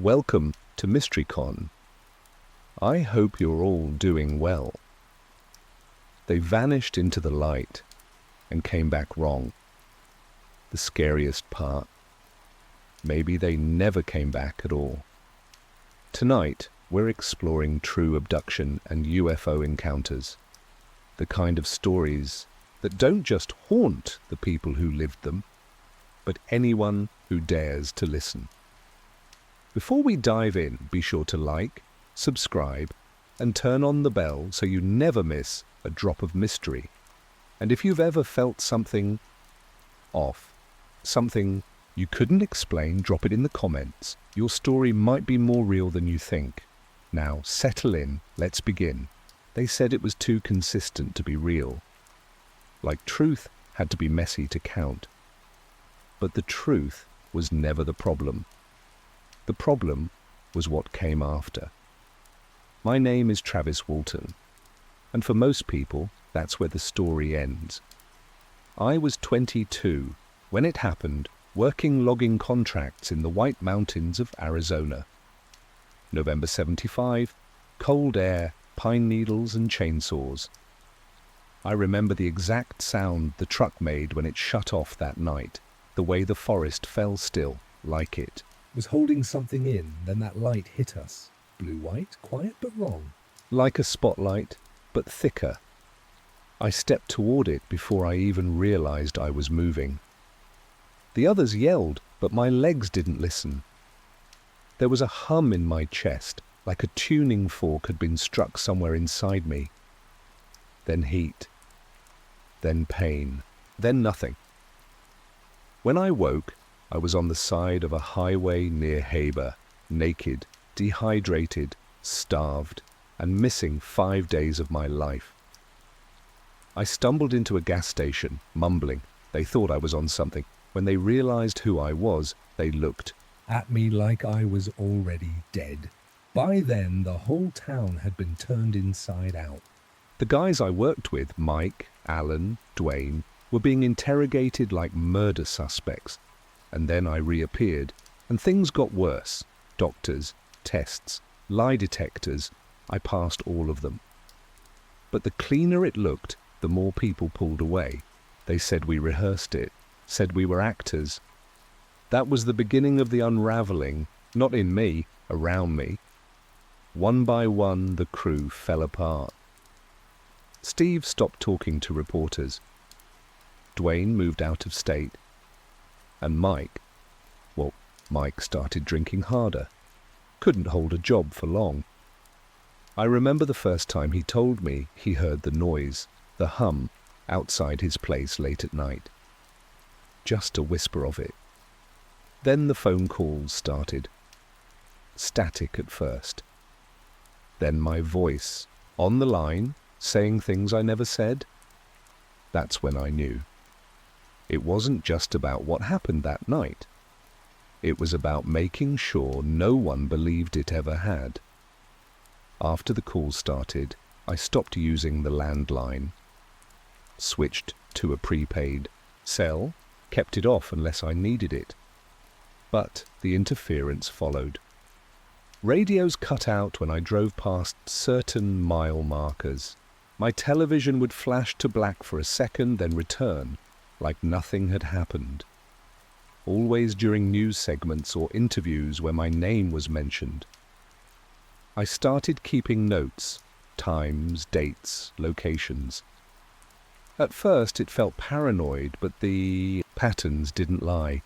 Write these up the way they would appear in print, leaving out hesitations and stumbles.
welcome to MysteryCon. I hope you're all doing well. They vanished into the light and came back wrong. The scariest part, maybe they never came back at all. Tonight, we're exploring true abduction and UFO encounters, the kind of stories that don't just haunt the people who lived them, but anyone who dares to listen. Before we dive in, be sure to like, subscribe, and turn on the bell so you never miss a drop of mystery. And if you've ever felt something off, something you couldn't explain, drop it in the comments. Your story might be more real than you think. Now, settle in, let's begin. They said it was too consistent to be real. Like truth had to be messy to count. But the truth was never the problem. The problem was what came after. My name is Travis Walton, and for most people, that's where the story ends. I was 22 when it happened, working logging contracts in the White Mountains of Arizona. November 75, cold air, pine needles and chainsaws. I remember the exact sound the truck made when it shut off that night, the way the forest fell still, like it was holding something in, then that light hit us. Blue-white, quiet but wrong. Like a spotlight, but thicker. I stepped toward it before I even realized I was moving. The others yelled, but my legs didn't listen. There was a hum in my chest, like a tuning fork had been struck somewhere inside me. Then heat. Then pain. Then nothing. When I woke, I was on the side of a highway near Haber, naked, dehydrated, starved, and missing 5 days of my life. I stumbled into a gas station, mumbling. They thought I was on something. When they realized who I was, they looked at me like I was already dead. By then, the whole town had been turned inside out. The guys I worked with, Mike, Alan, Dwayne, were being interrogated like murder suspects. And then I reappeared, and things got worse. Doctors, tests, lie detectors, I passed all of them. But the cleaner it looked, the more people pulled away. They said we rehearsed it, said we were actors. That was the beginning of the unraveling, not in me, around me. One by one, the crew fell apart. Steve stopped talking to reporters. Dwayne moved out of state. And Mike started drinking harder. Couldn't hold a job for long. I remember the first time he told me he heard the noise, the hum, outside his place late at night. Just a whisper of it. Then the phone calls started. Static at first. Then my voice, on the line, saying things I never said. That's when I knew. It wasn't just about what happened that night. It was about making sure no one believed it ever had. After the call started, I stopped using the landline, switched to a prepaid cell, kept it off unless I needed it. But the interference followed. Radios cut out when I drove past certain mile markers. My television would flash to black for a second, then return, like nothing had happened. Always during news segments or interviews where my name was mentioned. I started keeping notes, times, dates, locations. At first it felt paranoid, but the patterns didn't lie.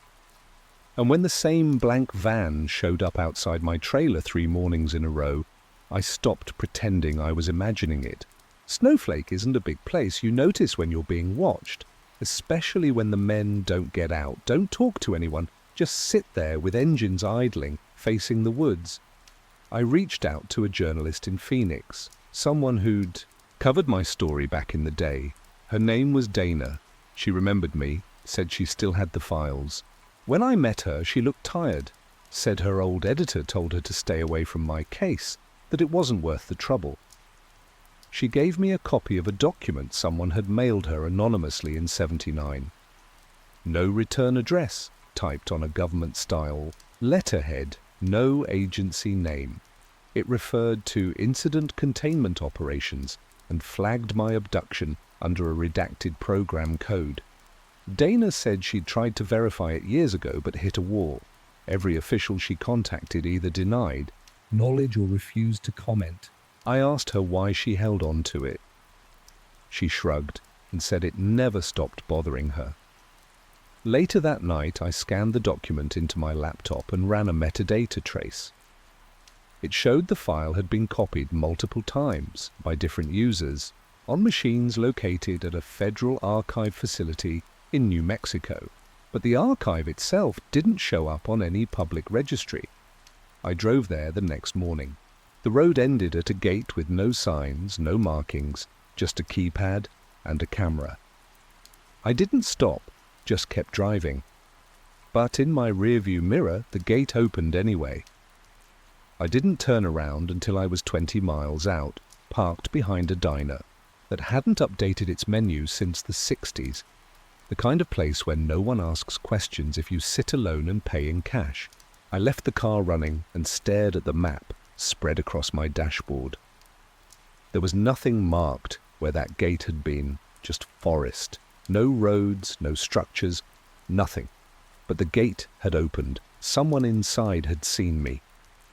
And when the same blank van showed up outside my trailer 3 mornings in a row, I stopped pretending I was imagining it. Snowflake isn't a big place. You notice when you're being watched, especially when the men don't get out, don't talk to anyone, just sit there with engines idling, facing the woods. I reached out to a journalist in Phoenix, someone who'd covered my story back in the day. Her name was Dana. She remembered me, said she still had the files. When I met her, she looked tired, said her old editor told her to stay away from my case, that it wasn't worth the trouble. She gave me a copy of a document someone had mailed her anonymously in '79. No return address, typed on a government-style letterhead No agency name. It referred to incident containment operations and flagged my abduction under a redacted program code. Dana said she'd tried to verify it years ago but hit a wall. Every official she contacted either denied knowledge or refused to comment. I asked her why she held on to it. She shrugged and said it never stopped bothering her. Later that night, I scanned the document into my laptop and ran a metadata trace. It showed the file had been copied multiple times by different users on machines located at a federal archive facility in New Mexico, but the archive itself didn't show up on any public registry. I drove there the next morning. The road ended at a gate with no signs, no markings, just a keypad and a camera. I didn't stop, just kept driving. But in my rearview mirror, the gate opened anyway. I didn't turn around until I was 20 miles out, parked behind a diner that hadn't updated its menu since the 60s, the kind of place where no one asks questions if you sit alone and pay in cash. I left the car running and stared at the map spread across my dashboard. There was nothing marked where that gate had been, just forest. No roads, no structures, nothing. But the gate had opened. Someone inside had seen me,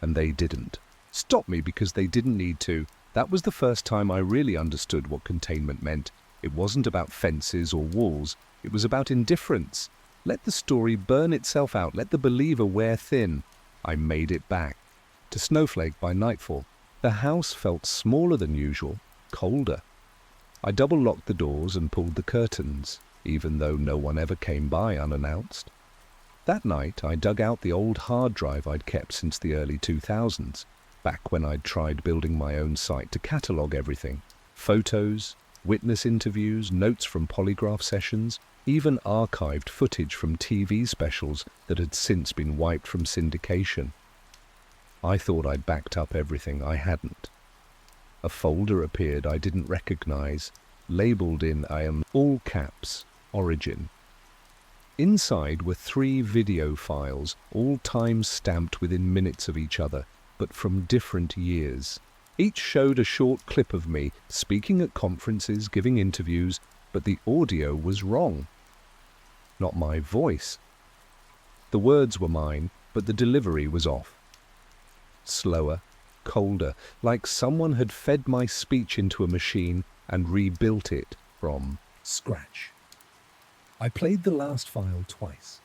and they didn't. Stop me because they didn't need to. That was the first time I really understood what containment meant. It wasn't about fences or walls. It was about indifference. Let the story burn itself out. Let the believer wear thin. I made it back. To Snowflake by nightfall. The house felt smaller than usual, colder. I double-locked the doors and pulled the curtains, even though no one ever came by unannounced. That night, I dug out the old hard drive I'd kept since the early 2000s, back when I'd tried building my own site to catalogue everything. Photos, witness interviews, notes from polygraph sessions, even archived footage from TV specials that had since been wiped from syndication. I thought I'd backed up everything. I hadn't. A folder appeared I didn't recognize, labeled in all caps, Origin. Inside were 3 video files, all time-stamped within minutes of each other, but from different years. Each showed a short clip of me speaking at conferences, giving interviews, but the audio was wrong. Not my voice. The words were mine, but the delivery was off. Slower, colder, like someone had fed my speech into a machine and rebuilt it from scratch. I played the last file twice.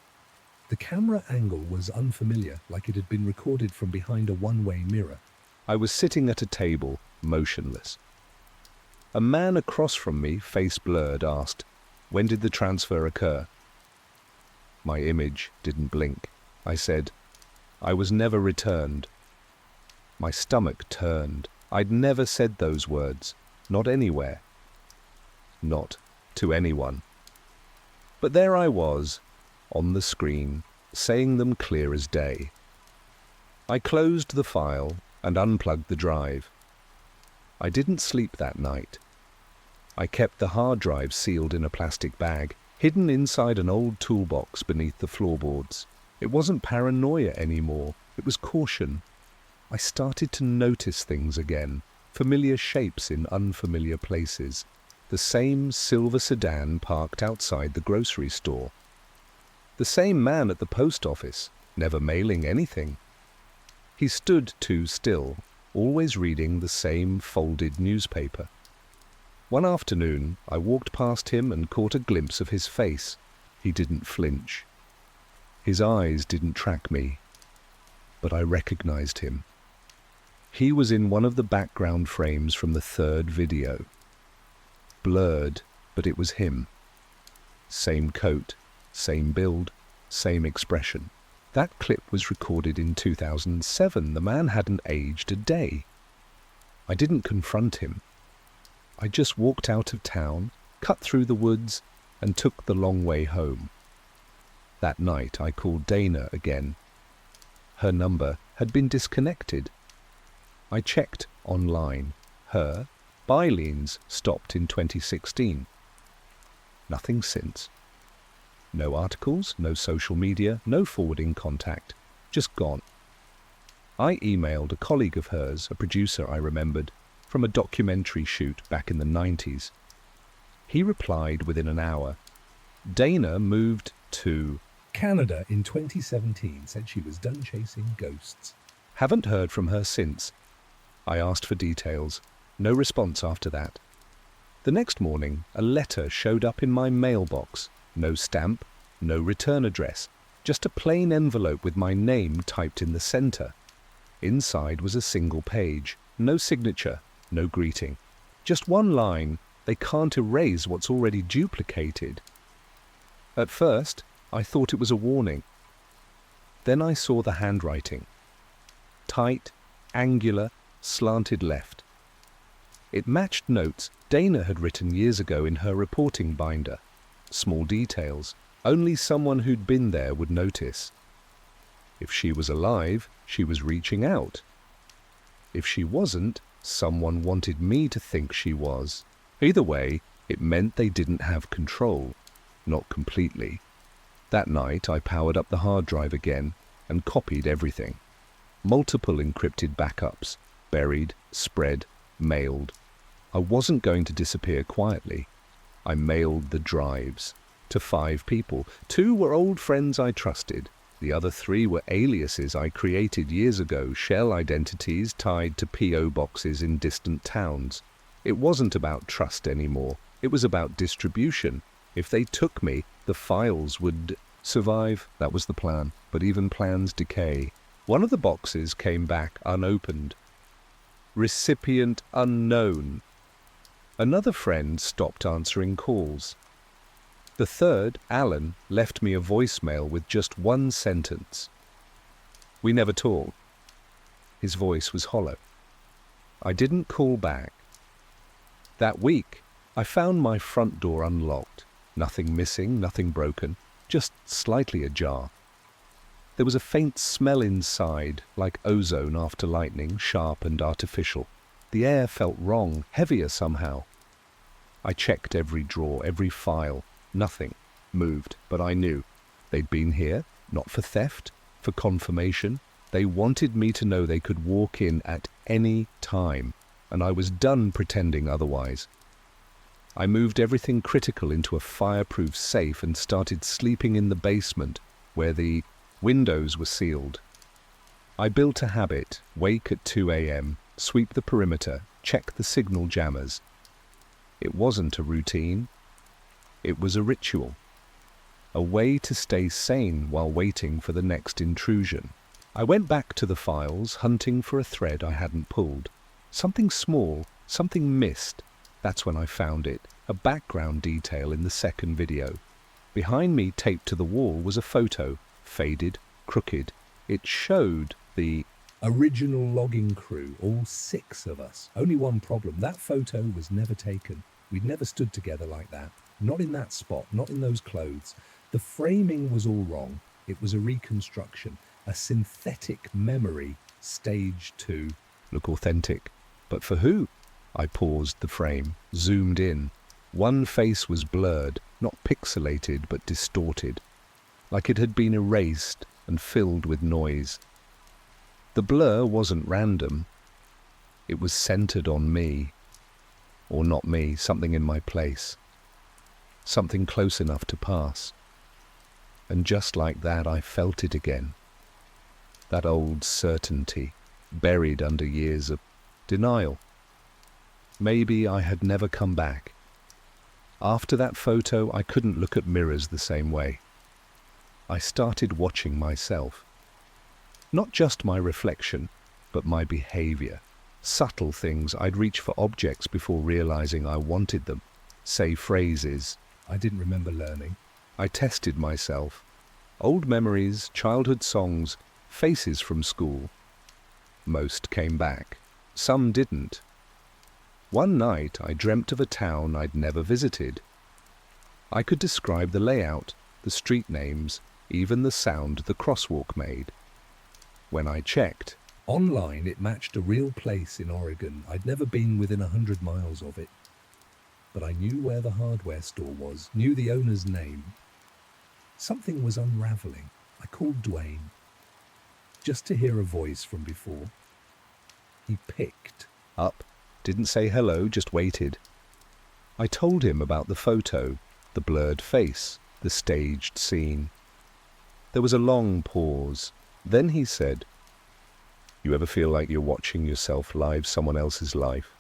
The camera angle was unfamiliar, like it had been recorded from behind a one-way mirror. I was sitting at a table, motionless. A man across from me, face blurred, asked, "When did the transfer occur?" My image didn't blink. I said, "I was never returned." My stomach turned. I'd never said those words, not anywhere, not to anyone. But there I was, on the screen, saying them clear as day. I closed the file and unplugged the drive. I didn't sleep that night. I kept the hard drive sealed in a plastic bag, hidden inside an old toolbox beneath the floorboards. It wasn't paranoia anymore, it was caution. I started to notice things again, familiar shapes in unfamiliar places. The same silver sedan parked outside the grocery store. The same man at the post office, never mailing anything. He stood too still, always reading the same folded newspaper. One afternoon, I walked past him and caught a glimpse of his face. He didn't flinch. His eyes didn't track me, but I recognized him. He was in one of the background frames from the 3rd video. Blurred, but it was him. Same coat, same build, same expression. That clip was recorded in 2007. The man hadn't aged a day. I didn't confront him. I just walked out of town, cut through the woods, and took the long way home. That night I called Dana again. Her number had been disconnected. I checked online. Her Byleans stopped in 2016. Nothing since. No articles, no social media, no forwarding contact. Just gone. I emailed a colleague of hers, a producer I remembered, from a documentary shoot back in the 90s. He replied within an hour. Dana moved to Canada in 2017, said she was done chasing ghosts. Haven't heard from her since. I asked for details. No response after that. The next morning, a letter showed up in my mailbox. No stamp, no return address, just a plain envelope with my name typed in the center. Inside was a single page, no signature, no greeting. Just one line, they can't erase what's already duplicated. At first, I thought it was a warning. Then I saw the handwriting. Tight, angular, slanted left. It matched notes Dana had written years ago in her reporting binder. Small details, only someone who'd been there would notice. If she was alive, she was reaching out. If she wasn't, someone wanted me to think she was. Either way, it meant they didn't have control. Not completely. That night, I powered up the hard drive again and copied everything. Multiple encrypted backups, buried, spread, mailed. I wasn't going to disappear quietly. I mailed the drives to 5 people. 2 were old friends I trusted. The other 3 were aliases I created years ago, shell identities tied to P.O. boxes in distant towns. It wasn't about trust anymore. It was about distribution. If they took me, the files would survive. That was the plan. But even plans decay. One of the boxes came back unopened. Recipient unknown. Another friend stopped answering calls. The third, Alan, left me a voicemail with just one sentence. We never talked. His voice was hollow. I didn't call back. That week, I found my front door unlocked. Nothing missing, nothing broken, just slightly ajar. There was a faint smell inside, like ozone after lightning, sharp and artificial. The air felt wrong, heavier somehow. I checked every drawer, every file. Nothing moved, but I knew. They'd been here, not for theft, for confirmation. They wanted me to know they could walk in at any time, and I was done pretending otherwise. I moved everything critical into a fireproof safe and started sleeping in the basement, where the windows were sealed. I built a habit: wake at 2 a.m., sweep the perimeter, check the signal jammers. It wasn't a routine. It was a ritual. A way to stay sane while waiting for the next intrusion. I went back to the files, hunting for a thread I hadn't pulled. Something small, something missed. That's when I found it, a background detail in the second video. Behind me, taped to the wall, was a photo, faded, crooked. It showed the original logging crew, all 6 of us. Only one problem: that photo was never taken. We'd never stood together like that. Not in that spot, not in those clothes. The framing was all wrong. It was a reconstruction, a synthetic memory, stage 2. Look authentic. But for who? I paused the frame, zoomed in. One face was blurred, not pixelated but distorted, like it had been erased and filled with noise. The blur wasn't random. It was centered on me. Or not me, something in my place. Something close enough to pass. And just like that, I felt it again. That old certainty, buried under years of denial. Maybe I had never come back. After that photo, I couldn't look at mirrors the same way. I started watching myself. Not just my reflection, but my behavior. Subtle things. I'd reach for objects before realizing I wanted them. Say phrases I didn't remember learning. I tested myself. Old memories, childhood songs, faces from school. Most came back. Some didn't. One night I dreamt of a town I'd never visited. I could describe the layout, the street names, even the sound the crosswalk made. When I checked, Online, it matched a real place in Oregon. I'd never been within 100 miles of it. But I knew where the hardware store was, knew the owner's name. Something was unraveling. I called Dwayne. just to hear a voice from before. He picked Up, didn't say hello, just waited. I told him about the photo, the blurred face, the staged scene. There was a long pause. Then he said, "You ever feel like you're watching yourself live someone else's life?"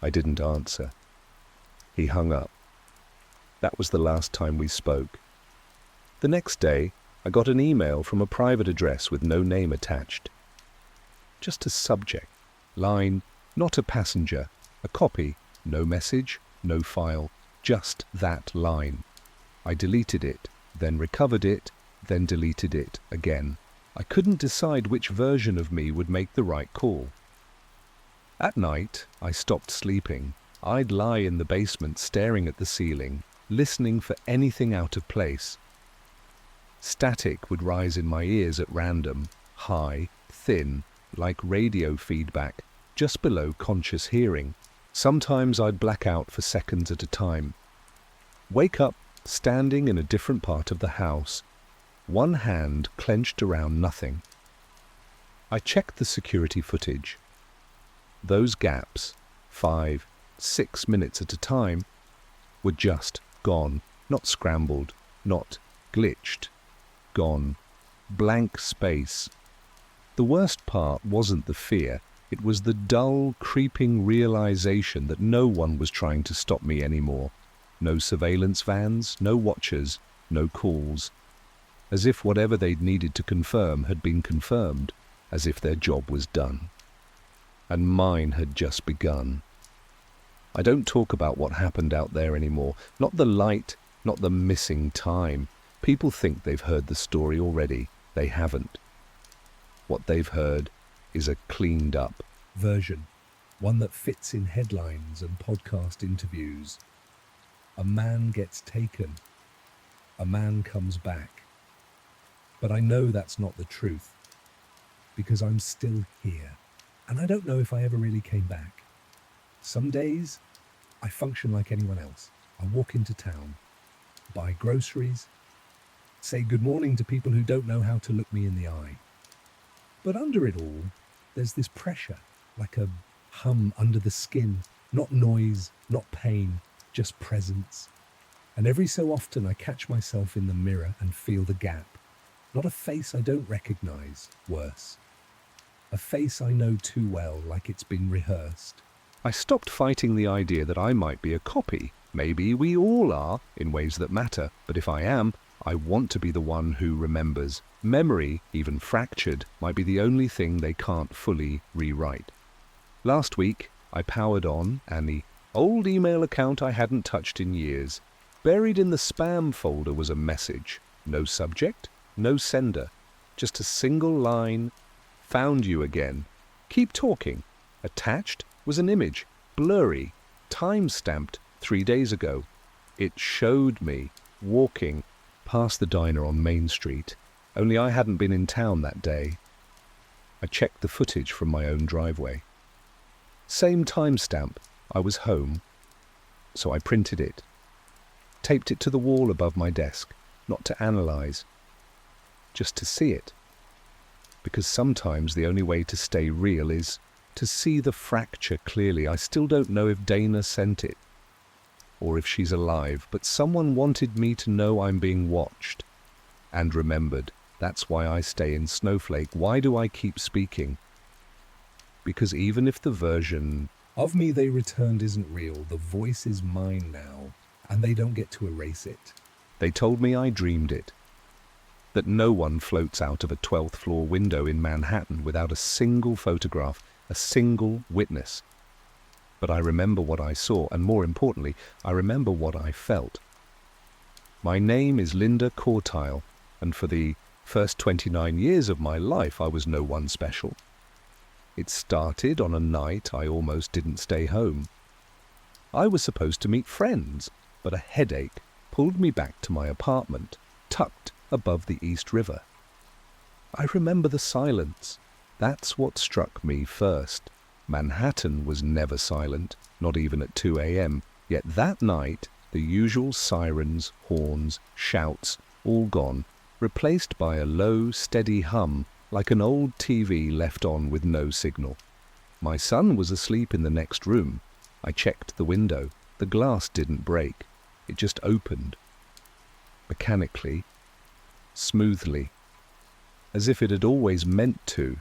I didn't answer. He hung up. That was the last time we spoke. The next day, I got an email from a private address with no name attached. Just a subject, line, not a passenger, a copy, no message, no file, just that line. I deleted it, then recovered it, then deleted it again. I couldn't decide which version of me would make the right call. At night, I stopped sleeping. I'd lie in the basement staring at the ceiling, listening for anything out of place. Static would rise in my ears at random, high, thin, like radio feedback, just below conscious hearing. Sometimes I'd black out for seconds at a time. Wake up, standing in a different part of the house, one hand clenched around nothing. I checked the security footage. Those gaps, 5, 6 minutes at a time, were just gone, not scrambled, not glitched. Gone. Blank space. The worst part wasn't the fear, it was the dull, creeping realization that no one was trying to stop me anymore. No surveillance vans, no watchers, no calls. As if whatever they'd needed to confirm had been confirmed, as if their job was done. And mine had just begun. I don't talk about what happened out there anymore, not the light, not the missing time. People think they've heard the story already. They haven't. What they've heard is a cleaned up version, one that fits in headlines and podcast interviews. A man gets taken. A man comes back. But I know that's not the truth, because I'm still here, and I don't know if I ever really came back. Some days, I function like anyone else. I walk into town, buy groceries, say good morning to people who don't know how to look me in the eye. But under it all, there's this pressure, like a hum under the skin, not noise, not pain, just presence. And every so often I catch myself in the mirror and feel the gap. Not a face I don't recognize, worse. A face I know too well, like it's been rehearsed. I stopped fighting the idea that I might be a copy. Maybe we all are, in ways that matter, but if I am, I want to be the one who remembers. Memory, even fractured, might be the only thing they can't fully rewrite. Last week, I powered on, and the old email account I hadn't touched in years. Buried in the spam folder was a message. No subject, no sender. Just a single line. Found you again. Keep talking. Attached was an image, blurry, time-stamped 3 days ago. It showed me walking past the diner on Main Street, only I hadn't been in town that day. I checked the footage from my own driveway. Same timestamp, I was home, so I printed it, taped it to the wall above my desk, not to analyze, just to see it. Because sometimes the only way to stay real is to see the fracture clearly. I still don't know if Dana sent it, or if she's alive, but someone wanted me to know I'm being watched and remembered. That's why I stay in Snowflake. Why do I keep speaking? Because even if the version of me they returned isn't real, the voice is mine now, and they don't get to erase it. They told me I dreamed it, that no one floats out of a 12th floor window in Manhattan without a single photograph, a single witness. But I remember what I saw, and more importantly, I remember what I felt. My name is Linda Cortile, and for the first 29 years of my life, I was no one special. It started on a night I almost didn't stay home. I was supposed to meet friends, but a headache pulled me back to my apartment, tucked above the East River. I remember the silence. That's what struck me first. Manhattan was never silent, not even at 2 a.m. Yet that night, the usual sirens, horns, shouts, all gone, replaced by a low, steady hum like an old TV left on with no signal. My son was asleep in the next room. I checked the window. The glass didn't break. It just opened. Mechanically, smoothly, as if it had always meant to.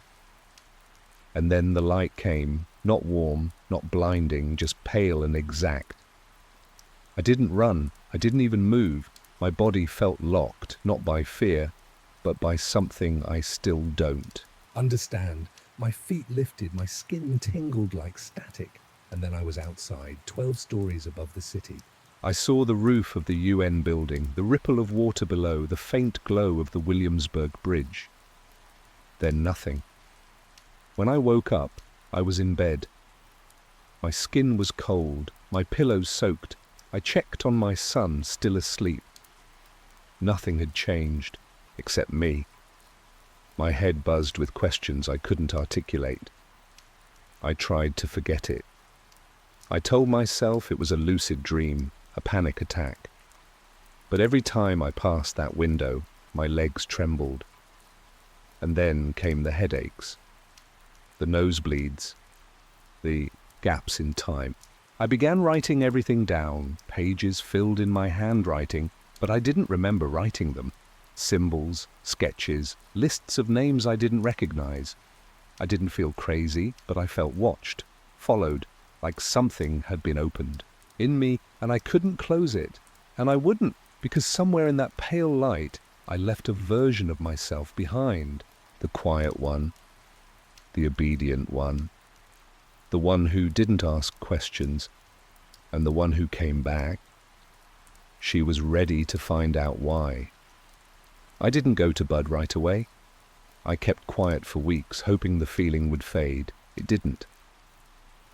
And then the light came, not warm, not blinding, just pale and exact. I didn't run. I didn't even move. My body felt locked, not by fear, but by something I still don't understand. My feet lifted, my skin tingled like static, and then I was outside, 12 stories above the city. I saw the roof of the UN building, the ripple of water below, the faint glow of the Williamsburg Bridge. Then nothing. When I woke up, I was in bed. My skin was cold, my pillows soaked. I checked on my son, still asleep. Nothing had changed, except me. My head buzzed with questions I couldn't articulate. I tried to forget it. I told myself it was a lucid dream, a panic attack. But every time I passed that window, my legs trembled. And then came the headaches, the nosebleeds, the gaps in time. I began writing everything down, pages filled in my handwriting, but I didn't remember writing them. Symbols, sketches, lists of names I didn't recognize. I didn't feel crazy, but I felt watched, followed, like something had been opened in me, and I couldn't close it. And I wouldn't, because somewhere in that pale light, I left a version of myself behind. The quiet one, the obedient one, the one who didn't ask questions, and the one who came back. She was ready to find out why. I didn't go to Bud right away. I kept quiet for weeks, hoping the feeling would fade. It didn't.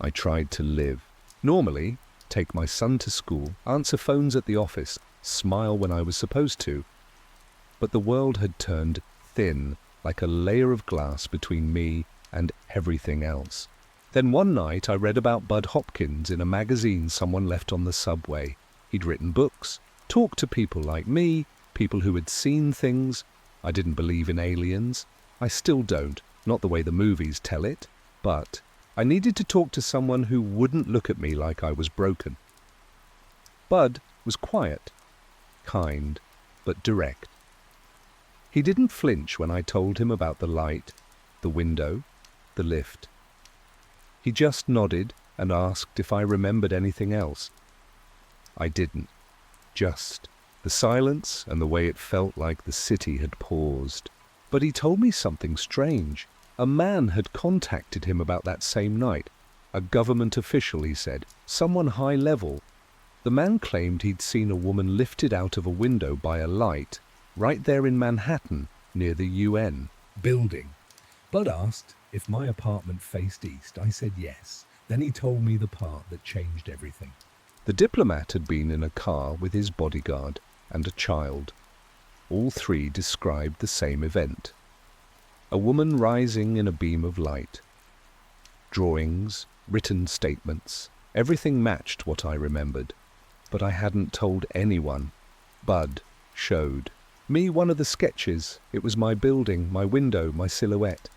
I tried to live. Normally, take my son to school, answer phones at the office, smile when I was supposed to. But the world had turned thin, like a layer of glass between me and everything else. Then one night I read about Bud Hopkins in a magazine someone left on the subway. He'd written books, talked to people like me, people who had seen things. I didn't believe in aliens. I still don't, not the way the movies tell it, but I needed to talk to someone who wouldn't look at me like I was broken. Bud was quiet, kind, but direct. He didn't flinch when I told him about the light, the window, the lift. He just nodded and asked if I remembered anything else. I didn't. Just the silence and the way it felt like the city had paused. But he told me something strange. A man had contacted him about that same night. A government official, he said. Someone high level. The man claimed he'd seen a woman lifted out of a window by a light, right there in Manhattan, near the UN building. Bud asked if my apartment faced east. I said yes. Then he told me the part that changed everything. The diplomat had been in a car with his bodyguard and a child. All three described the same event. A woman rising in a beam of light. Drawings, written statements, everything matched what I remembered. But I hadn't told anyone. Bud showed me one of the sketches. It was my building, my window, my silhouette.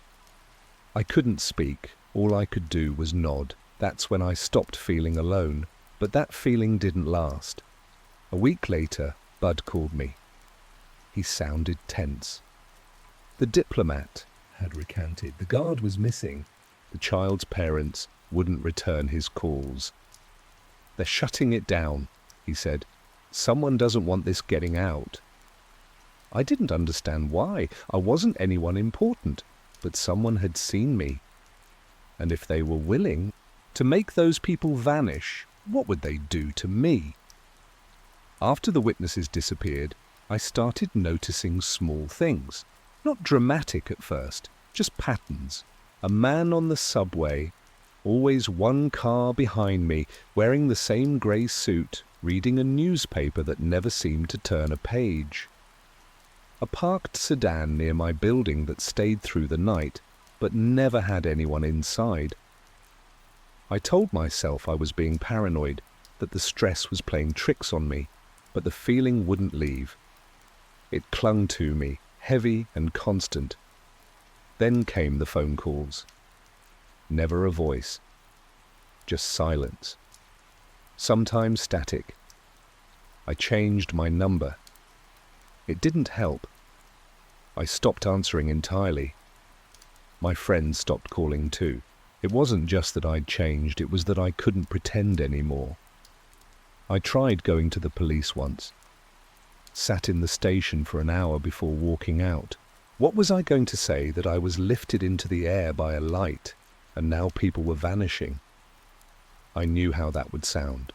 I couldn't speak. All I could do was nod. That's when I stopped feeling alone. But that feeling didn't last. A week later, Bud called me. He sounded tense. The diplomat had recanted. The guard was missing. The child's parents wouldn't return his calls. They're shutting it down, he said. Someone doesn't want this getting out. I didn't understand why. I wasn't anyone important, but someone had seen me. And if they were willing to make those people vanish, what would they do to me? After the witnesses disappeared, I started noticing small things. Not dramatic at first, just patterns. A man on the subway, always one car behind me, wearing the same grey suit, reading a newspaper that never seemed to turn a page. A parked sedan near my building that stayed through the night, but never had anyone inside. I told myself I was being paranoid, that the stress was playing tricks on me, but the feeling wouldn't leave. It clung to me, heavy and constant. Then came the phone calls. Never a voice. Just silence. Sometimes static. I changed my number. It didn't help. I stopped answering entirely. My friends stopped calling too. It wasn't just that I'd changed, it was that I couldn't pretend anymore. I tried going to the police once. Sat in the station for an hour before walking out. What was I going to say, that I was lifted into the air by a light and now people were vanishing? I knew how that would sound.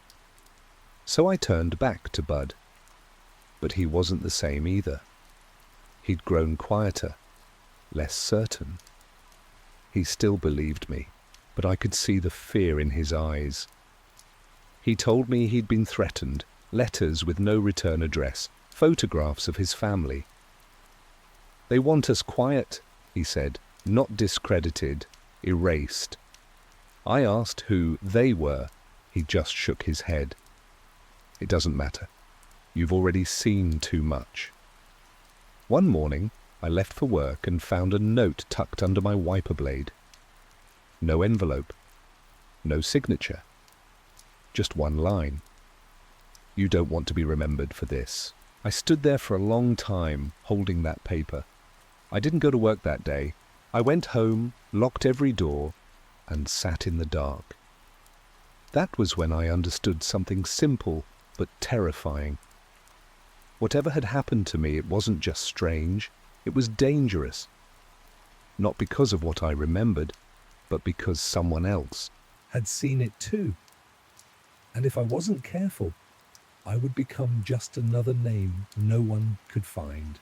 So I turned back to Bud. But he wasn't the same either. He'd grown quieter, less certain. He still believed me, but I could see the fear in his eyes. He told me he'd been threatened, letters with no return address, photographs of his family. They want us quiet, he said, not discredited, erased. I asked who they were. He just shook his head. It doesn't matter. You've already seen too much. One morning, I left for work and found a note tucked under my wiper blade. No envelope. No signature. Just one line. You don't want to be remembered for this. I stood there for a long time, holding that paper. I didn't go to work that day. I went home, locked every door, and sat in the dark. That was when I understood something simple but terrifying. Whatever had happened to me, it wasn't just strange, it was dangerous. Not because of what I remembered, but because someone else had seen it too. And if I wasn't careful, I would become just another name no one could find.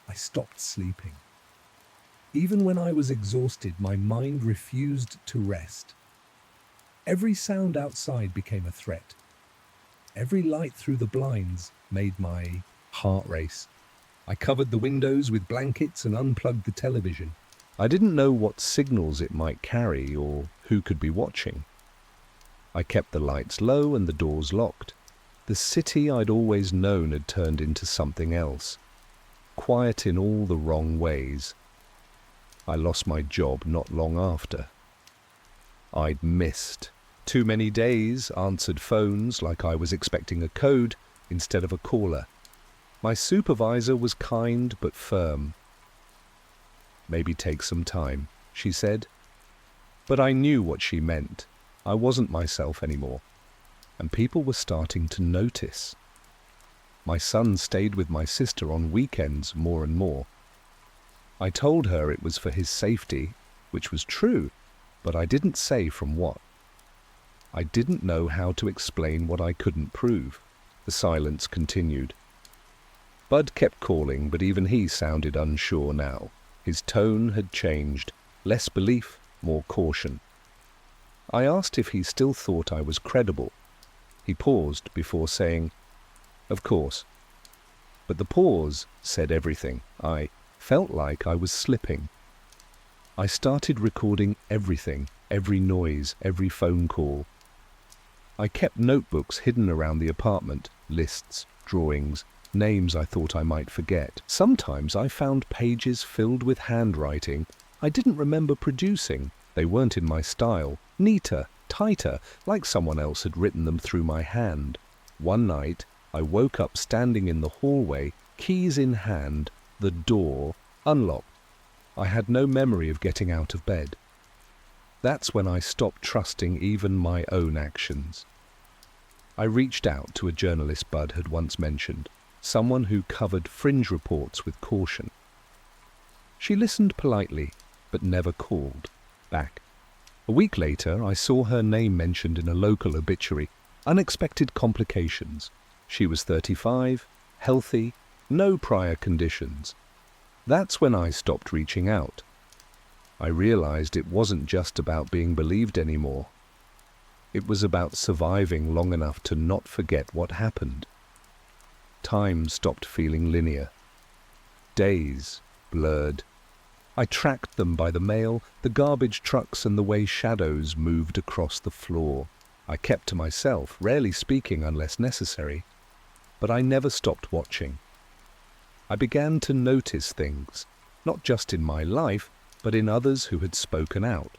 I stopped sleeping. Even when I was exhausted, my mind refused to rest. Every sound outside became a threat. Every light through the blinds made my heart race. I covered the windows with blankets and unplugged the television. I didn't know what signals it might carry or who could be watching. I kept the lights low and the doors locked. The city I'd always known had turned into something else. Quiet in all the wrong ways. I lost my job not long after. I'd missed too many days, answered phones like I was expecting a code instead of a caller. My supervisor was kind but firm. Maybe take some time, she said. But I knew what she meant. I wasn't myself anymore. And people were starting to notice. My son stayed with my sister on weekends more and more. I told her it was for his safety, which was true, but I didn't say from what. I didn't know how to explain what I couldn't prove. The silence continued. Bud kept calling, but even he sounded unsure now. His tone had changed. Less belief, more caution. I asked if he still thought I was credible. He paused before saying, "Of course." But the pause said everything. I felt like I was slipping. I started recording everything, every noise, every phone call. I kept notebooks hidden around the apartment, lists, drawings, names I thought I might forget. Sometimes I found pages filled with handwriting I didn't remember producing. They weren't in my style. Neater, tighter, like someone else had written them through my hand. One night, I woke up standing in the hallway, keys in hand, the door unlocked. I had no memory of getting out of bed. That's when I stopped trusting even my own actions. I reached out to a journalist Bud had once mentioned, someone who covered fringe reports with caution. She listened politely, but never called back. A week later, I saw her name mentioned in a local obituary. Unexpected complications. She was 35, healthy, no prior conditions. That's when I stopped reaching out. I realized it wasn't just about being believed anymore. It was about surviving long enough to not forget what happened. Time stopped feeling linear. Days blurred. I tracked them by the mail, the garbage trucks, and the way shadows moved across the floor. I kept to myself, rarely speaking unless necessary. But I never stopped watching. I began to notice things. not just in my life, but in others who had spoken out.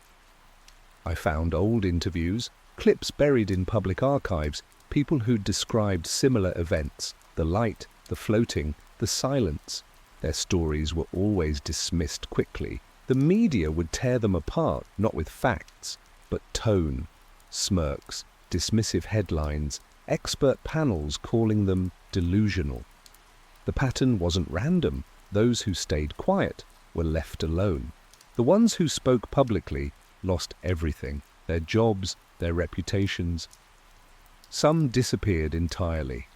I found old interviews, clips buried in public archives, people who'd described similar events, the light, the floating, the silence. Their stories were always dismissed quickly. The media would tear them apart, not with facts, but tone, smirks, dismissive headlines, expert panels calling them delusional. The pattern wasn't random. Those who stayed quiet were left alone. The ones who spoke publicly lost everything, their jobs, their reputations. Some disappeared entirely.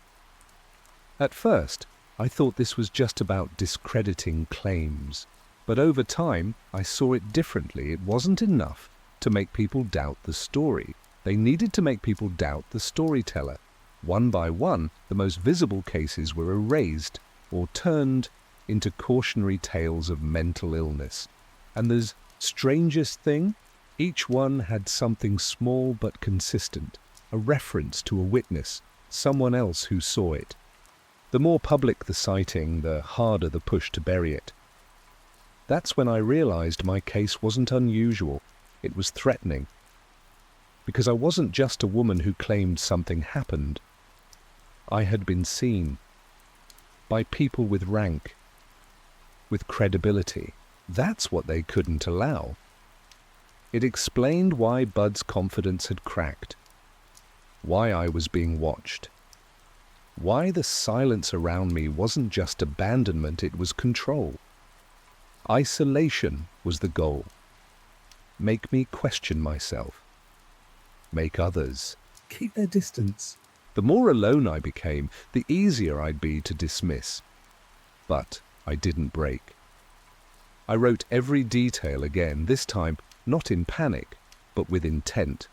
At first, I thought this was just about discrediting claims. But over time, I saw it differently. It wasn't enough to make people doubt the story. They needed to make people doubt the storyteller. One by one, the most visible cases were erased or turned into cautionary tales of mental illness. And the strangest thing, each one had something small but consistent, a reference to a witness, someone else who saw it. The more public the sighting, the harder the push to bury it. That's when I realized my case wasn't unusual, it was threatening. Because I wasn't just a woman who claimed something happened. I had been seen by people with rank, with credibility. That's what they couldn't allow. It explained why Bud's confidence had cracked, why I was being watched, why the silence around me wasn't just abandonment, it was control. Isolation was the goal. Make me question myself. Make others keep their distance. The more alone I became, the easier I'd be to dismiss. But I didn't break. I wrote every detail again, this time not in panic, but with intent.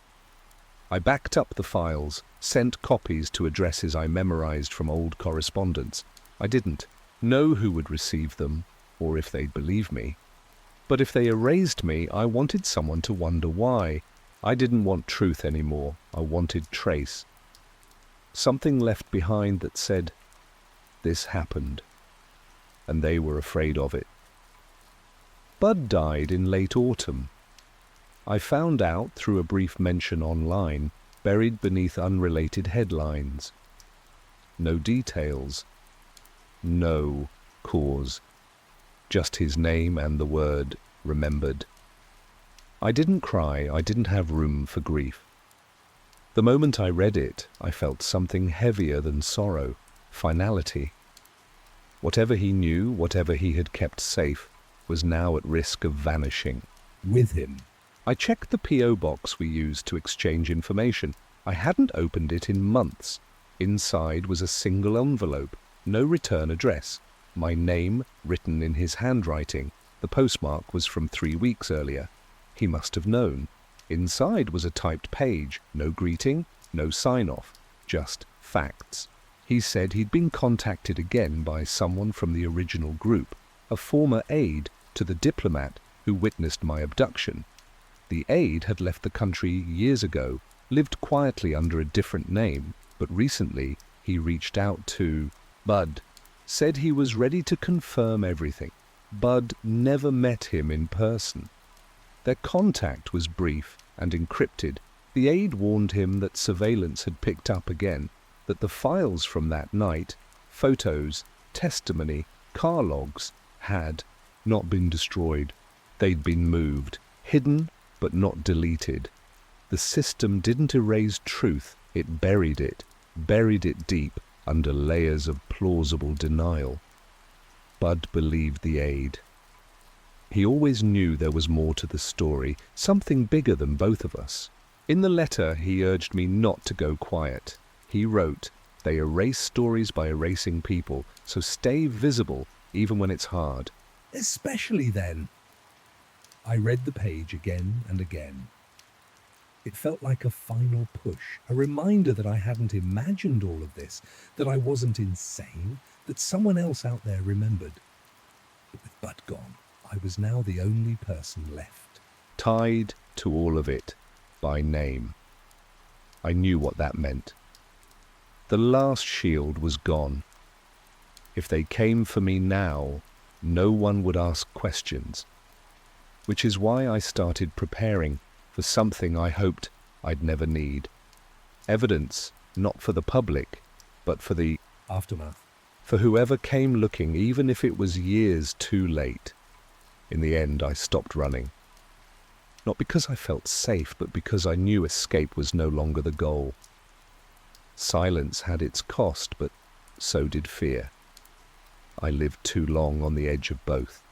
I backed up the files, sent copies to addresses I memorized from old correspondence. I didn't know who would receive them, or if they'd believe me. But if they erased me, I wanted someone to wonder why. I didn't want truth anymore. I wanted trace. Something left behind that said, this happened. And they were afraid of it. Bud died in late autumn. I found out through a brief mention online, buried beneath unrelated headlines. No details. No cause. Just his name and the word remembered. I didn't cry. I didn't have room for grief. The moment I read it, I felt something heavier than sorrow, finality. Whatever he knew, whatever he had kept safe, was now at risk of vanishing. With him. I checked the P.O. box we used to exchange information. I hadn't opened it in months. Inside was a single envelope, no return address. My name written in his handwriting. The postmark was from 3 weeks earlier. He must have known. Inside was a typed page, no greeting, no sign-off, just facts. He said he'd been contacted again by someone from the original group, a former aide to the diplomat who witnessed my abduction. The aide had left the country years ago, lived quietly under a different name, but recently he reached out to Bud, said he was ready to confirm everything. Bud never met him in person. Their contact was brief and encrypted. The aide warned him that surveillance had picked up again, that the files from that night, photos, testimony, car logs, had not been destroyed. They'd been moved, hidden but not deleted. The system didn't erase truth, it buried it deep under layers of plausible denial. Bud believed the aide. He always knew there was more to the story, something bigger than both of us. In the letter, he urged me not to go quiet. He wrote, "They erase stories by erasing people, so stay visible even when it's hard." Especially then. I read the page again and again. It felt like a final push, a reminder that I hadn't imagined all of this, that I wasn't insane, that someone else out there remembered. But with Bud gone, I was now the only person left. Tied to all of it, by name. I knew what that meant. The last shield was gone. If they came for me now, no one would ask questions. Which is why I started preparing for something I hoped I'd never need. Evidence, not for the public, but for the aftermath. For whoever came looking, even if it was years too late. In the end, I stopped running. Not because I felt safe, but because I knew escape was no longer the goal. Silence had its cost, but so did fear. I lived too long on the edge of both.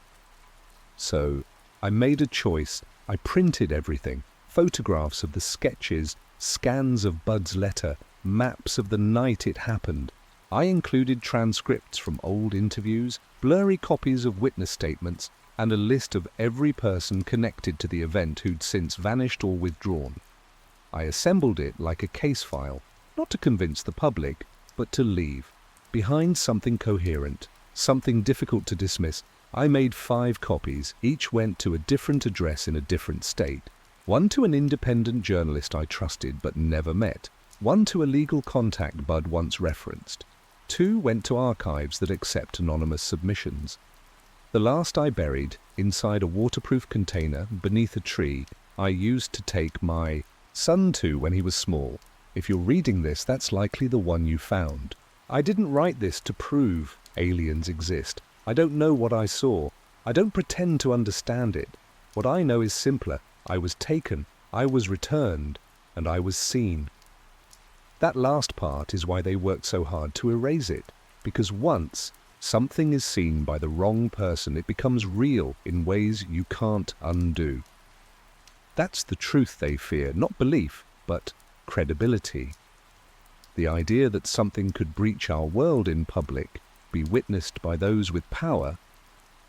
So I made a choice. I printed everything. Photographs of the sketches, scans of Bud's letter, maps of the night it happened. I included transcripts from old interviews, blurry copies of witness statements, and a list of every person connected to the event who'd since vanished or withdrawn. I assembled it like a case file, not to convince the public, but to leave behind something coherent, something difficult to dismiss. I made 5 copies. Each went to a different address in a different state. One to an independent journalist I trusted but never met. One to a legal contact Bud once referenced. 2 went to archives that accept anonymous submissions. The last I buried inside a waterproof container beneath a tree I used to take my son to when he was small. If you're reading this, that's likely the one you found. I didn't write this to prove aliens exist. I don't know what I saw. I don't pretend to understand it. What I know is simpler. I was taken, I was returned, and I was seen. That last part is why they work so hard to erase it, because once something is seen by the wrong person, it becomes real in ways you can't undo. That's the truth they fear, not belief, but credibility. The idea that something could breach our world in public, be witnessed by those with power,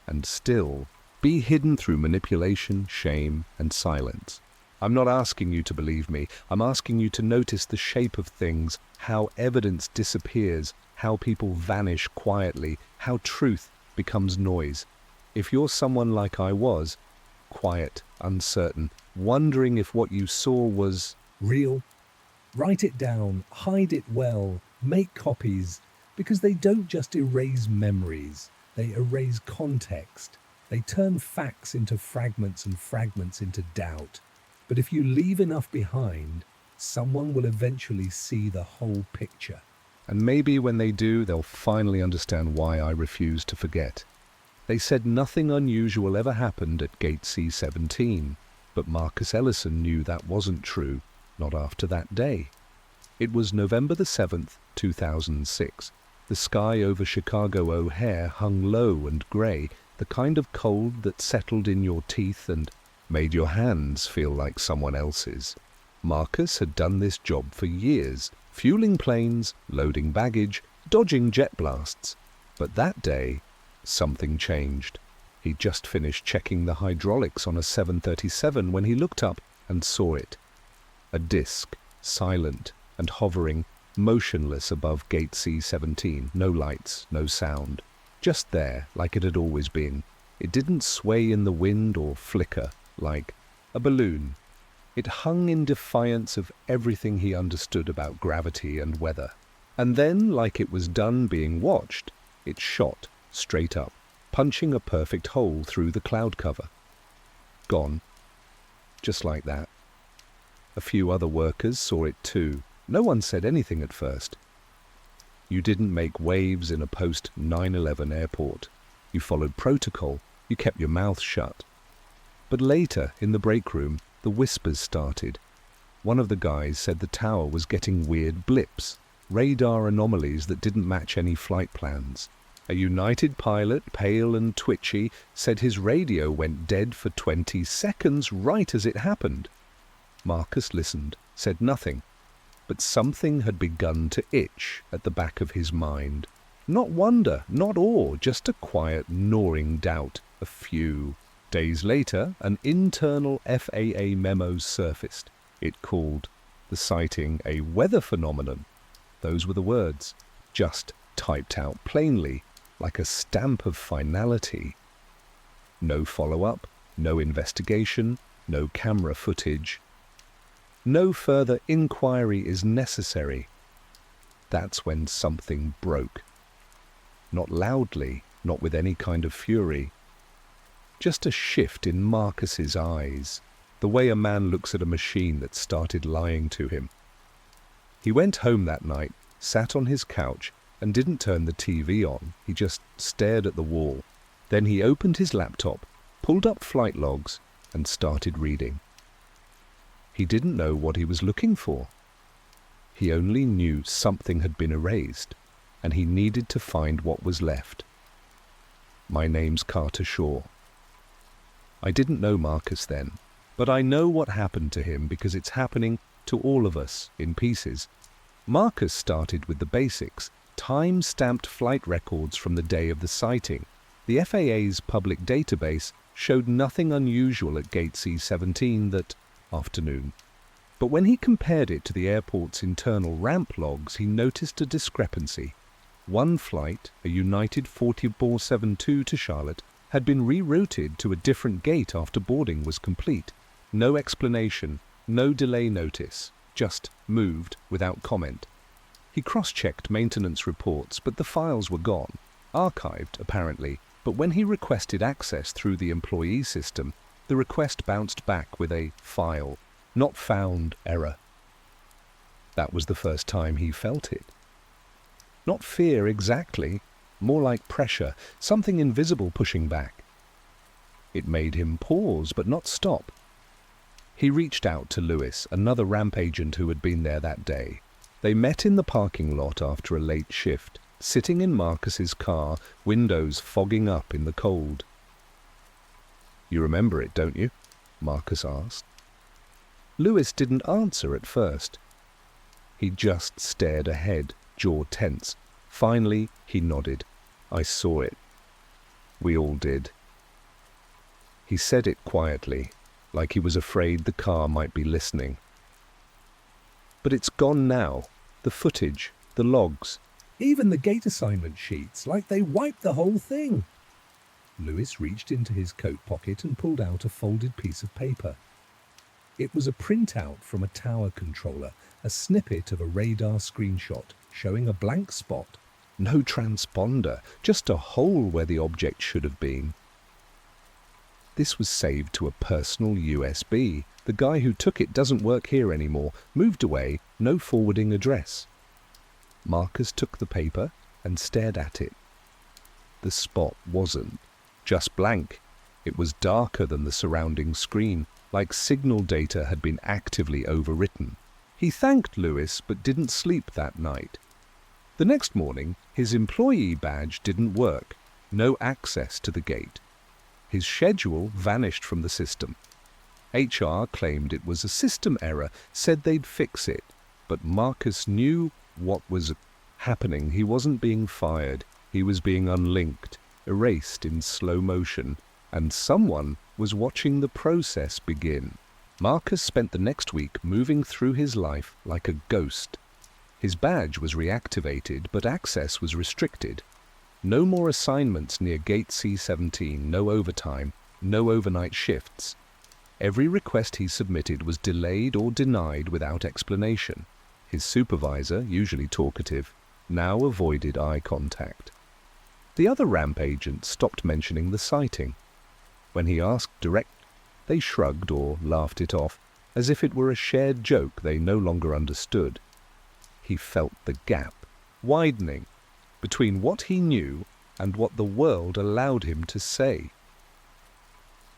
and still be hidden through manipulation, shame, and silence. I'm not asking you to believe me. I'm asking you to notice the shape of things, how evidence disappears, how people vanish quietly, how truth becomes noise. If you're someone like I was, quiet, uncertain, wondering if what you saw was real, write it down, hide it well, make copies, because they don't just erase memories, they erase context. They turn facts into fragments and fragments into doubt. But if you leave enough behind, someone will eventually see the whole picture. And maybe when they do, they'll finally understand why I refuse to forget. They said nothing unusual ever happened at Gate C-17, but Marcus Ellison knew that wasn't true, not after that day. It was November the 7th, 2006. The sky over Chicago O'Hare hung low and grey, the kind of cold that settled in your teeth and made your hands feel like someone else's. Marcus had done this job for years, fueling planes, loading baggage, dodging jet blasts. But that day, something changed. He'd just finished checking the hydraulics on a 737 when he looked up and saw it. A disc, silent and hovering, motionless above Gate C-17. No lights, no sound. Just there, like it had always been. It didn't sway in the wind or flicker, like a balloon. It hung in defiance of everything he understood about gravity and weather. And then, like it was done being watched, it shot straight up, punching a perfect hole through the cloud cover. Gone. Just like that. A few other workers saw it too. No one said anything at first. You didn't make waves in a post-9/11 airport. You followed protocol. You kept your mouth shut. But later, in the break room, the whispers started. One of the guys said the tower was getting weird blips, radar anomalies that didn't match any flight plans. A United pilot, pale and twitchy, said his radio went dead for 20 seconds right as it happened. Marcus listened, said nothing. But something had begun to itch at the back of his mind. Not wonder, not awe, just a quiet, gnawing doubt. A few days later, an internal FAA memo surfaced. It called the sighting a weather phenomenon. Those were the words, just typed out plainly, like a stamp of finality. No follow-up, no investigation, no camera footage. No further inquiry is necessary. That's when something broke. Not loudly, not with any kind of fury. Just a shift in Marcus's eyes, the way a man looks at a machine that started lying to him. He went home that night, sat on his couch, and didn't turn the TV on. He just stared at the wall. Then he opened his laptop, pulled up flight logs, and started reading. He didn't know what he was looking for. He only knew something had been erased, and he needed to find what was left. My name's Carter Shaw. I didn't know Marcus then, but I know what happened to him because it's happening to all of us in pieces. Marcus started with the basics, time-stamped flight records from the day of the sighting. The FAA's public database showed nothing unusual at Gate C-17 that afternoon. But when he compared it to the airport's internal ramp logs, he noticed a discrepancy. One flight, a United 4472 to Charlotte, had been rerouted to a different gate after boarding was complete. No explanation, no delay notice, just moved without comment. He cross-checked maintenance reports, but the files were gone. Archived, apparently, but when he requested access through the employee system, the request bounced back with a file, not found error. That was the first time he felt it. Not fear exactly, more like pressure, something invisible pushing back. It made him pause, but not stop. He reached out to Lewis, another ramp agent who had been there that day. They met in the parking lot after a late shift, sitting in Marcus's car, windows fogging up in the cold. "You remember it, don't you?" Marcus asked. Lewis didn't answer at first. He just stared ahead, jaw tense. Finally, he nodded. "I saw it. We all did." He said it quietly, like he was afraid the car might be listening. "But it's gone now. The footage, the logs." Even the gate assignment sheets, like they wiped the whole thing. Lewis reached into his coat pocket and pulled out a folded piece of paper. It was a printout from a tower controller, a snippet of a radar screenshot showing a blank spot. No transponder, just a hole where the object should have been. This was saved to a personal USB. The guy who took it doesn't work here anymore, moved away, no forwarding address. Marcus took the paper and stared at it. The spot wasn't just blank. It was darker than the surrounding screen, like signal data had been actively overwritten. He thanked Lewis but didn't sleep that night. The next morning, his employee badge didn't work. No access to the gate. His schedule vanished from the system. HR claimed it was a system error, said they'd fix it. But Marcus knew what was happening. He wasn't being fired. He was being unlinked, erased in slow motion, and someone was watching the process begin. Marcus spent the next week moving through his life like a ghost. His badge was reactivated, but access was restricted. No more assignments near Gate C-17, no overtime, no overnight shifts. Every request he submitted was delayed or denied without explanation. His supervisor, usually talkative, now avoided eye contact. The other ramp agents stopped mentioning the sighting. When he asked direct, they shrugged or laughed it off, as if it were a shared joke they no longer understood. He felt the gap widening between what he knew and what the world allowed him to say.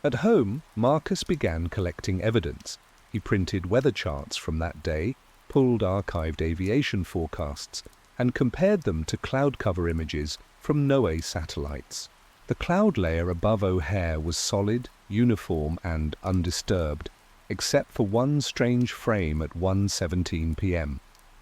At home, Marcus began collecting evidence. He printed weather charts from that day, pulled archived aviation forecasts, and compared them to cloud cover images from Nome satellites. The cloud layer above O'Hare was solid, uniform, and undisturbed, except for one strange frame at 1:17 p.m.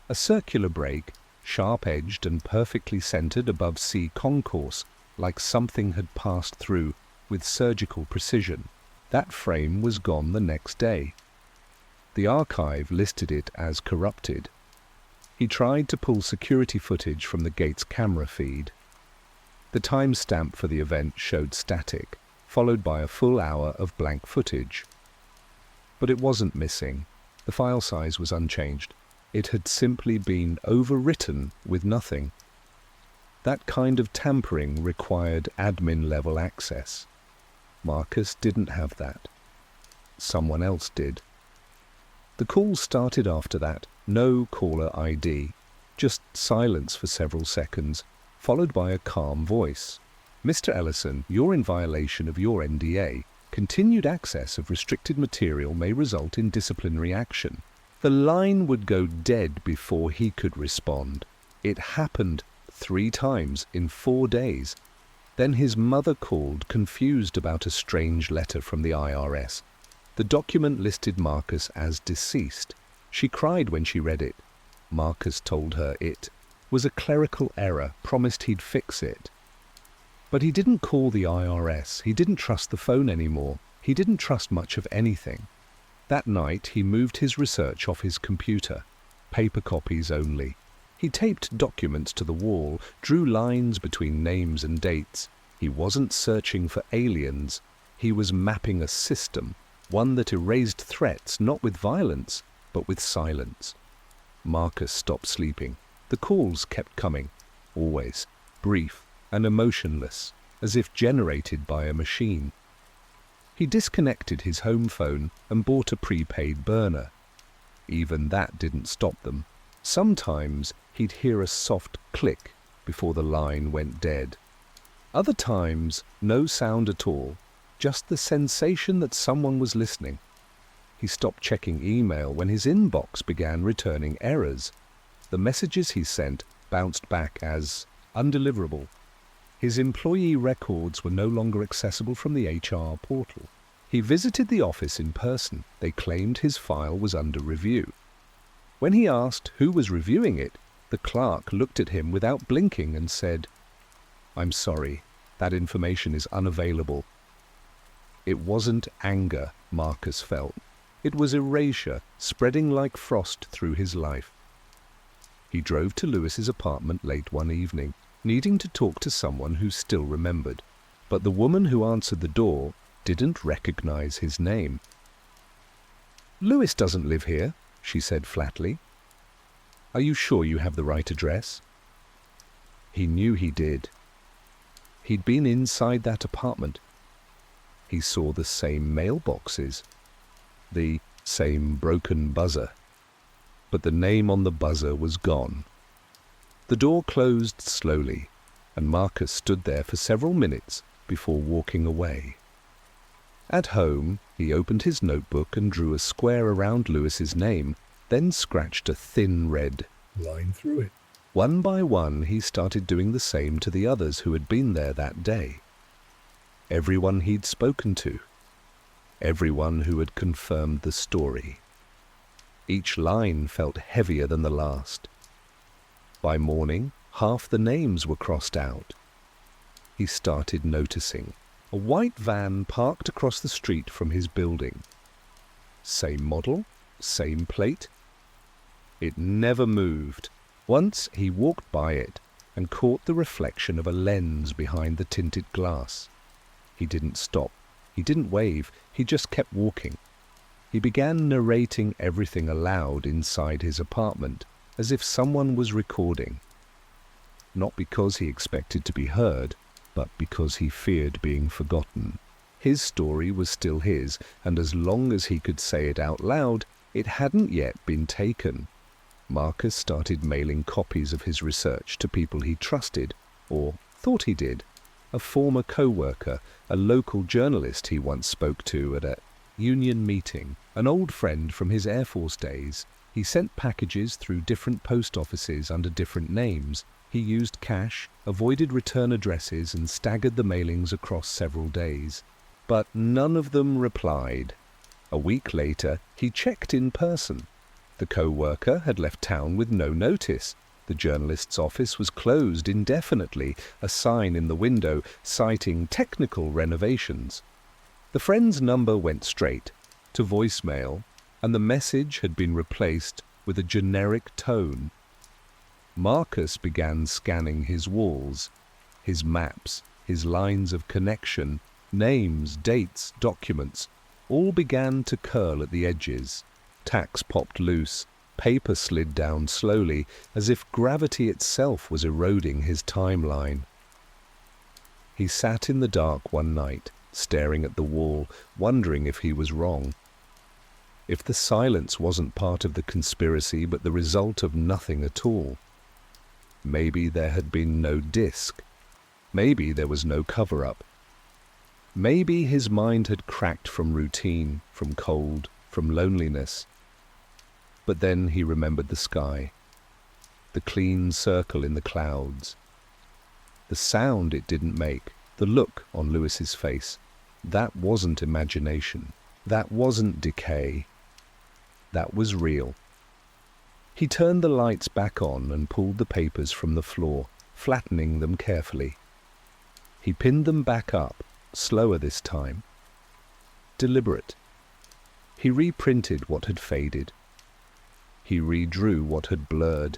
A circular break, sharp-edged and perfectly centered above sea concourse, like something had passed through with surgical precision. That frame was gone the next day. The archive listed it as corrupted. He tried to pull security footage from the gate's camera feed. The timestamp for the event showed static, followed by a full hour of blank footage. But it wasn't missing. The file size was unchanged. It had simply been overwritten with nothing. That kind of tampering required admin-level access. Marcus didn't have that. Someone else did. The call started after that, no caller ID, just silence for several seconds, followed by a calm voice. "Mr. Ellison, you're in violation of your NDA. Continued access of restricted material may result in disciplinary action." The line would go dead before he could respond. It happened 3 times in 4 days. Then his mother called, confused about a strange letter from the IRS. The document listed Marcus as deceased. She cried when she read it. Marcus told her it was a clerical error, promised he'd fix it. But he didn't call the IRS. He didn't trust the phone anymore. He didn't trust much of anything. That night, he moved his research off his computer. Paper copies only. He taped documents to the wall, drew lines between names and dates. He wasn't searching for aliens. He was mapping a system, one that erased threats not with violence, but with silence. Marcus stopped sleeping. The calls kept coming, always, brief and emotionless, as if generated by a machine. He disconnected his home phone and bought a prepaid burner. Even that didn't stop them. Sometimes he'd hear a soft click before the line went dead. Other times, no sound at all, just the sensation that someone was listening. He stopped checking email when his inbox began returning errors. The messages he sent bounced back as undeliverable. His employee records were no longer accessible from the HR portal. He visited the office in person. They claimed his file was under review. When he asked who was reviewing it, the clerk looked at him without blinking and said, "I'm sorry, that information is unavailable." It wasn't anger Marcus felt. It was erasure spreading like frost through his life. He drove to Lewis's apartment late one evening, needing to talk to someone who still remembered. But the woman who answered the door didn't recognize his name. "Lewis doesn't live here," she said flatly. "Are you sure you have the right address?" He knew he did. He'd been inside that apartment. He saw the same mailboxes, the same broken buzzer. But the name on the buzzer was gone. The door closed slowly, and Marcus stood there for several minutes before walking away. At home, he opened his notebook and drew a square around Lewis's name, then scratched a thin red line through it. One by one, he started doing the same to the others who had been there that day. Everyone he'd spoken to. Everyone who had confirmed the story. Each line felt heavier than the last. By morning, half the names were crossed out. He started noticing. A white van parked across the street from his building. Same model, same plate. It never moved. Once he walked by it and caught the reflection of a lens behind the tinted glass. He didn't stop. He didn't wave. He just kept walking. He began narrating everything aloud inside his apartment, as if someone was recording. Not because he expected to be heard, but because he feared being forgotten. His story was still his, and as long as he could say it out loud, it hadn't yet been taken. Marcus started mailing copies of his research to people he trusted, or thought he did. A former co-worker, a local journalist he once spoke to at a union meeting, an old friend from his Air Force days. He sent packages through different post offices under different names. He used cash, avoided return addresses, and staggered the mailings across several days. But none of them replied. A week later, he checked in person. The co-worker had left town with no notice. The journalist's office was closed indefinitely, a sign in the window citing technical renovations. The friend's number went straight to voicemail, and the message had been replaced with a generic tone. Marcus began scanning his walls, his maps, his lines of connection, names, dates, documents, all began to curl at the edges. Tacks popped loose, paper slid down slowly, as if gravity itself was eroding his timeline. He sat in the dark one night, staring at the wall, wondering if he was wrong. If the silence wasn't part of the conspiracy but the result of nothing at all. Maybe there had been no disc. Maybe there was no cover-up. Maybe his mind had cracked from routine, from cold, from loneliness. But then he remembered the sky, the clean circle in the clouds, the sound it didn't make, the look on Lewis's face. That wasn't imagination. That wasn't decay. That was real. He turned the lights back on and pulled the papers from the floor, flattening them carefully. He pinned them back up, slower this time. Deliberate. He reprinted what had faded. He redrew what had blurred.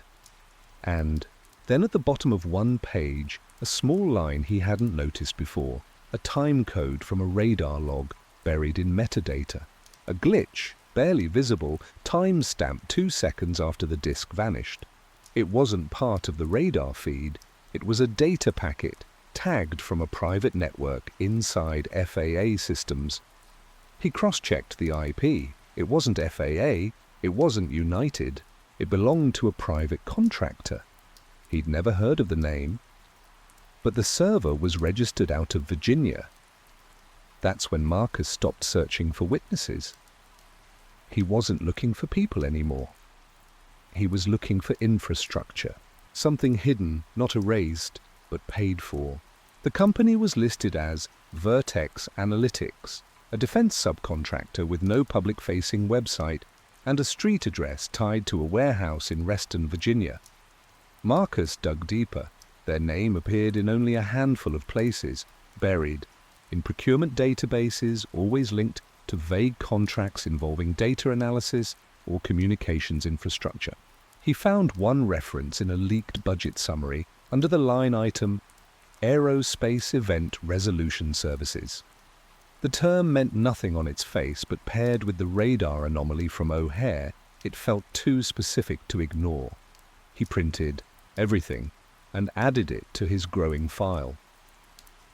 And then at the bottom of one page, a small line he hadn't noticed before, a time code from a radar log buried in metadata. A glitch, barely visible, time-stamped 2 seconds after the disk vanished. It wasn't part of the radar feed. It was a data packet, tagged from a private network inside FAA systems. He cross-checked the IP. It wasn't FAA. It wasn't United. It belonged to a private contractor. He'd never heard of the name. But the server was registered out of Virginia. That's when Marcus stopped searching for witnesses. He wasn't looking for people anymore. He was looking for infrastructure, something hidden, not erased, but paid for. The company was listed as Vertex Analytics, a defense subcontractor with no public-facing website and a street address tied to a warehouse in Reston, Virginia. Marcus dug deeper. Their name appeared in only a handful of places, buried in procurement databases always linked to vague contracts involving data analysis or communications infrastructure. He found one reference in a leaked budget summary under the line item Aerospace Event Resolution Services. The term meant nothing on its face, but paired with the radar anomaly from O'Hare, it felt too specific to ignore. He printed everything and added it to his growing file.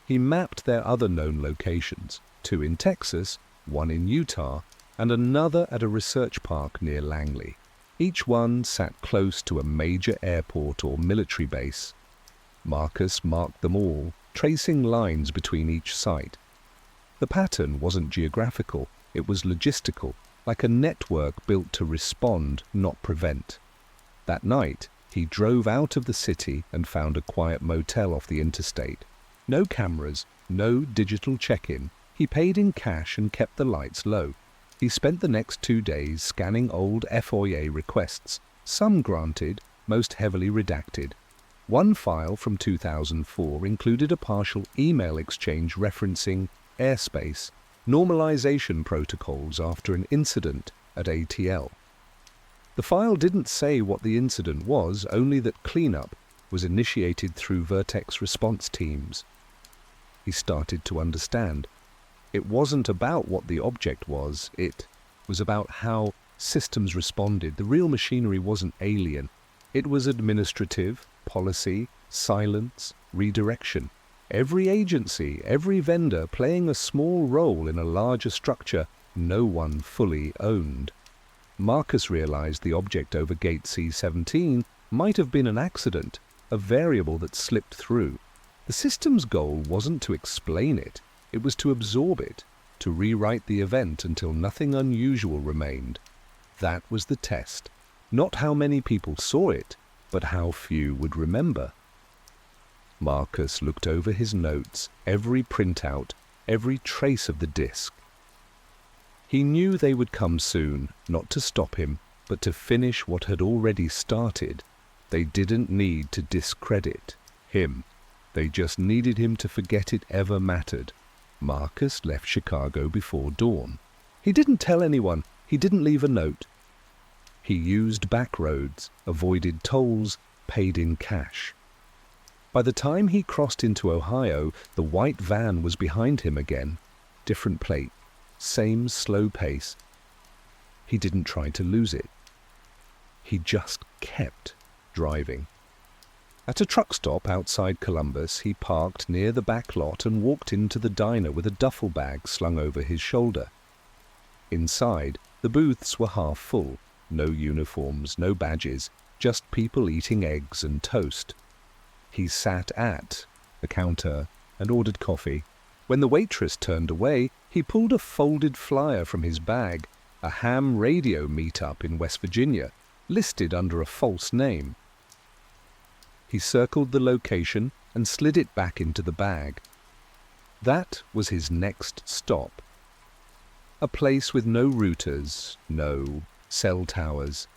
He mapped their other known locations, 2 in Texas, 1 in Utah, and another at a research park near Langley. Each one sat close to a major airport or military base. Marcus marked them all, tracing lines between each site. The pattern wasn't geographical, it was logistical, like a network built to respond, not prevent. That night, he drove out of the city and found a quiet motel off the interstate. No cameras, no digital check-in. He paid in cash and kept the lights low. He spent the next 2 days scanning old FOIA requests, some granted, most heavily redacted. One file from 2004 included a partial email exchange referencing airspace, normalization protocols after an incident at ATL. The file didn't say what the incident was, only that cleanup was initiated through Vertex response teams. He started to understand. It wasn't about what the object was, it was about how systems responded. The real machinery wasn't alien. It was administrative, policy, silence, redirection. Every agency, every vendor playing a small role in a larger structure no one fully owned. Marcus realized the object over Gate C-17 might have been an accident, a variable that slipped through. The system's goal wasn't to explain it, it was to absorb it, to rewrite the event until nothing unusual remained. That was the test. Not how many people saw it, but how few would remember. Marcus looked over his notes, every printout, every trace of the disk. He knew they would come soon, not to stop him, but to finish what had already started. They didn't need to discredit him. They just needed him to forget it ever mattered. Marcus left Chicago before dawn. He didn't tell anyone. He didn't leave a note. He used back roads, avoided tolls, paid in cash. By the time he crossed into Ohio, the white van was behind him again. Different plate, same slow pace. He didn't try to lose it. He just kept driving. At a truck stop outside Columbus, he parked near the back lot and walked into the diner with a duffel bag slung over his shoulder. Inside, the booths were half full. No uniforms, no badges, just people eating eggs and toast. He sat at the counter and ordered coffee. When the waitress turned away, he pulled a folded flyer from his bag, a ham radio meetup in West Virginia, listed under a false name. He circled the location and slid it back into the bag. That was his next stop. A place with no routers, no cell towers,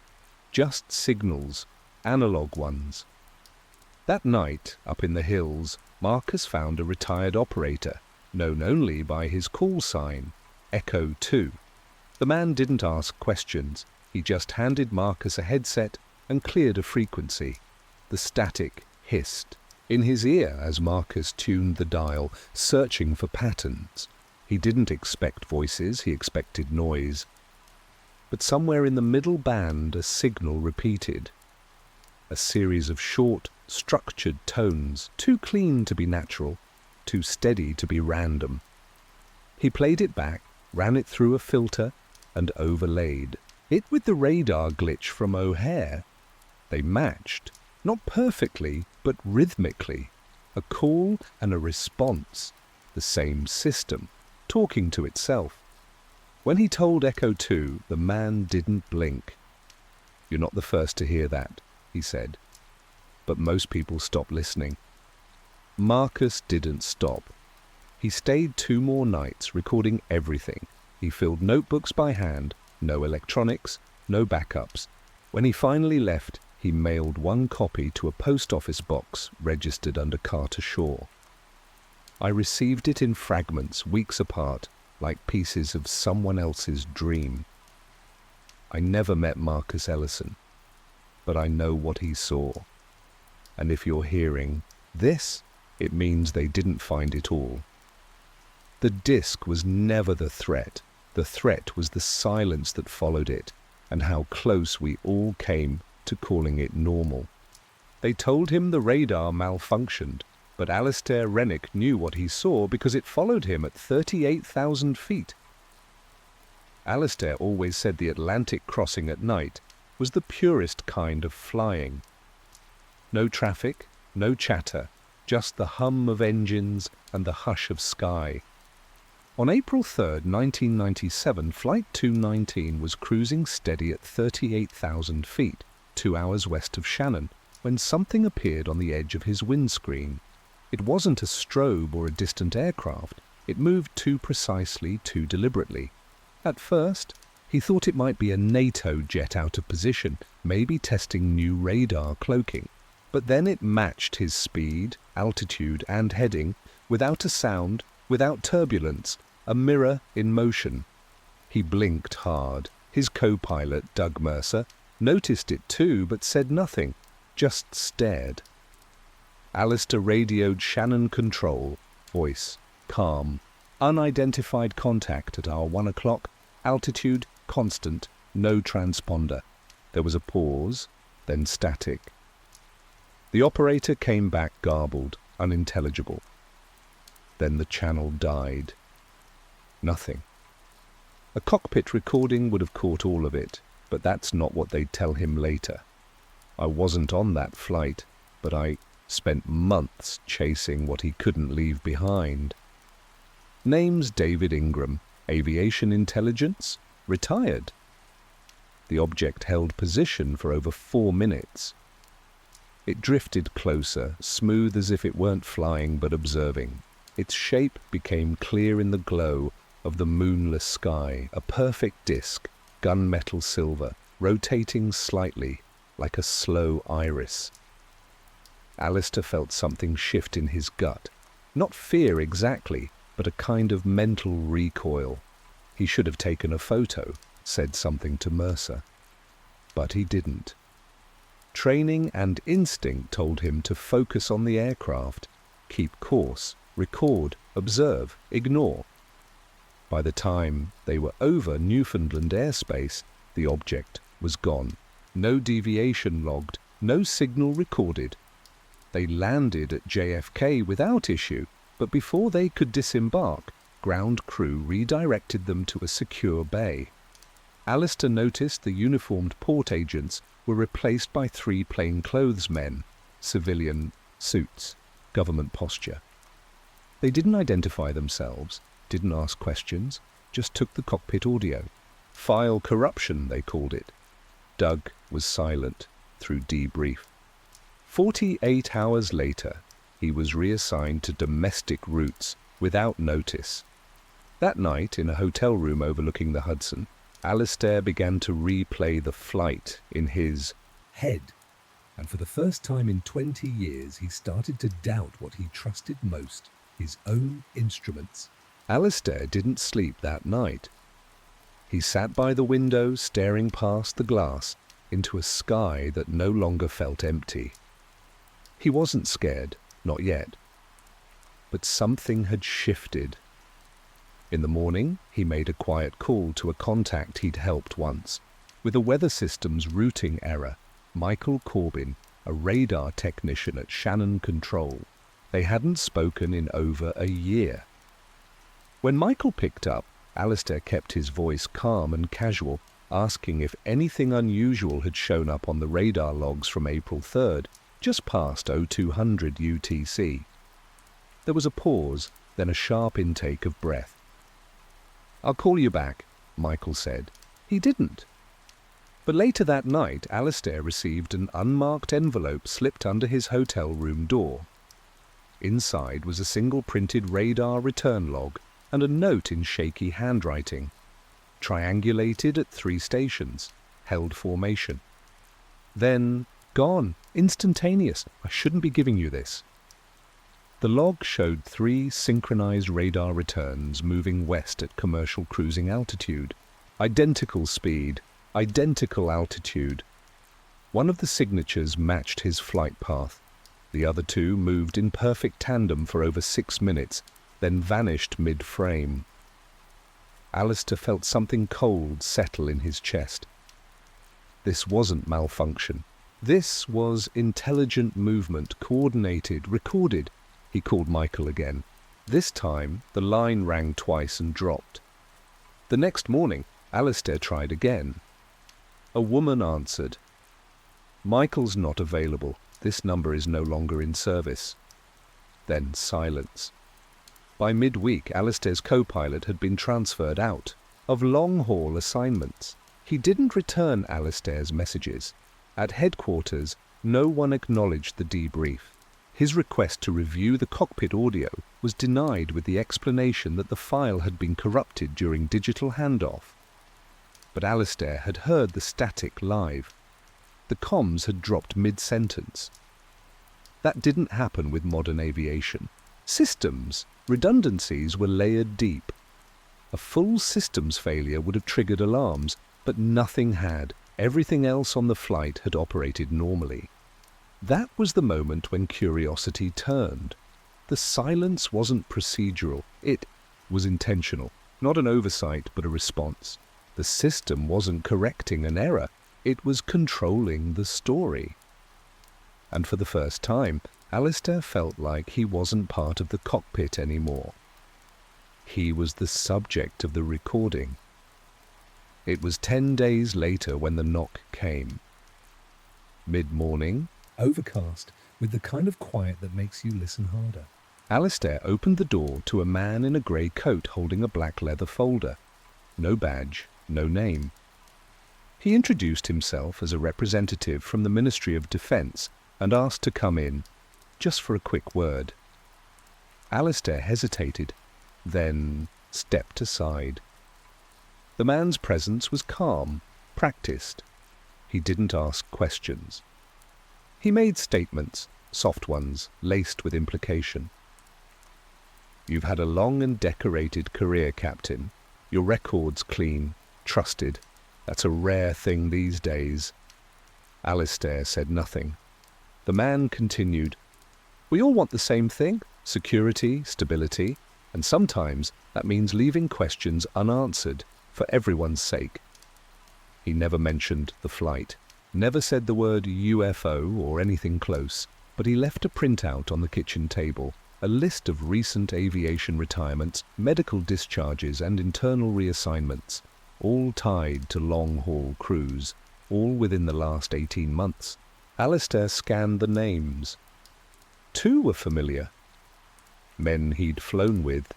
just signals, analog ones. That night, up in the hills, Marcus found a retired operator, known only by his call sign, Echo 2. The man didn't ask questions. He just handed Marcus a headset and cleared a frequency. The static hissed in his ear as Marcus tuned the dial, searching for patterns. He didn't expect voices, he expected noise. But somewhere in the middle band a signal repeated. A series of short, structured tones, too clean to be natural, too steady to be random. He played it back, ran it through a filter, and overlaid it with the radar glitch from O'Hare. They matched. Not perfectly, but rhythmically. A call and a response. The same system, talking to itself. When he told Echo 2, the man didn't blink. "You're not the first to hear that," he said. But most people stop listening. Marcus didn't stop. He stayed 2 more nights, recording everything. He filled notebooks by hand, no electronics, no backups. When he finally left, he mailed 1 copy to a post office box registered under Carter Shaw. I received it in fragments, weeks apart, like pieces of someone else's dream. I never met Marcus Ellison, but I know what he saw. And if you're hearing this, it means they didn't find it all. The disc was never the threat. The threat was the silence that followed it, and how close we all came to calling it normal. They told him the radar malfunctioned, but Alistair Rennick knew what he saw because it followed him at 38,000 feet. Alistair always said the Atlantic crossing at night was the purest kind of flying. No traffic, no chatter, just the hum of engines and the hush of sky. On April 3rd, 1997, Flight 219 was cruising steady at 38,000 feet, 2 hours west of Shannon, when something appeared on the edge of his windscreen. It wasn't a strobe or a distant aircraft. It moved too precisely, too deliberately. At first, he thought it might be a NATO jet out of position, maybe testing new radar cloaking. But then it matched his speed, altitude, and heading, without a sound, without turbulence, a mirror in motion. He blinked hard. His co-pilot, Doug Mercer, noticed it too, but said nothing, just stared. Alistair radioed Shannon Control, voice, calm, unidentified contact at our 1 o'clock, altitude, constant, no transponder. There was a pause, then static. The operator came back garbled, unintelligible. Then the channel died. Nothing. A cockpit recording would have caught all of it, but that's not what they'd tell him later. I wasn't on that flight, but I spent months chasing what he couldn't leave behind. Name's David Ingram, aviation intelligence, retired. The object held position for over 4 minutes. It drifted closer, smooth as if it weren't flying but observing. Its shape became clear in the glow of the moonless sky, a perfect disk, gunmetal silver, rotating slightly like a slow iris. Alistair felt something shift in his gut. Not fear exactly, but a kind of mental recoil. He should have taken a photo, said something to Mercer. But he didn't. Training and instinct told him to focus on the aircraft, keep course, record, observe, ignore. By the time they were over Newfoundland airspace, the object was gone. No deviation logged, no signal recorded. They landed at JFK without issue, but before they could disembark, ground crew redirected them to a secure bay. Alistair noticed the uniformed port agents were replaced by 3 plainclothes men, civilian suits, government posture. They didn't identify themselves, didn't ask questions, just took the cockpit audio. File corruption, they called it. Doug was silent through debrief. 48 hours later, he was reassigned to domestic routes without notice. That night, in a hotel room overlooking the Hudson, Alistair began to replay the flight in his head. And for the first time in 20 years, he started to doubt what he trusted most, his own instruments. Alistair didn't sleep that night. He sat by the window, staring past the glass into a sky that no longer felt empty. He wasn't scared, not yet. But something had shifted. In the morning, he made a quiet call to a contact he'd helped once. With a weather systems routing error, Michael Corbin, a radar technician at Shannon Control. They hadn't spoken in over a year. When Michael picked up, Alistair kept his voice calm and casual, asking if anything unusual had shown up on the radar logs from April 3rd, just past 0200 UTC. There was a pause, then a sharp intake of breath. "I'll call you back," Michael said. He didn't. But later that night, Alistair received an unmarked envelope slipped under his hotel room door. Inside was a single printed radar return log and a note in shaky handwriting. Triangulated at 3 stations, held formation. Then, gone, instantaneous. I shouldn't be giving you this. The log showed 3 synchronized radar returns moving west at commercial cruising altitude. Identical speed, identical altitude. One of the signatures matched his flight path. The other 2 moved in perfect tandem for over 6 minutes, then vanished mid-frame. Alistair felt something cold settle in his chest. This wasn't malfunction. This was intelligent movement, coordinated, recorded. He called Michael again. This time, the line rang twice and dropped. The next morning, Alistair tried again. A woman answered. "Michael's not available. This number is no longer in service." Then silence. By midweek, Alistair's co-pilot had been transferred out of long-haul assignments. He didn't return Alistair's messages. At headquarters, no one acknowledged the debrief. His request to review the cockpit audio was denied with the explanation that the file had been corrupted during digital handoff. But Alistair had heard the static live. The comms had dropped mid-sentence. That didn't happen with modern aviation. Systems, redundancies were layered deep. A full systems failure would have triggered alarms, but nothing had. Everything else on the flight had operated normally. That was the moment when curiosity turned. The silence wasn't procedural. It was intentional. Not an oversight, but a response. The system wasn't correcting an error. It was controlling the story. And for the first time, Alistair felt like he wasn't part of the cockpit anymore. He was the subject of the recording. It was 10 days later when the knock came. Mid-morning, Overcast, with the kind of quiet that makes you listen harder. Alistair opened the door to a man in a grey coat holding a black leather folder. No badge, no name. He introduced himself as a representative from the Ministry of Defence and asked to come in, just for a quick word. Alistair hesitated, then stepped aside. The man's presence was calm, practiced. He didn't ask questions. He made statements, soft ones, laced with implication. "You've had a long and decorated career, Captain. Your record's clean, trusted. That's a rare thing these days." Alistair said nothing. The man continued, "We all want the same thing, security, stability, and sometimes that means leaving questions unanswered for everyone's sake." He never mentioned the flight. Never said the word UFO or anything close, but he left a printout on the kitchen table, a list of recent aviation retirements, medical discharges and internal reassignments, all tied to long-haul crews, all within the last 18 months. Alistair scanned the names. 2 were familiar. Men he'd flown with.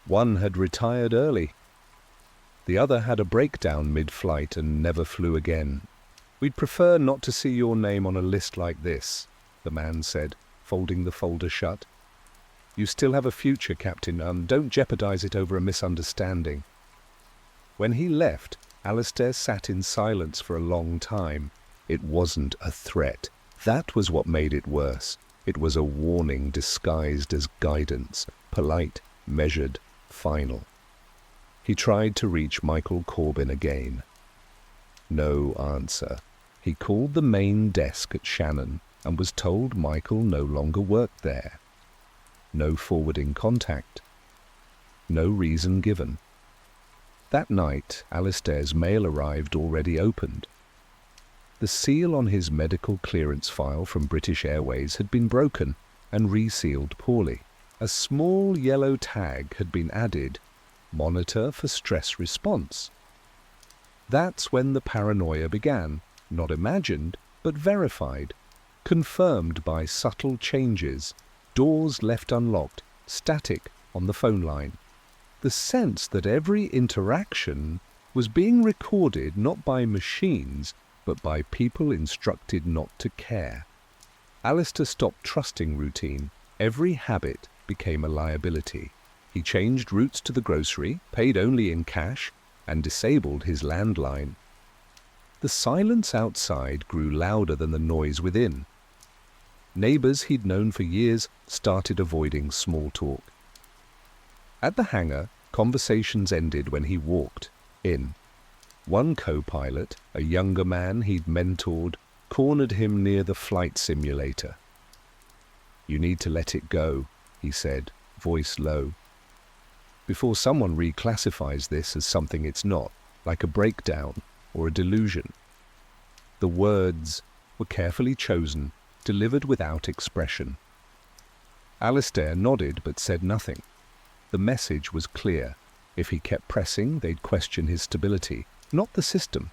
One had retired early. The other had a breakdown mid-flight and never flew again. "We'd prefer not to see your name on a list like this," the man said, folding the folder shut. "You still have a future, Captain, and don't jeopardize it over a misunderstanding." When he left, Alistair sat in silence for a long time. It wasn't a threat. That was what made it worse. It was a warning disguised as guidance, polite, measured, final. He tried to reach Michael Corbin again. No answer. He called the main desk at Shannon and was told Michael no longer worked there. No forwarding contact. No reason given. That night, Alistair's mail arrived already opened. The seal on his medical clearance file from British Airways had been broken and resealed poorly. A small yellow tag had been added, "Monitor for stress response." That's when the paranoia began, not imagined, but verified, confirmed by subtle changes, doors left unlocked, static on the phone line. The sense that every interaction was being recorded not by machines, but by people instructed not to care. Alistair stopped trusting routine. Every habit became a liability. He changed routes to the grocery, paid only in cash, and disabled his landline. The silence outside grew louder than the noise within. Neighbors he'd known for years started avoiding small talk. At the hangar, conversations ended when he walked in. One co-pilot, a younger man he'd mentored, cornered him near the flight simulator. "You need to let it go," he said, voice low, "before someone reclassifies this as something it's not, like a breakdown or a delusion." The words were carefully chosen, delivered without expression. Alistair nodded but said nothing. The message was clear. If he kept pressing, they'd question his stability, not the system.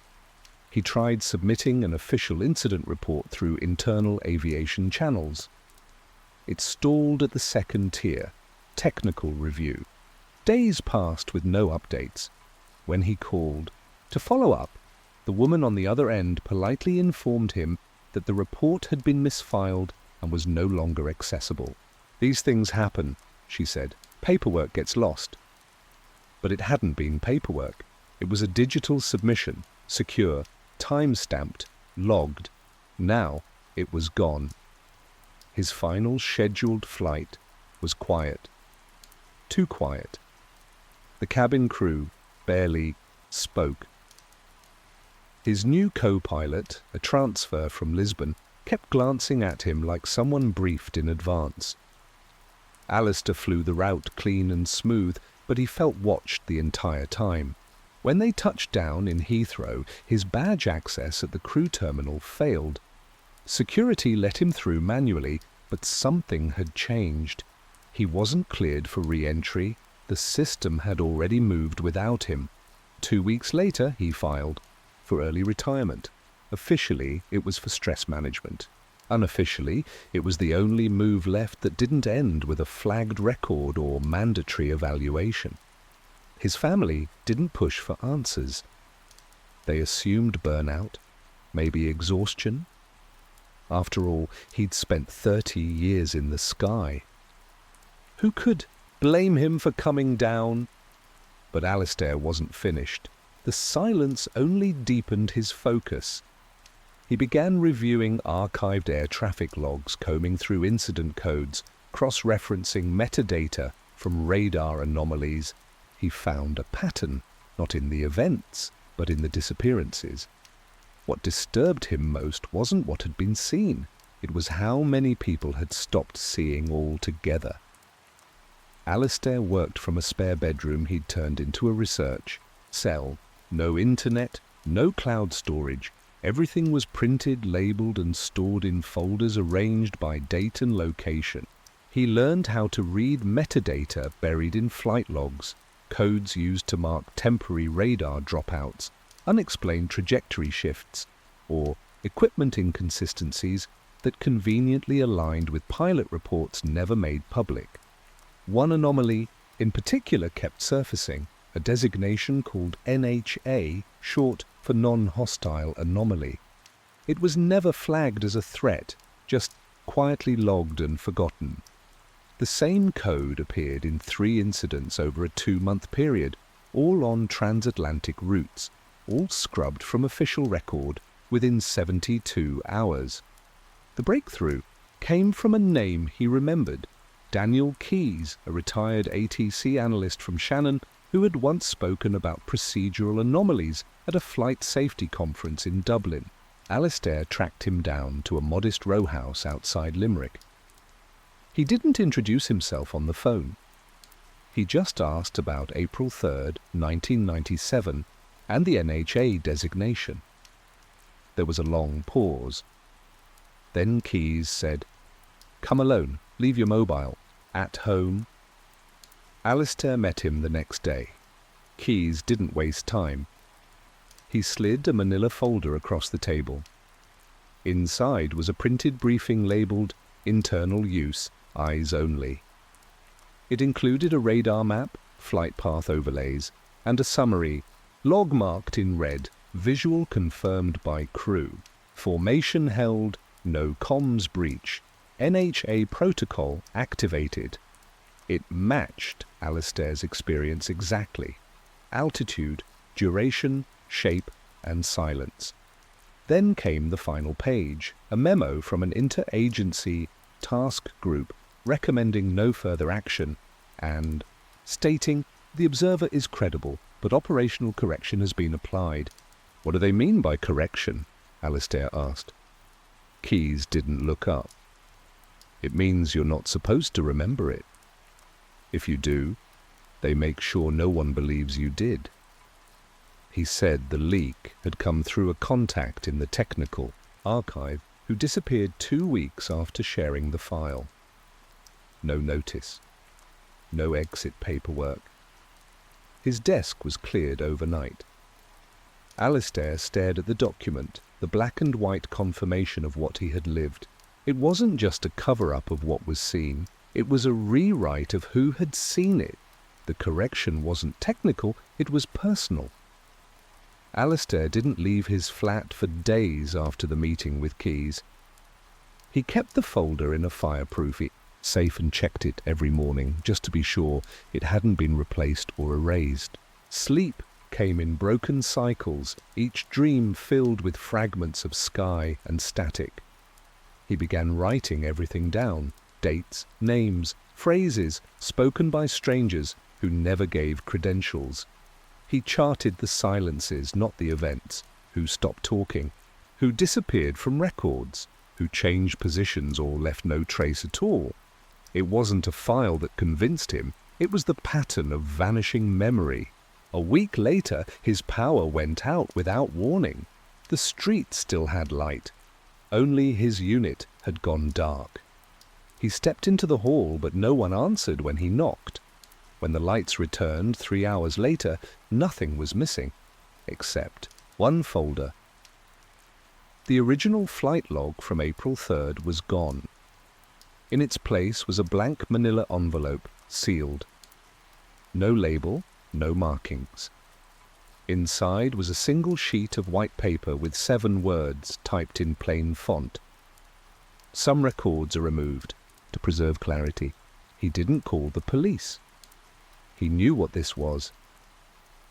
He tried submitting an official incident report through internal aviation channels. It stalled at the second tier, technical review. Days passed with no updates. When he called to follow up, the woman on the other end politely informed him that the report had been misfiled and was no longer accessible. "These things happen," she said. "Paperwork gets lost." But it hadn't been paperwork. It was a digital submission, secure, time-stamped, logged. Now it was gone. His final scheduled flight was quiet. Too quiet. The cabin crew barely spoke. His new co-pilot, a transfer from Lisbon, kept glancing at him like someone briefed in advance. Alistair flew the route clean and smooth, but he felt watched the entire time. When they touched down in Heathrow, his badge access at the crew terminal failed. Security let him through manually, but something had changed. He wasn't cleared for re-entry. The system had already moved without him. 2 weeks later, he filed for early retirement. Officially, it was for stress management. Unofficially, it was the only move left that didn't end with a flagged record or mandatory evaluation. His family didn't push for answers. They assumed burnout, maybe exhaustion. After all, he'd spent 30 years in the sky. Who could blame him for coming down? But Alistair wasn't finished. The silence only deepened his focus. He began reviewing archived air traffic logs, combing through incident codes, cross-referencing metadata from radar anomalies. He found a pattern, not in the events, but in the disappearances. What disturbed him most wasn't what had been seen. It was how many people had stopped seeing altogether. Alistair worked from a spare bedroom he'd turned into a research cell. No internet, no cloud storage, Everything was printed, labeled, and stored in folders arranged by date and location. He learned how to read metadata buried in flight logs, codes used to mark temporary radar dropouts, unexplained trajectory shifts, or equipment inconsistencies that conveniently aligned with pilot reports never made public. One anomaly in particular kept surfacing, a designation called NHA, short for non-hostile anomaly. It was never flagged as a threat, just quietly logged and forgotten. The same code appeared in 3 incidents over a 2-month period, all on transatlantic routes, all scrubbed from official record within 72 hours. The breakthrough came from a name he remembered, Daniel Keyes, a retired ATC analyst from Shannon who had once spoken about procedural anomalies at a flight safety conference in Dublin. Alistair tracked him down to a modest row house outside Limerick. He didn't introduce himself on the phone. He just asked about April 3rd, 1997, and the NHA designation. There was a long pause. Then Keyes said, "Come alone, leave your mobile. At home?" Alistair met him the next day. Keyes didn't waste time. He slid a manila folder across the table. Inside was a printed briefing labeled "Internal Use, Eyes Only." It included a radar map, flight path overlays, and a summary, log marked in red, visual confirmed by crew. Formation held, no comms breach. NHA protocol activated. It matched Alistair's experience exactly. Altitude, duration, shape, and silence. Then came the final page, a memo from an interagency task group recommending no further action and stating the observer is credible, but operational correction has been applied. "What do they mean by correction?" Alistair asked. Keyes didn't look up. "It means you're not supposed to remember it. If you do, they make sure no one believes you did." He said the leak had come through a contact in the technical archive who disappeared 2 weeks after sharing the file. No notice. No exit paperwork. His desk was cleared overnight. Alistair stared at the document, the black and white confirmation of what he had lived. It wasn't just a cover-up of what was seen. It was a rewrite of who had seen it. The correction wasn't technical, it was personal. Alistair didn't leave his flat for days after the meeting with Keyes. He kept the folder in a fireproof safe and checked it every morning just to be sure it hadn't been replaced or erased. Sleep came in broken cycles, each dream filled with fragments of sky and static. He began writing everything down, dates, names, phrases spoken by strangers who never gave credentials. He charted the silences, not the events, who stopped talking, who disappeared from records, who changed positions or left no trace at all. It wasn't a file that convinced him, it was the pattern of vanishing memory. A week later, his power went out without warning. The street still had light. Only his unit had gone dark. He stepped into the hall, but no one answered when he knocked. When the lights returned 3 hours later, nothing was missing, except one folder. The original flight log from April 3rd was gone. In its place was a blank manila envelope, sealed. No label, no markings. Inside was a single sheet of white paper with 7 words typed in plain font. Some records are removed to preserve clarity. He didn't call the police. He knew what this was.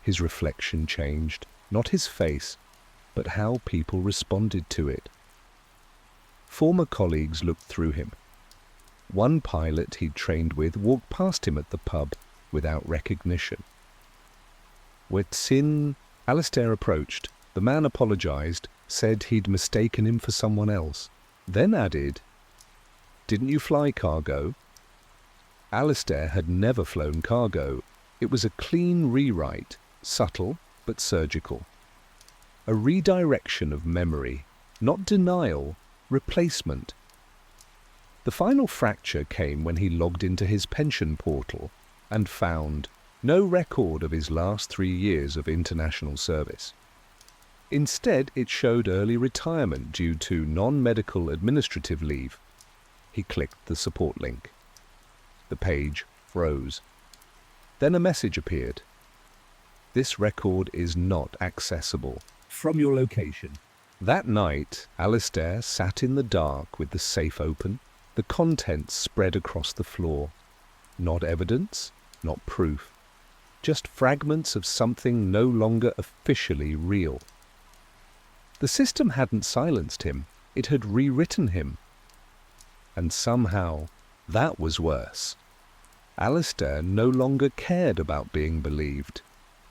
His reflection changed, not his face, but how people responded to it. Former colleagues looked through him. One pilot he'd trained with walked past him at the pub without recognition. "Wetsin," Alistair approached. The man apologized, said he'd mistaken him for someone else, then added, "Didn't you fly cargo?" Alistair had never flown cargo. It was a clean rewrite, subtle but surgical. A redirection of memory, not denial, replacement. The final fracture came when he logged into his pension portal and found no record of his last 3 years of international service. Instead, it showed early retirement due to non-medical administrative leave. He clicked the support link. The page froze. Then a message appeared. This record is not accessible. From your location. That night, Alistair sat in the dark with the safe open, the contents spread across the floor. Not evidence, not proof. Just fragments of something no longer officially real. The system hadn't silenced him, it had rewritten him. And somehow, that was worse. Alistair no longer cared about being believed.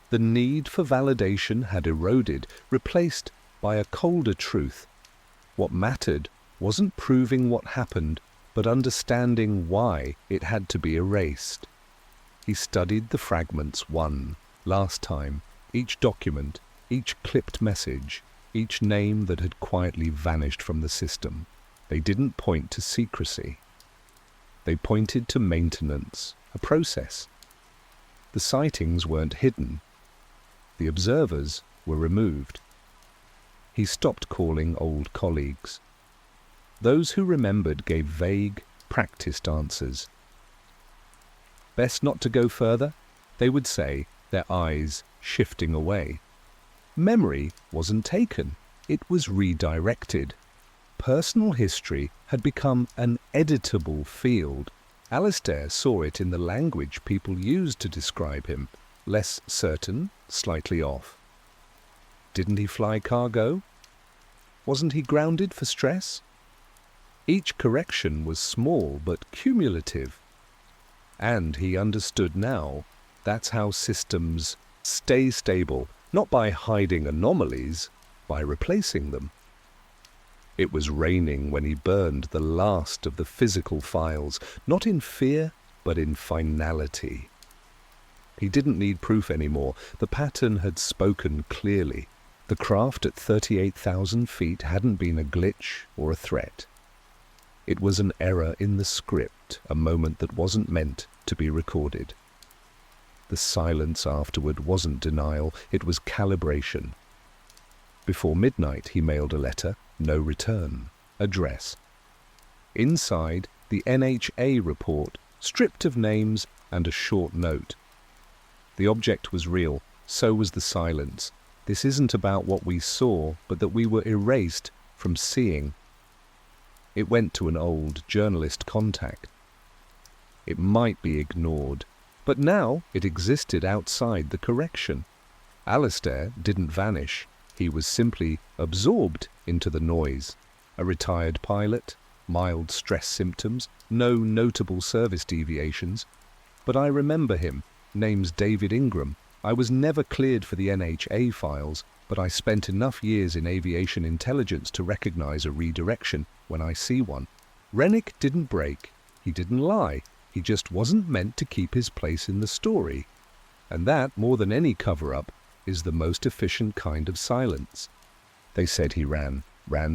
The need for validation had eroded, replaced by a colder truth. What mattered wasn't proving what happened, but understanding why it had to be erased. He studied the fragments one last time, each document, each clipped message, each name that had quietly vanished from the system. They didn't point to secrecy. They pointed to maintenance, a process. The sightings weren't hidden. The observers were removed. He stopped calling old colleagues. Those who remembered gave vague, practiced answers. Best not to go further, they would say, their eyes shifting away. Memory wasn't taken, it was redirected. Personal history had become an editable field. Alistair saw it in the language people used to describe him, less certain, slightly off. Didn't he fly cargo? Wasn't he grounded for stress? Each correction was small but cumulative. And he understood now, that's how systems stay stable, not by hiding anomalies, by replacing them. It was raining when he burned the last of the physical files, not in fear, but in finality. He didn't need proof anymore. The pattern had spoken clearly. The craft at 38,000 feet hadn't been a glitch or a threat. It was an error in the script, a moment that wasn't meant to be recorded. The silence afterward wasn't denial, it was calibration. Before midnight he mailed a letter, no return, address. Inside, the NHA report, stripped of names and a short note. The object was real, so was the silence. This isn't about what we saw, but that we were erased from seeing. It went to an old journalist contact. It might be ignored, but now it existed outside the correction. Alistair didn't vanish. He was simply absorbed into the noise. A retired pilot, mild stress symptoms, no notable service deviations. But I remember him. Name's David Ingram. I was never cleared for the NHA files, but I spent enough years in aviation intelligence to recognize a redirection when I see one. Rennick didn't break. He didn't lie. He just wasn't meant to keep his place in the story. And that, more than any cover-up, is the most efficient kind of silence. They said he ran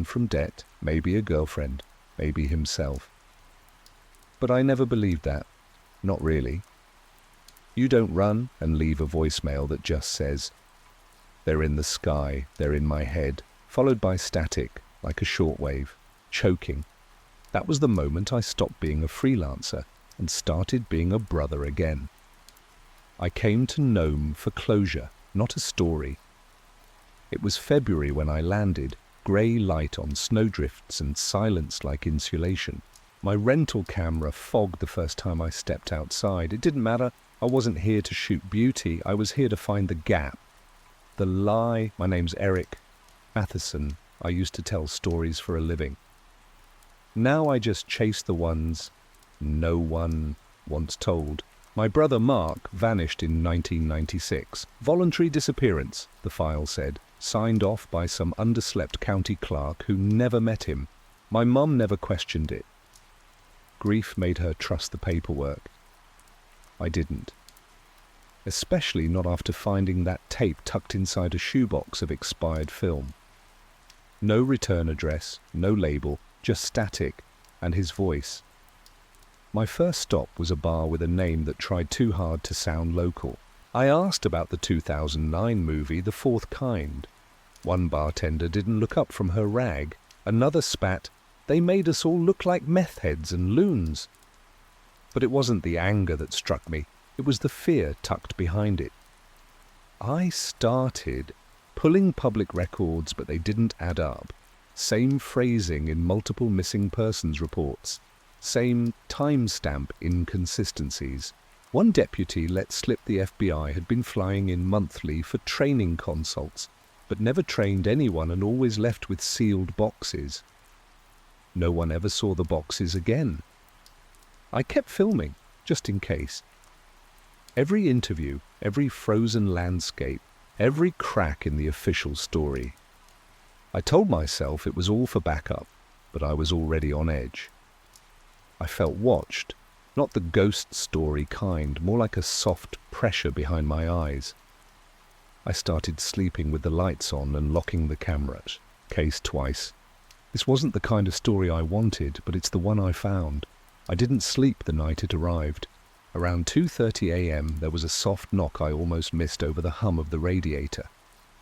from debt, maybe a girlfriend, maybe himself. But I never believed that. Not really. You don't run and leave a voicemail that just says, "They're in the sky, they're in my head," followed by static, like a shortwave, choking. That was the moment I stopped being a freelancer and started being a brother again. I came to Nome for closure, not a story. It was February when I landed, grey light on snowdrifts and silence like insulation. My rental camera fogged the first time I stepped outside. It didn't matter. I wasn't here to shoot beauty. I was here to find the gap. The lie. My name's Eric Matheson. I used to tell stories for a living. Now I just chase the ones no one once told. My brother Mark vanished in 1996. Voluntary disappearance, the file said, signed off by some underslept county clerk who never met him. My mum never questioned it. Grief made her trust the paperwork. I didn't. especially not after finding that tape tucked inside a shoebox of expired film. No return address, no label, just static, and his voice. My first stop was a bar with a name that tried too hard to sound local. I asked about the 2009 movie The Fourth Kind. One bartender didn't look up from her rag. Another spat, "They made us all look like meth heads and loons." But it wasn't the anger that struck me. It was the fear tucked behind it. I started pulling public records, but they didn't add up. Same phrasing in multiple missing persons reports. Same timestamp inconsistencies. One deputy let slip the FBI had been flying in monthly for training consults, but never trained anyone and always left with sealed boxes. No one ever saw the boxes again. I kept filming, just in case. Every interview, every frozen landscape, every crack in the official story. I told myself it was all for backup, but I was already on edge. I felt watched, not the ghost story kind, more like a soft pressure behind my eyes. I started sleeping with the lights on and locking the camera. Case twice. This wasn't the kind of story I wanted, but it's the one I found. I didn't sleep the night it arrived. Around 2:30 a.m. there was a soft knock I almost missed over the hum of the radiator.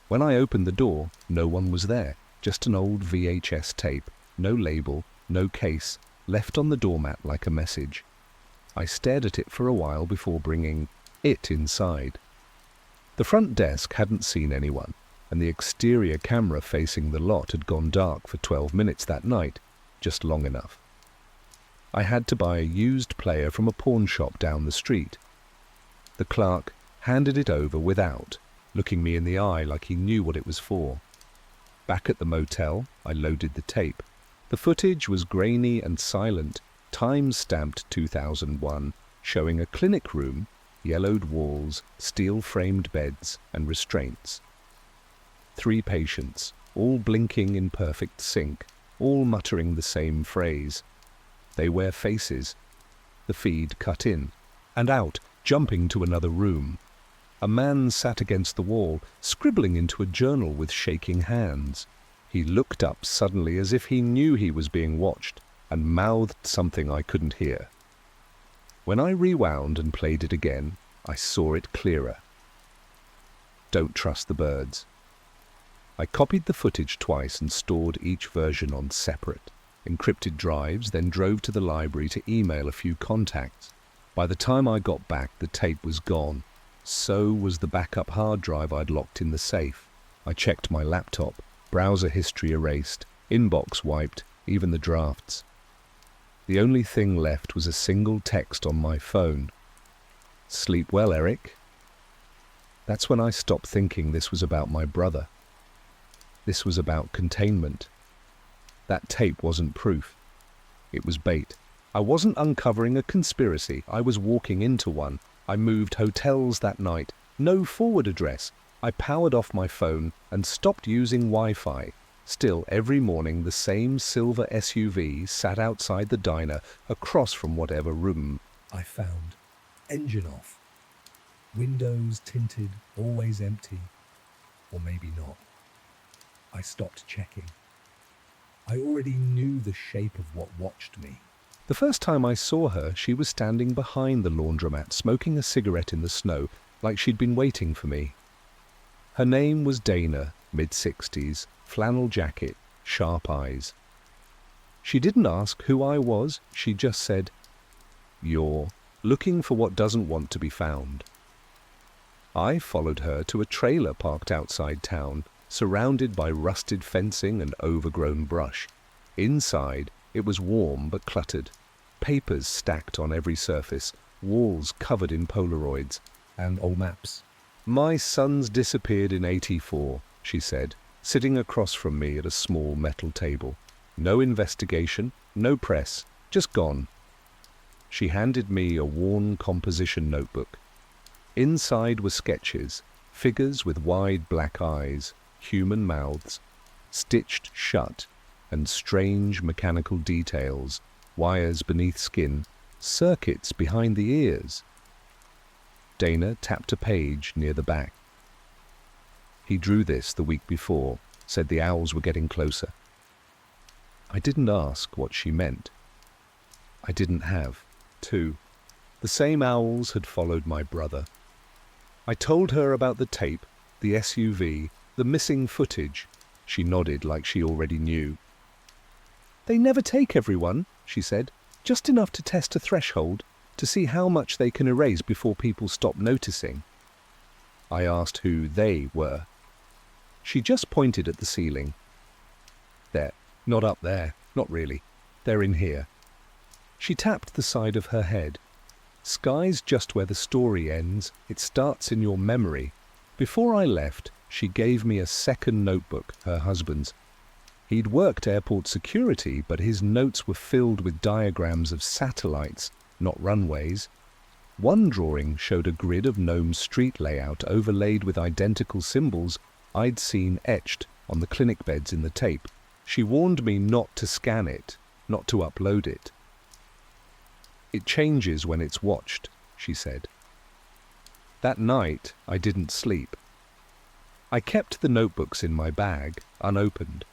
When I opened the door, no one was there, just an old VHS tape, no label, no case, left on the doormat like a message. I stared at it for a while before bringing it inside. The front desk hadn't seen anyone, and the exterior camera facing the lot had gone dark for 12 minutes that night, just long enough. I had to buy a used player from a pawn shop down the street. The clerk handed it over without, looking me in the eye like he knew what it was for. Back at the motel, I loaded the tape. The footage was grainy and silent, time-stamped 2001, showing a clinic room, yellowed walls, steel-framed beds, and restraints. 3 patients, all blinking in perfect sync, all muttering the same phrase. They wear faces. The feed cut in and out, jumping to another room. A man sat against the wall, scribbling into a journal with shaking hands. He looked up suddenly as if he knew he was being watched and mouthed something I couldn't hear. When I rewound and played it again, I saw it clearer. Don't trust the birds. I copied the footage twice and stored each version on separate, encrypted drives, then drove to the library to email a few contacts. By the time I got back, the tape was gone. So was the backup hard drive I'd locked in the safe. I checked my laptop, browser history erased, inbox wiped, even the drafts. The only thing left was a single text on my phone. "Sleep well, Eric." That's when I stopped thinking this was about my brother. This was about containment. That tape wasn't proof. It was bait. I wasn't uncovering a conspiracy. I was walking into one. I moved hotels that night. No forward address. I powered off my phone and stopped using Wi-Fi. Still, every morning the same silver SUV sat outside the diner across from whatever room I found. Engine off. Windows tinted, always empty. Or maybe not. I stopped checking. I already knew the shape of what watched me. The first time I saw her, she was standing behind the laundromat, smoking a cigarette in the snow, like she'd been waiting for me. Her name was Dana, mid-60s, flannel jacket, sharp eyes. She didn't ask who I was, she just said, "You're looking for what doesn't want to be found." I followed her to a trailer parked outside town, surrounded by rusted fencing and overgrown brush. Inside, it was warm but cluttered. Papers stacked on every surface, walls covered in Polaroids. And old maps. "My son's disappeared in '84, she said, sitting across from me at a small metal table. No investigation, no press, just gone. She handed me a worn composition notebook. Inside were sketches, figures with wide black eyes, human mouths, stitched shut, and strange mechanical details, wires beneath skin, circuits behind the ears. Dana tapped a page near the back. He drew this the week before, said the owls were getting closer. I didn't ask what she meant. I didn't have to. The same owls had followed my brother. I told her about the tape, the SUV, the missing footage. She nodded like she already knew. They never take everyone, she said, just enough to test a threshold, to see how much they can erase before people stop noticing. I asked who they were. She just pointed at the ceiling. There, not up there, not really. They're in here. She tapped the side of her head. Sky's just where the story ends. It starts in your memory. Before I left, she gave me a second notebook, her husband's. He'd worked airport security, but his notes were filled with diagrams of satellites, not runways. One drawing showed a grid of Nome's street layout overlaid with identical symbols I'd seen etched on the clinic beds in the tape. She warned me not to scan it, not to upload it. It changes when it's watched, she said. That night, I didn't sleep. I kept the notebooks in my bag, unopened.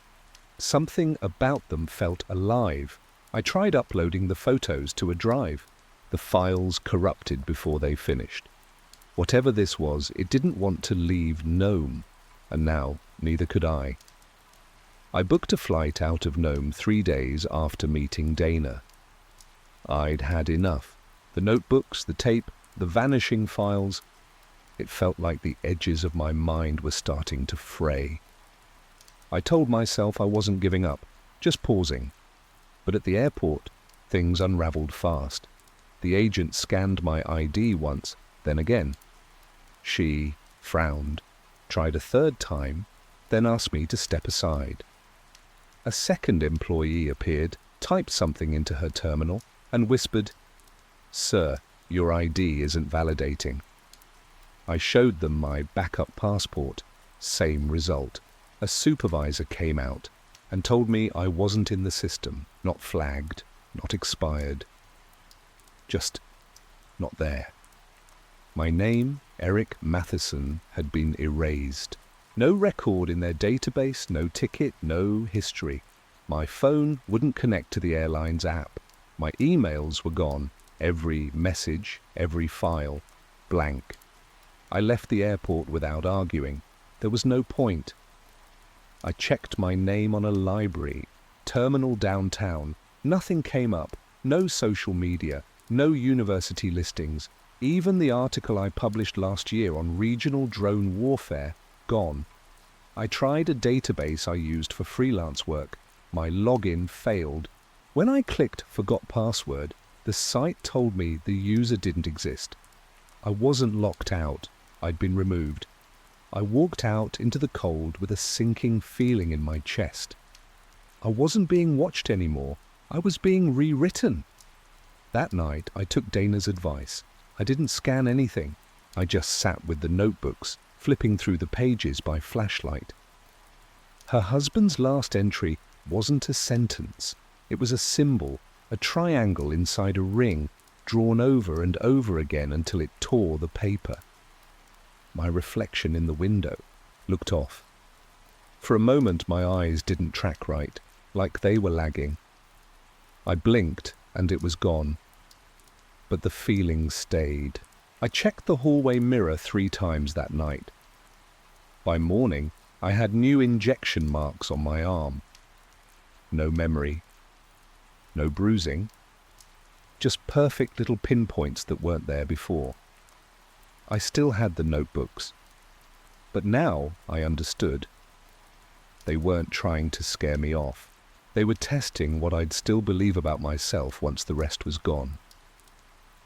Something about them felt alive. I tried uploading the photos to a drive. The files corrupted before they finished. Whatever this was, it didn't want to leave Nome, and now neither could I. I booked a flight out of Nome 3 days after meeting Dana. I'd had enough. The notebooks, the tape, the vanishing files. It felt like the edges of my mind were starting to fray. I told myself I wasn't giving up, just pausing. But at the airport, things unraveled fast. The agent scanned my ID once, then again. She frowned, tried a third time, then asked me to step aside. A second employee appeared, typed something into her terminal, and whispered, "Sir, your ID isn't validating." I showed them my backup passport. Same result. A supervisor came out and told me I wasn't in the system, not flagged, not expired. Just not there. My name, Eric Matheson, had been erased. No record in their database, no ticket, no history. My phone wouldn't connect to the airline's app. My emails were gone. Every message, every file, blank. I left the airport without arguing. There was no point. I checked my name on a library, terminal downtown. Nothing came up. No social media, no university listings. Even the article I published last year on regional drone warfare, gone. I tried a database I used for freelance work. My login failed. When I clicked Forgot Password, the site told me the user didn't exist. I wasn't locked out. I'd been removed. I walked out into the cold with a sinking feeling in my chest. I wasn't being watched anymore. I was being rewritten. That night, I took Dana's advice. I didn't scan anything. I just sat with the notebooks, flipping through the pages by flashlight. Her husband's last entry wasn't a sentence. It was a symbol, a triangle inside a ring, drawn over and over again until it tore the paper. My reflection in the window looked off. For a moment my eyes didn't track right, like they were lagging. I blinked and it was gone. But the feeling stayed. I checked the hallway mirror 3 times that night. By morning, I had new injection marks on my arm. No memory. No bruising. Just perfect little pinpoints that weren't there before. I still had the notebooks. But now I understood. They weren't trying to scare me off. They were testing what I'd still believe about myself once the rest was gone.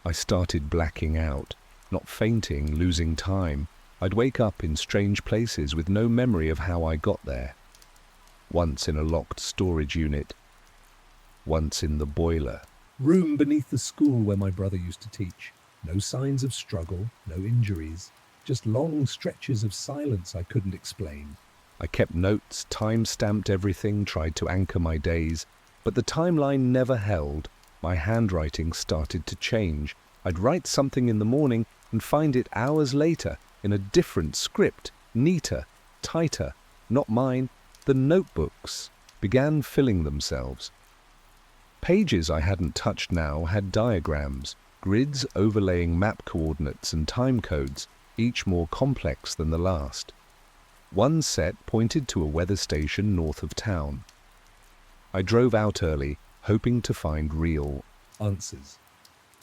I started blacking out, not fainting, losing time. I'd wake up in strange places with no memory of how I got there. Once in a locked storage unit. Once in the boiler. Room beneath the school where my brother used to teach. No signs of struggle, no injuries. Just long stretches of silence I couldn't explain. I kept notes, time-stamped everything, tried to anchor my days. But the timeline never held. My handwriting started to change. I'd write something in the morning, and find it hours later in a different script, neater, tighter, not mine. The notebooks began filling themselves. Pages I hadn't touched now had diagrams, grids overlaying map coordinates and time codes, each more complex than the last. One set pointed to a weather station north of town. I drove out early, hoping to find real answers.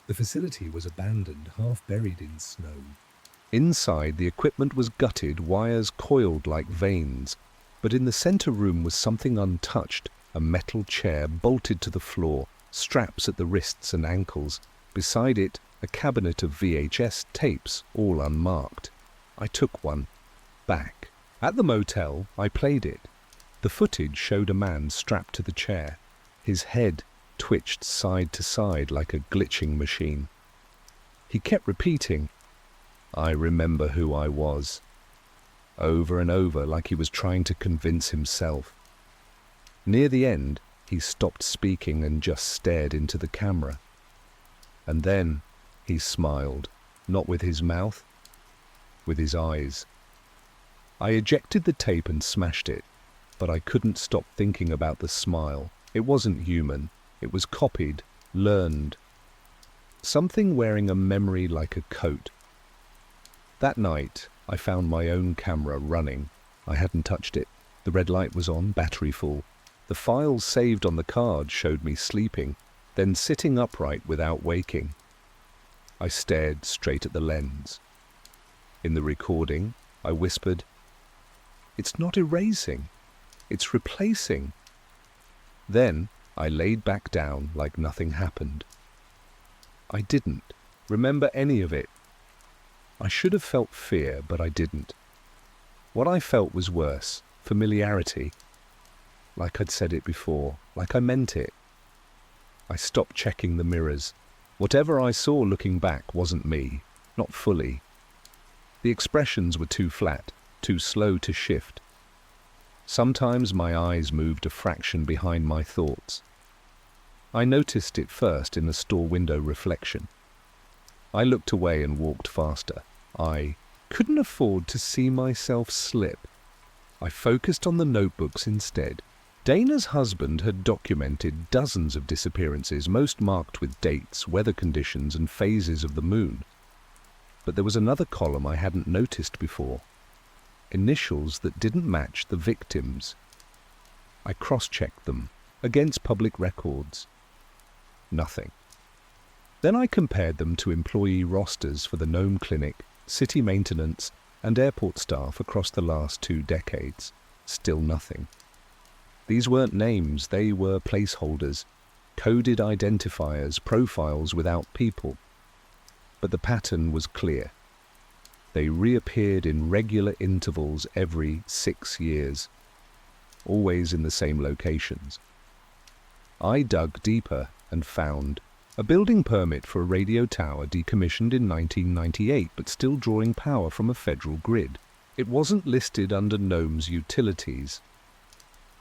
The facility was abandoned, half buried in snow. Inside, the equipment was gutted, wires coiled like veins, but in the center room was something untouched, a metal chair bolted to the floor, straps at the wrists and ankles. Beside it, a cabinet of VHS tapes, all unmarked. I took one. Back. At the motel, I played it. The footage showed a man strapped to the chair. His head twitched side to side like a glitching machine. He kept repeating, "I remember who I was," over and over like he was trying to convince himself. Near the end, he stopped speaking and just stared into the camera. And then he smiled, not with his mouth, with his eyes. I ejected the tape and smashed it, but I couldn't stop thinking about the smile. It wasn't human. It was copied, learned. Something wearing a memory like a coat. That night, I found my own camera running. I hadn't touched it. The red light was on, battery full. The files saved on the card showed me sleeping, then sitting upright without waking. I stared straight at the lens. In the recording, I whispered, "It's not erasing, it's replacing." Then I laid back down like nothing happened. I didn't remember any of it. I should have felt fear, but I didn't. What I felt was worse, familiarity. Like I'd said it before, like I meant it. I stopped checking the mirrors. Whatever I saw looking back wasn't me, not fully. The expressions were too flat, too slow to shift. Sometimes my eyes moved a fraction behind my thoughts. I noticed it first in a store window reflection. I looked away and walked faster. I couldn't afford to see myself slip. I focused on the notebooks instead. Dana's husband had documented dozens of disappearances, most marked with dates, weather conditions, and phases of the moon. But there was another column I hadn't noticed before. Initials that didn't match the victims. I cross-checked them against public records. Nothing. Then I compared them to employee rosters for the Nome Clinic, city maintenance, and airport staff across the last 2 decades. Still nothing. These weren't names, they were placeholders, coded identifiers, profiles without people. But the pattern was clear. They reappeared in regular intervals every 6 years, always in the same locations. I dug deeper and found a building permit for a radio tower decommissioned in 1998 but still drawing power from a federal grid. It wasn't listed under Nome's utilities.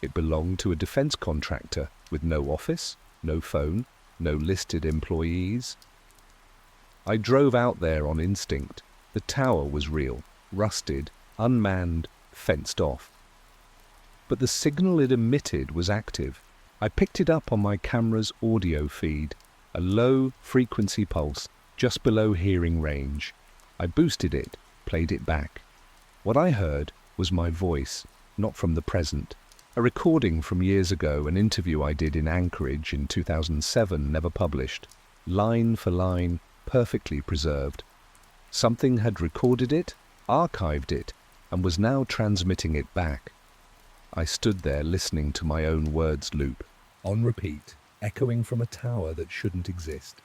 It belonged to a defense contractor with no office, no phone, no listed employees. I drove out there on instinct. The tower was real, rusted, unmanned, fenced off. But the signal it emitted was active. I picked it up on my camera's audio feed, a low frequency pulse just below hearing range. I boosted it, played it back. What I heard was my voice, not from the present. A recording from years ago, an interview I did in Anchorage in 2007, never published. Line for line, perfectly preserved. Something had recorded it, archived it, and was now transmitting it back. I stood there listening to my own words loop. On repeat, echoing from a tower that shouldn't exist.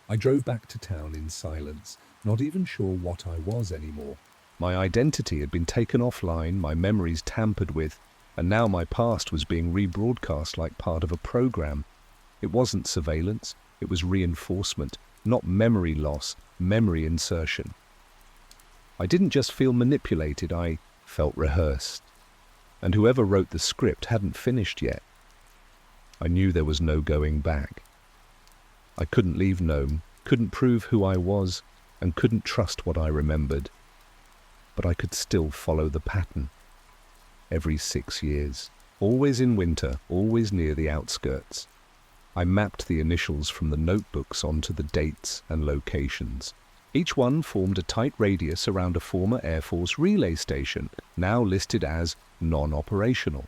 I drove back to town in silence, not even sure what I was anymore. My identity had been taken offline, my memories tampered with, and now my past was being rebroadcast like part of a program. It wasn't surveillance, it was reinforcement, not memory loss, memory insertion. I didn't just feel manipulated, I felt rehearsed. And whoever wrote the script hadn't finished yet. I knew there was no going back. I couldn't leave Nome, couldn't prove who I was, and couldn't trust what I remembered. But I could still follow the pattern. Every 6 years, always in winter, always near the outskirts. I mapped the initials from the notebooks onto the dates and locations. Each one formed a tight radius around a former Air Force relay station, now listed as non-operational.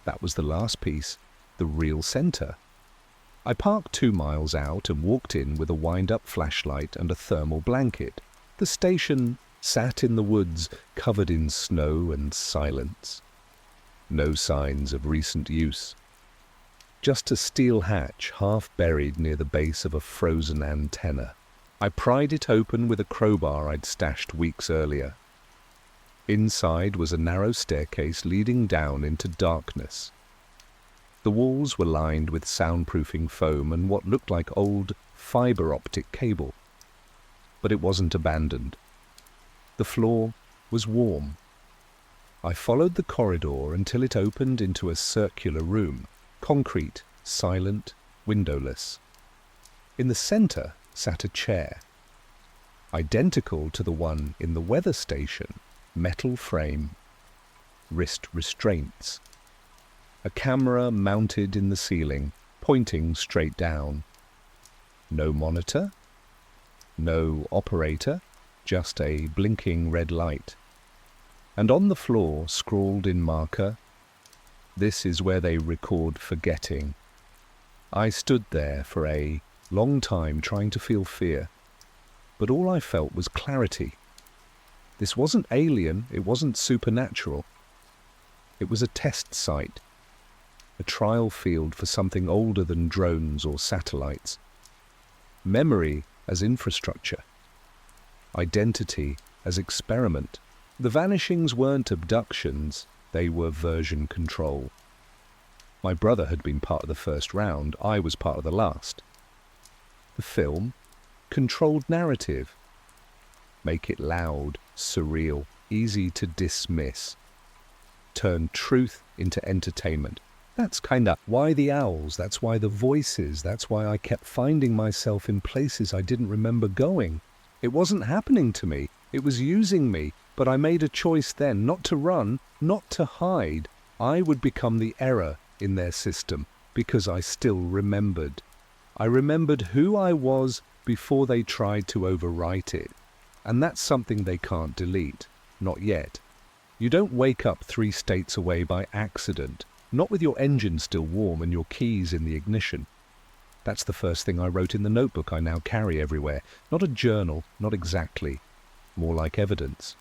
That was the last piece, the real center. I parked 2 miles out and walked in with a wind-up flashlight and a thermal blanket. The station sat in the woods, covered in snow and silence. No signs of recent use. Just a steel hatch half buried near the base of a frozen antenna. I pried it open with a crowbar I'd stashed weeks earlier. Inside was a narrow staircase leading down into darkness. The walls were lined with soundproofing foam and what looked like old fiber optic cable. But it wasn't abandoned. The floor was warm. I followed the corridor until it opened into a circular room, concrete, silent, windowless. In the center sat a chair, identical to the one in the weather station, metal frame, wrist restraints, a camera mounted in the ceiling, pointing straight down. No monitor, no operator, just a blinking red light. And on the floor, scrawled in marker, "This is where they record forgetting." I stood there for a long time trying to feel fear, but all I felt was clarity. This wasn't alien, it wasn't supernatural. It was a test site, a trial field for something older than drones or satellites. Memory as infrastructure. Identity as experiment. The vanishings weren't abductions, they were version control. My brother had been part of the first round, I was part of the last. The film, controlled narrative. Make it loud, surreal, easy to dismiss. Turn truth into entertainment. That's kinda why the owls, that's why the voices, that's why I kept finding myself in places I didn't remember going. It wasn't happening to me, it was using me, but I made a choice then not to run, not to hide. I would become the error in their system because I still remembered. I remembered who I was before they tried to overwrite it. And that's something they can't delete. Not yet. You don't wake up 3 states away by accident, not with your engine still warm and your keys in the ignition. That's the first thing I wrote in the notebook I now carry everywhere. Not a journal, not exactly. More like evidence.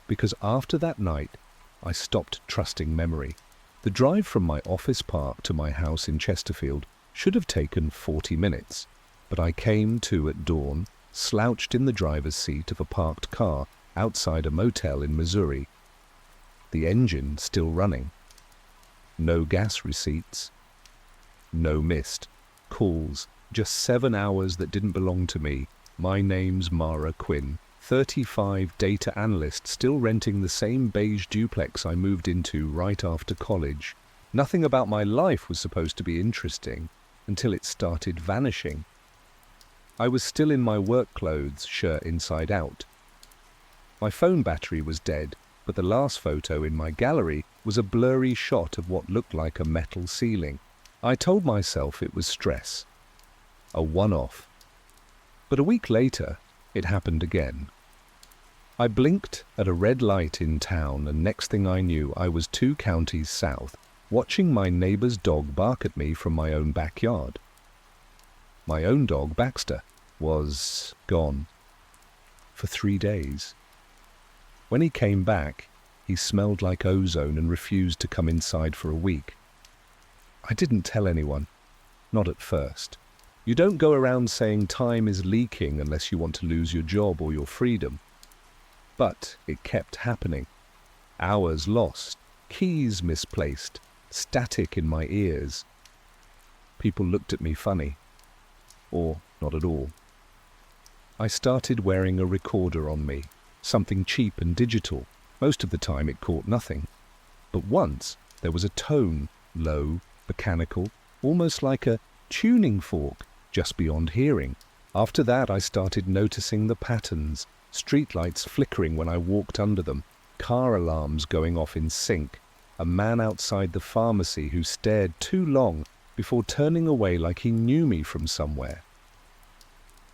Because after that night, I stopped trusting memory. The drive from my office park to my house in Chesterfield should have taken 40 minutes, but I came to at dawn, slouched in the driver's seat of a parked car outside a motel in Missouri. The engine still running. No gas receipts. No missed calls. Just 7 hours that didn't belong to me. My name's Mara Quinn. 35 data analyst still renting the same beige duplex I moved into right after college. Nothing about my life was supposed to be interesting until it started vanishing. I was still in my work clothes, shirt inside out. My phone battery was dead, but the last photo in my gallery was a blurry shot of what looked like a metal ceiling. I told myself it was stress. A one-off. But a week later, it happened again. I blinked at a red light in town, and next thing I knew, I was 2 counties south, watching my neighbor's dog bark at me from my own backyard. My own dog, Baxter, was gone. For 3 days. When he came back, he smelled like ozone and refused to come inside for a week. I didn't tell anyone. Not at first. You don't go around saying time is leaking unless you want to lose your job or your freedom. But it kept happening. Hours lost, keys misplaced, static in my ears. People looked at me funny. Or not at all. I started wearing a recorder on me, something cheap and digital. Most of the time it caught nothing. But once there was a tone, low, mechanical, almost like a tuning fork, just beyond hearing. After that, I started noticing the patterns, streetlights flickering when I walked under them, car alarms going off in sync, a man outside the pharmacy who stared too long before turning away like he knew me from somewhere.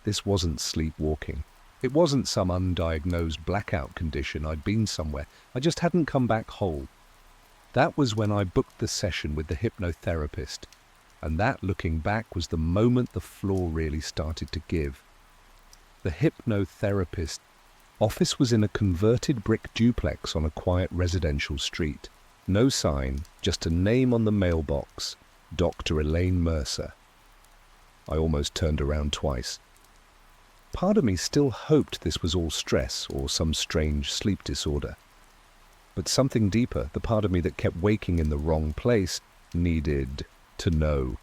This wasn't sleepwalking. It wasn't some undiagnosed blackout condition. I'd been somewhere. I just hadn't come back whole. That was when I booked the session with the hypnotherapist. And that, looking back, was the moment the floor really started to give. The hypnotherapist office was in a converted brick duplex on a quiet residential street. No sign, just a name on the mailbox, Dr. Elaine Mercer. I almost turned around twice. Part of me still hoped this was all stress or some strange sleep disorder. But something deeper, the part of me that kept waking in the wrong place, needed to know.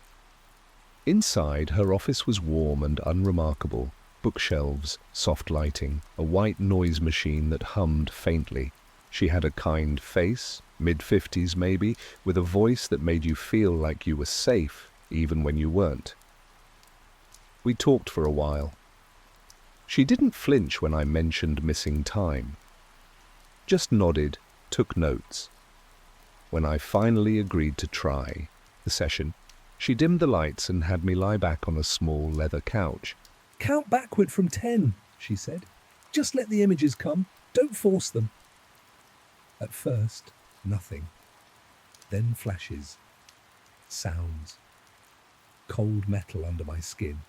Inside, her office was warm and unremarkable. Bookshelves, soft lighting, a white noise machine that hummed faintly. She had a kind face, mid-50s maybe, with a voice that made you feel like you were safe, even when you weren't. We talked for a while. She didn't flinch when I mentioned missing time. Just nodded, took notes. When I finally agreed to try the session, she dimmed the lights and had me lie back on a small leather couch. "Count backward from 10, she said. "Just let the images come. Don't force them." At first, nothing. Then flashes. Sounds. Cold metal under my skin.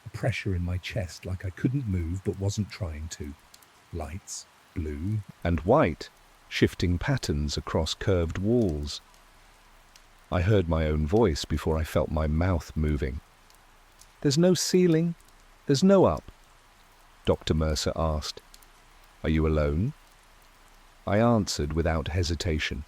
A pressure in my chest like I couldn't move but wasn't trying to. Lights. Blue. And white, shifting patterns across curved walls. I heard my own voice before I felt my mouth moving. "There's no ceiling? There's no up?" Dr. Mercer asked. "Are you alone?" I answered without hesitation.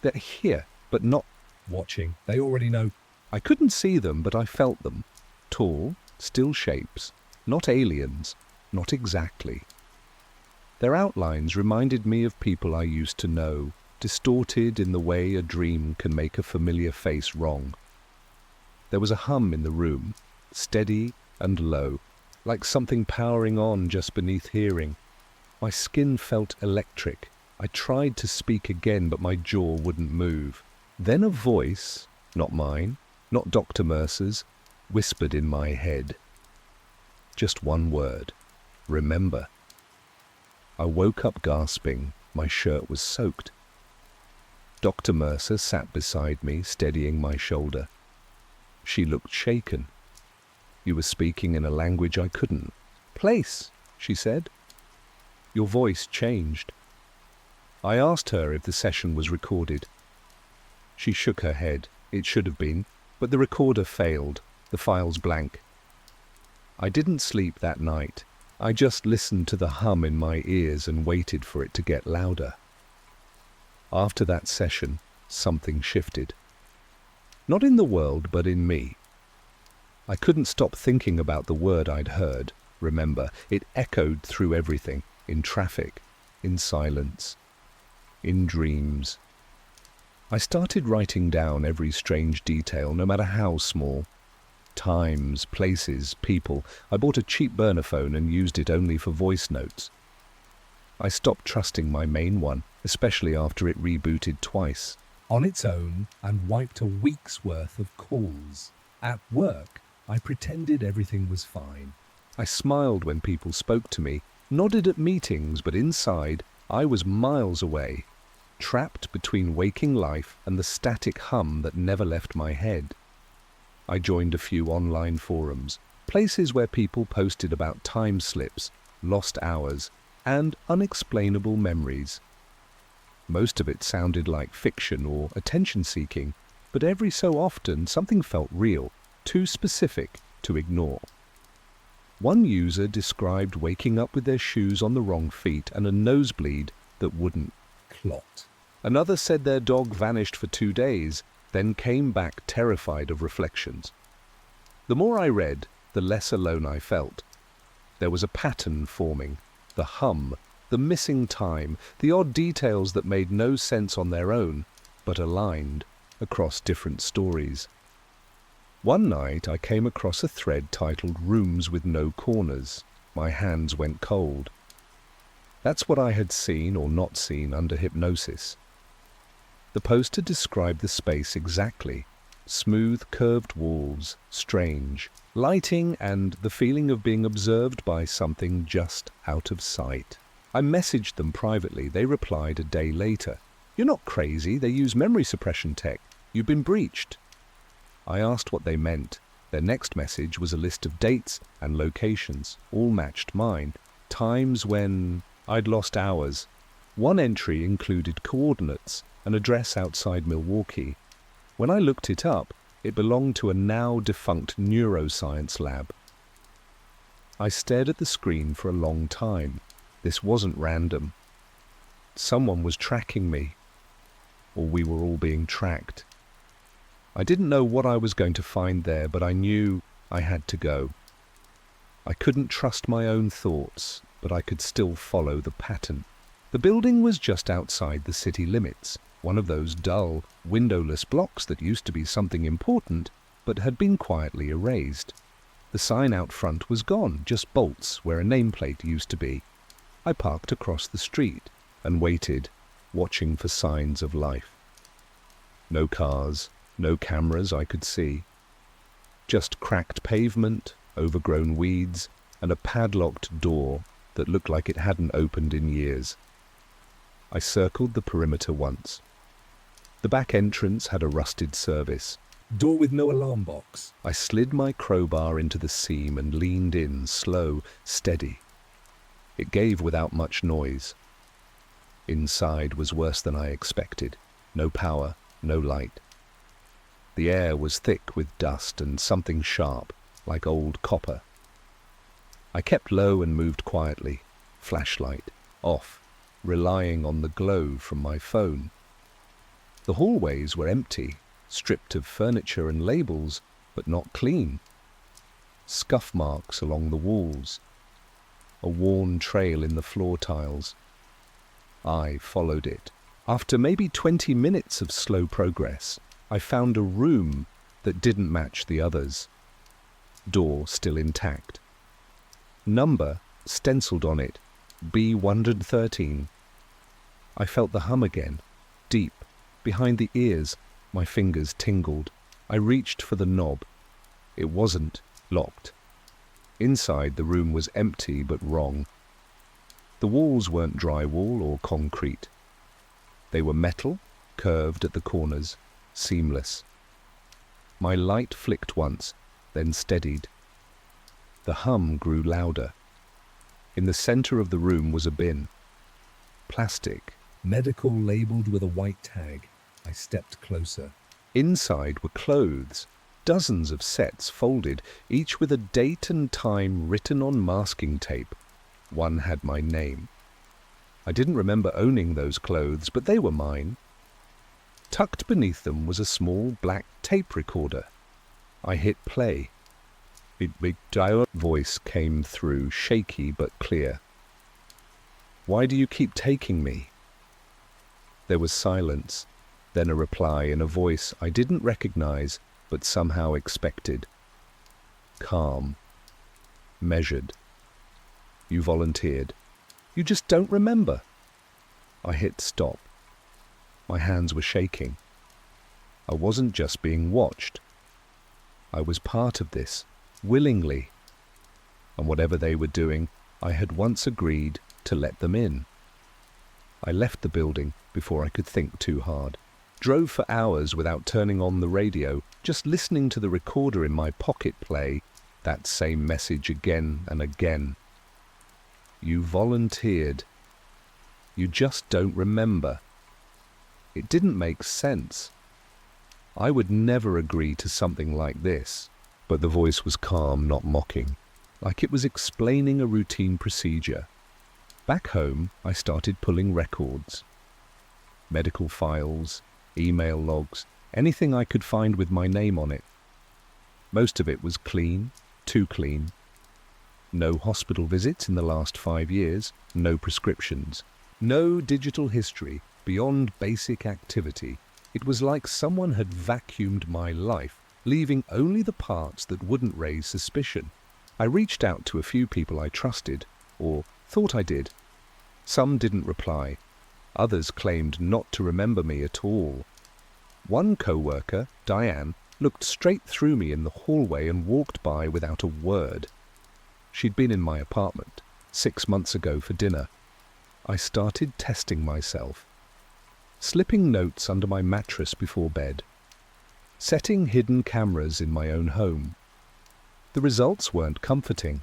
"They're here, but not watching. They already know." I couldn't see them, but I felt them. Tall, still shapes. Not aliens. Not exactly. Their outlines reminded me of people I used to know, distorted in the way a dream can make a familiar face wrong. There was a hum in the room, steady and low, like something powering on just beneath hearing. My skin felt electric. I tried to speak again, but my jaw wouldn't move. Then a voice, not mine, not Dr. Mercer's, whispered in my head. Just one word. Remember. I woke up gasping. My shirt was soaked. Dr. Mercer sat beside me, steadying my shoulder. She looked shaken. "You were speaking in a language I couldn't." "Place," she said. "Your voice changed." I asked her if the session was recorded. She shook her head. It should have been, but the recorder failed. The file's blank. I didn't sleep that night. I just listened to the hum in my ears and waited for it to get louder. After that session, something shifted. Not in the world, but in me. I couldn't stop thinking about the word I'd heard. Remember, it echoed through everything, in traffic, in silence, in dreams. I started writing down every strange detail, no matter how small. Times, places, people. I bought a cheap burner phone and used it only for voice notes. I stopped trusting my main one, especially after it rebooted twice. On its own, and wiped a week's worth of calls. At work, I pretended everything was fine. I smiled when people spoke to me, nodded at meetings, but inside, I was miles away, trapped between waking life and the static hum that never left my head. I joined a few online forums, places where people posted about time slips, lost hours, and unexplainable memories. Most of it sounded like fiction or attention-seeking, but every so often something felt real, too specific to ignore. One user described waking up with their shoes on the wrong feet and a nosebleed that wouldn't clot. Another said their dog vanished for 2 days, then came back terrified of reflections. The more I read, the less alone I felt. There was a pattern forming, the hum, the missing time, the odd details that made no sense on their own, but aligned across different stories. One night I came across a thread titled "Rooms with No Corners." My hands went cold. That's what I had seen or not seen under hypnosis. The poster described the space exactly. Smooth, curved walls, strange lighting, and the feeling of being observed by something just out of sight. I messaged them privately. They replied a day later. "You're not crazy. They use memory suppression tech. You've been breached." I asked what they meant. Their next message was a list of dates and locations, all matched mine. Times when I'd lost hours. One entry included coordinates, an address outside Milwaukee. When I looked it up, it belonged to a now-defunct neuroscience lab. I stared at the screen for a long time. This wasn't random. Someone was tracking me, or we were all being tracked. I didn't know what I was going to find there, but I knew I had to go. I couldn't trust my own thoughts, but I could still follow the pattern. The building was just outside the city limits, one of those dull, windowless blocks that used to be something important, but had been quietly erased. The sign out front was gone, just bolts where a nameplate used to be. I parked across the street and waited, watching for signs of life. No cars, no cameras I could see. Just cracked pavement, overgrown weeds, and a padlocked door that looked like it hadn't opened in years. I circled the perimeter once. The back entrance had a rusted service. Door with no alarm box. I slid my crowbar into the seam and leaned in, slow, steady. It gave without much noise. Inside was worse than I expected. No power, no light. The air was thick with dust and something sharp, like old copper. I kept low and moved quietly, flashlight off, relying on the glow from my phone. The hallways were empty, stripped of furniture and labels, but not clean. Scuff marks along the walls. A worn trail in the floor tiles. I followed it. After maybe 20 minutes of slow progress, I found a room that didn't match the others. Door still intact. Number stenciled on it, B113. I felt the hum again, deep, behind the ears. My fingers tingled. I reached for the knob. It wasn't locked. Inside, the room was empty but wrong. The walls weren't drywall or concrete. They were metal, curved at the corners, seamless. My light flicked once, then steadied. The hum grew louder. In the center of the room was a bin. Plastic. Medical labeled with a white tag. I stepped closer. Inside were clothes, dozens of sets folded, each with a date and time written on masking tape. One had my name. I didn't remember owning those clothes, but they were mine. Tucked beneath them was a small black tape recorder. I hit play. A big dial voice came through, shaky but clear. "Why do you keep taking me?" There was silence, then a reply in a voice I didn't recognize but somehow expected. Calm. Measured. "You volunteered. You just don't remember." I hit stop. My hands were shaking. I wasn't just being watched. I was part of this, willingly. And whatever they were doing, I had once agreed to let them in. I left the building before I could think too hard. Drove for hours without turning on the radio, just listening to the recorder in my pocket play that same message again and again. You volunteered. You just don't remember. It didn't make sense. I would never agree to something like this. But the voice was calm, not mocking, like it was explaining a routine procedure. Back home, I started pulling records. Medical files, email logs, anything I could find with my name on it. Most of it was clean, too clean. No hospital visits in the last 5 years, no prescriptions, no digital history beyond basic activity. It was like someone had vacuumed my life leaving only the parts that wouldn't raise suspicion. I reached out to a few people I trusted, or thought I did. Some didn't reply. Others claimed not to remember me at all. One co-worker, Diane, looked straight through me in the hallway and walked by without a word. She'd been in my apartment 6 months ago for dinner. I started testing myself, slipping notes under my mattress before bed, setting hidden cameras in my own home. The results weren't comforting.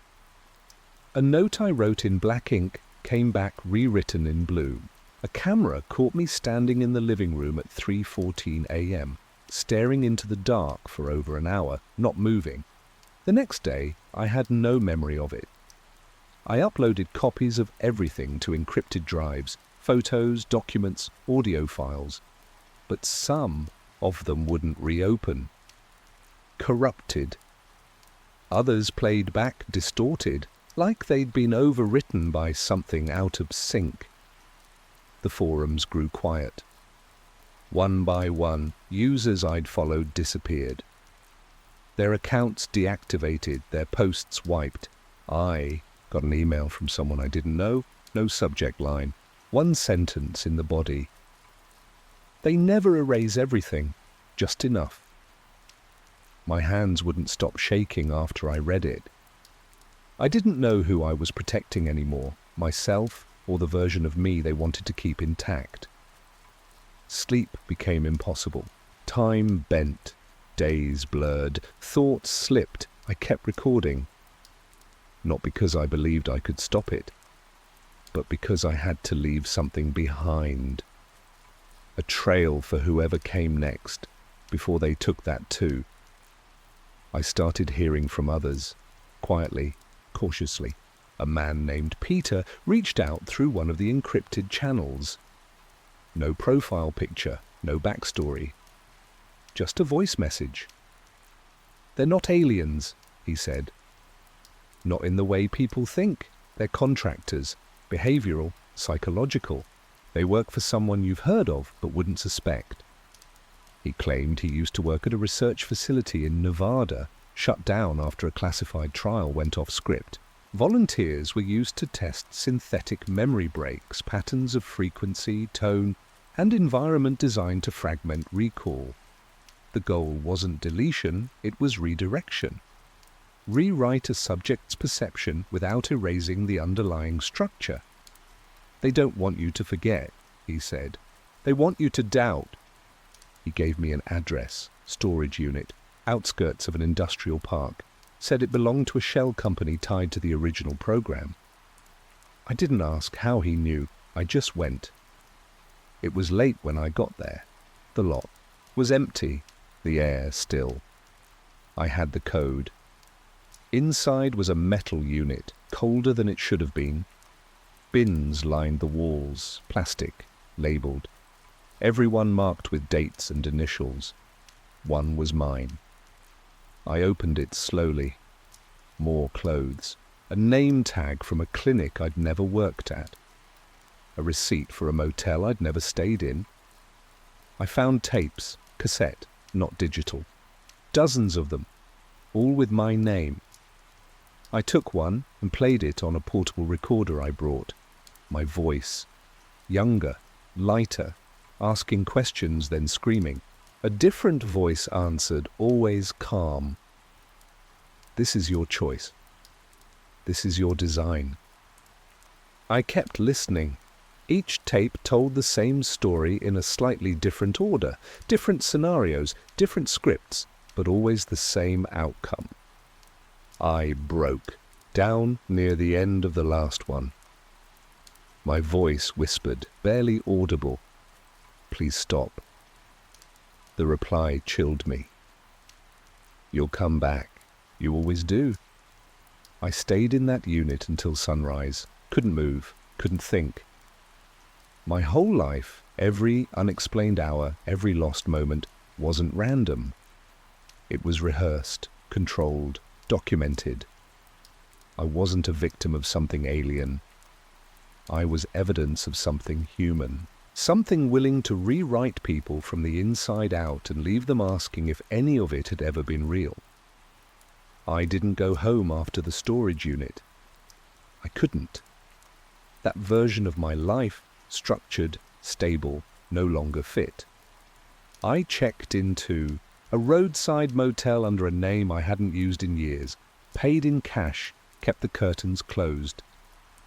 A note I wrote in black ink came back rewritten in blue. A camera caught me standing in the living room at 3:14 a.m., staring into the dark for over an hour, not moving. The next day, I had no memory of it. I uploaded copies of everything to encrypted drives, photos, documents, audio files, but some of them wouldn't reopen. Corrupted. Others played back distorted, like they'd been overwritten by something out of sync. The forums grew quiet. One by one, users I'd followed disappeared. Their accounts deactivated, their posts wiped. I got an email from someone I didn't know, no subject line, one sentence in the body. They never erase everything, just enough. My hands wouldn't stop shaking after I read it. I didn't know who I was protecting anymore, myself or the version of me they wanted to keep intact. Sleep became impossible. Time bent, days blurred, thoughts slipped. I kept recording. Not because I believed I could stop it, but because I had to leave something behind. A trail for whoever came next, before they took that too. I started hearing from others, quietly, cautiously. A man named Peter reached out through one of the encrypted channels. No profile picture, no backstory. Just a voice message. "They're not aliens," he said. "Not in the way people think. They're contractors, behavioral, psychological. They work for someone you've heard of but wouldn't suspect." He claimed he used to work at a research facility in Nevada, shut down after a classified trial went off script. Volunteers were used to test synthetic memory breaks, patterns of frequency, tone, and environment designed to fragment recall. The goal wasn't deletion, it was redirection. Rewrite a subject's perception without erasing the underlying structure. "They don't want you to forget," he said. "They want you to doubt." He gave me an address, storage unit, outskirts of an industrial park, said it belonged to a shell company tied to the original program. I didn't ask how he knew, I just went. It was late when I got there. The lot was empty, the air still. I had the code. Inside was a metal unit, colder than it should have been. Bins lined the walls, plastic, labelled. Everyone marked with dates and initials. One was mine. I opened it slowly. More clothes. A name tag from a clinic I'd never worked at. A receipt for a motel I'd never stayed in. I found tapes, cassette, not digital. Dozens of them, all with my name. I took one and played it on a portable recorder I brought. My voice. Younger, lighter, asking questions then screaming. A different voice answered, always calm. "This is your choice. This is your design." I kept listening. Each tape told the same story in a slightly different order, different scenarios, different scripts, but always the same outcome. I broke, down near the end of the last one. My voice whispered, barely audible, "Please stop." The reply chilled me. "You'll come back. You always do." I stayed in that unit until sunrise. Couldn't move, couldn't think. My whole life, every unexplained hour, every lost moment, wasn't random. It was rehearsed, controlled, documented. I wasn't a victim of something alien. I was evidence of something human. Something willing to rewrite people from the inside out and leave them asking if any of it had ever been real. I didn't go home after the storage unit. I couldn't. That version of my life, structured, stable, no longer fit. I checked into a roadside motel under a name I hadn't used in years, paid in cash, kept the curtains closed.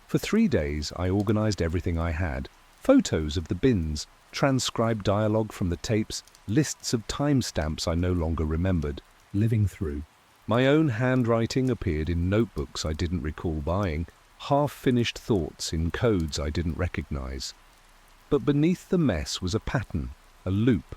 For 3 days I organized everything I had, photos of the bins, transcribed dialogue from the tapes, lists of timestamps I no longer remembered. Living through. My own handwriting appeared in notebooks I didn't recall buying, half-finished thoughts in codes I didn't recognize. But beneath the mess was a pattern, a loop,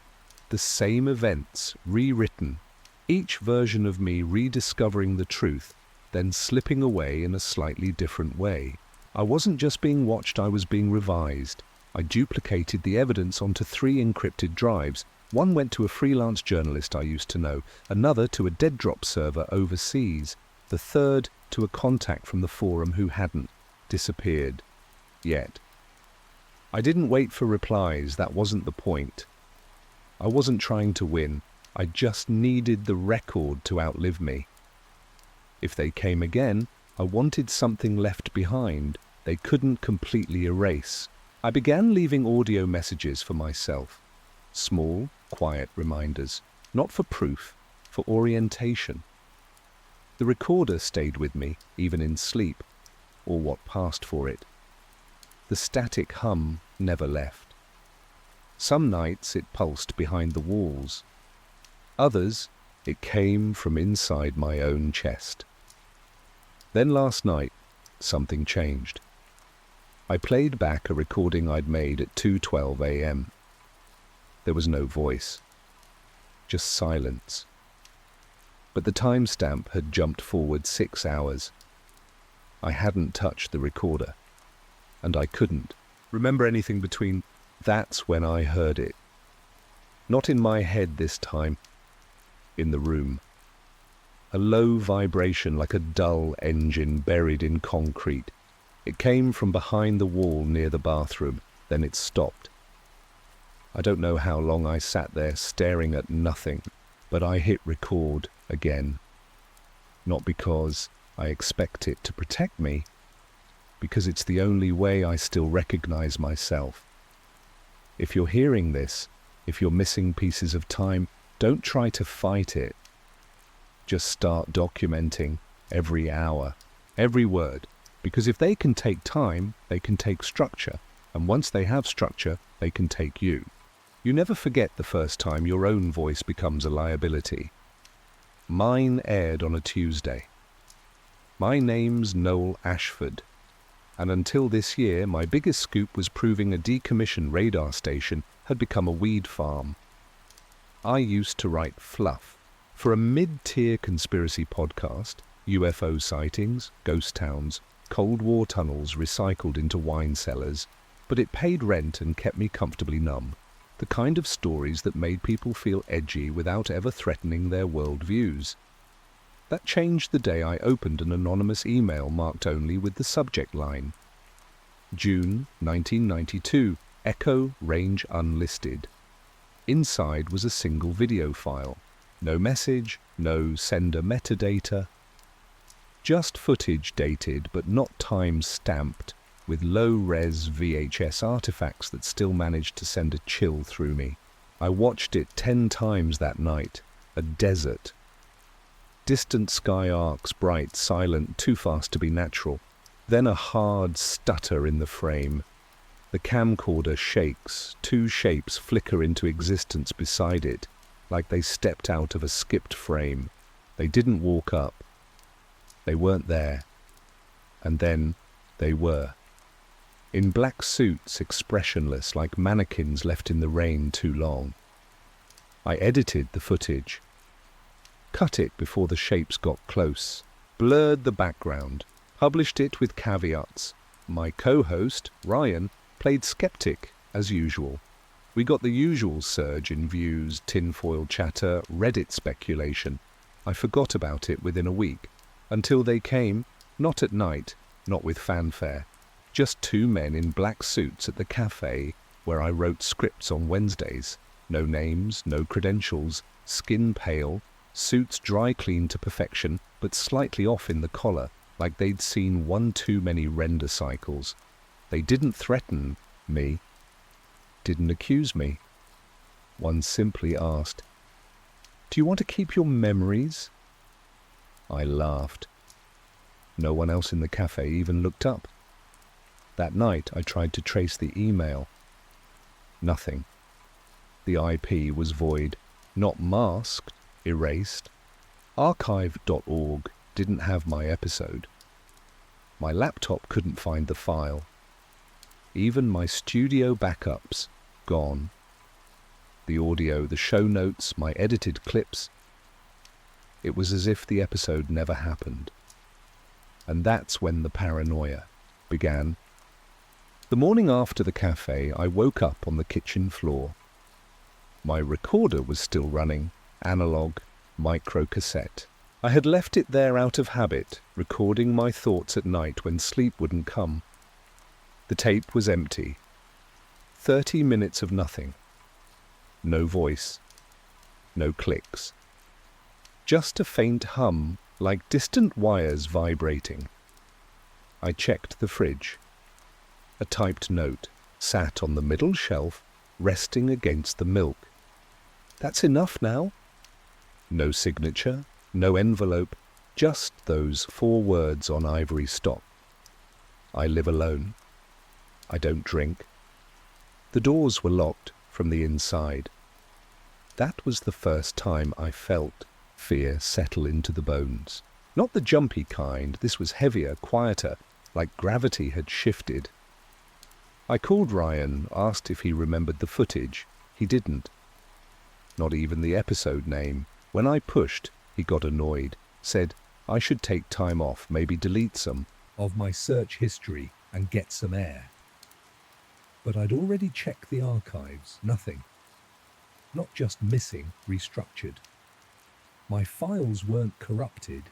the same events rewritten, each version of me rediscovering the truth, then slipping away in a slightly different way. I wasn't just being watched, I was being revised. I duplicated the evidence onto 3 encrypted drives. One went to a freelance journalist I used to know, another to a dead drop server overseas, the third to a contact from the forum who hadn't disappeared yet. I didn't wait for replies, that wasn't the point. I wasn't trying to win, I just needed the record to outlive me. If they came again, I wanted something left behind they couldn't completely erase. I began leaving audio messages for myself. Small, quiet reminders, not for proof, for orientation. The recorder stayed with me, even in sleep, or what passed for it. The static hum never left. Some nights it pulsed behind the walls. Others, it came from inside my own chest. Then last night, something changed. I played back a recording I'd made at 2:12 a.m. There was no voice, just silence. But the timestamp had jumped forward 6 hours. I hadn't touched the recorder, and I couldn't remember anything between. That's when I heard it. Not in my head this time, in the room. A low vibration like a dull engine buried in concrete. It came from behind the wall near the bathroom, then it stopped. I don't know how long I sat there staring at nothing, but I hit record again. Not because I expect it to protect me, because it's the only way I still recognize myself. If you're hearing this, if you're missing pieces of time, don't try to fight it. Just start documenting every hour, every word, because if they can take time, they can take structure, and once they have structure, they can take you. You never forget the first time your own voice becomes a liability. Mine aired on a Tuesday. My name's Noel Ashford, and until this year, my biggest scoop was proving a decommissioned radar station had become a weed farm. I used to write fluff for a mid-tier conspiracy podcast, UFO sightings, ghost towns, Cold War tunnels recycled into wine cellars, but it paid rent and kept me comfortably numb. The kind of stories that made people feel edgy without ever threatening their worldviews. That changed the day I opened an anonymous email marked only with the subject line. June 1992, Echo Range Unlisted. Inside was a single video file. No message, no sender metadata. Just footage dated but not time stamped, with low-res VHS artifacts that still managed to send a chill through me. I watched it 10 times that night. A desert. Distant sky arcs, bright, silent, too fast to be natural. Then a hard stutter in the frame. The camcorder shakes, 2 shapes flicker into existence beside it, like they stepped out of a skipped frame. They didn't walk up. They weren't there. And then they were. In black suits, expressionless, like mannequins left in the rain too long. I edited the footage. Cut it before the shapes got close, blurred the background, published it with caveats. My co-host, Ryan, played skeptic as usual. We got the usual surge in views, tinfoil chatter, Reddit speculation. I forgot about it within a week, until they came, not at night, not with fanfare, just 2 men in black suits at the cafe where I wrote scripts on Wednesdays. No names, no credentials, skin pale, suits dry cleaned to perfection, but slightly off in the collar, like they'd seen one too many render cycles. They didn't threaten me, didn't accuse me. One simply asked, "Do you want to keep your memories?" I laughed. No one else in the cafe even looked up. That night I tried to trace the email. Nothing. The IP was void, not masked, erased. Archive.org didn't have my episode. My laptop couldn't find the file. Even my studio backups, gone. The audio, the show notes, my edited clips. It was as if the episode never happened. And that's when the paranoia began. The morning after the cafe, I woke up on the kitchen floor. My recorder was still running, analog, micro-cassette. I had left it there out of habit, recording my thoughts at night when sleep wouldn't come. The tape was empty. 30 minutes of nothing. No voice. No clicks. Just a faint hum, like distant wires vibrating. I checked the fridge. A typed note sat on the middle shelf, resting against the milk. That's enough now. No signature, no envelope, just those 4 words on ivory stop. I live alone. I don't drink. The doors were locked from the inside. That was the first time I felt fear settle into the bones. Not the jumpy kind, this was heavier, quieter, like gravity had shifted. I called Ryan, asked if he remembered the footage. He didn't. Not even the episode name. When I pushed, he got annoyed, said I should take time off, maybe delete some of my search history and get some air. But I'd already checked the archives, nothing. Not just missing, restructured. My files weren't corrupted.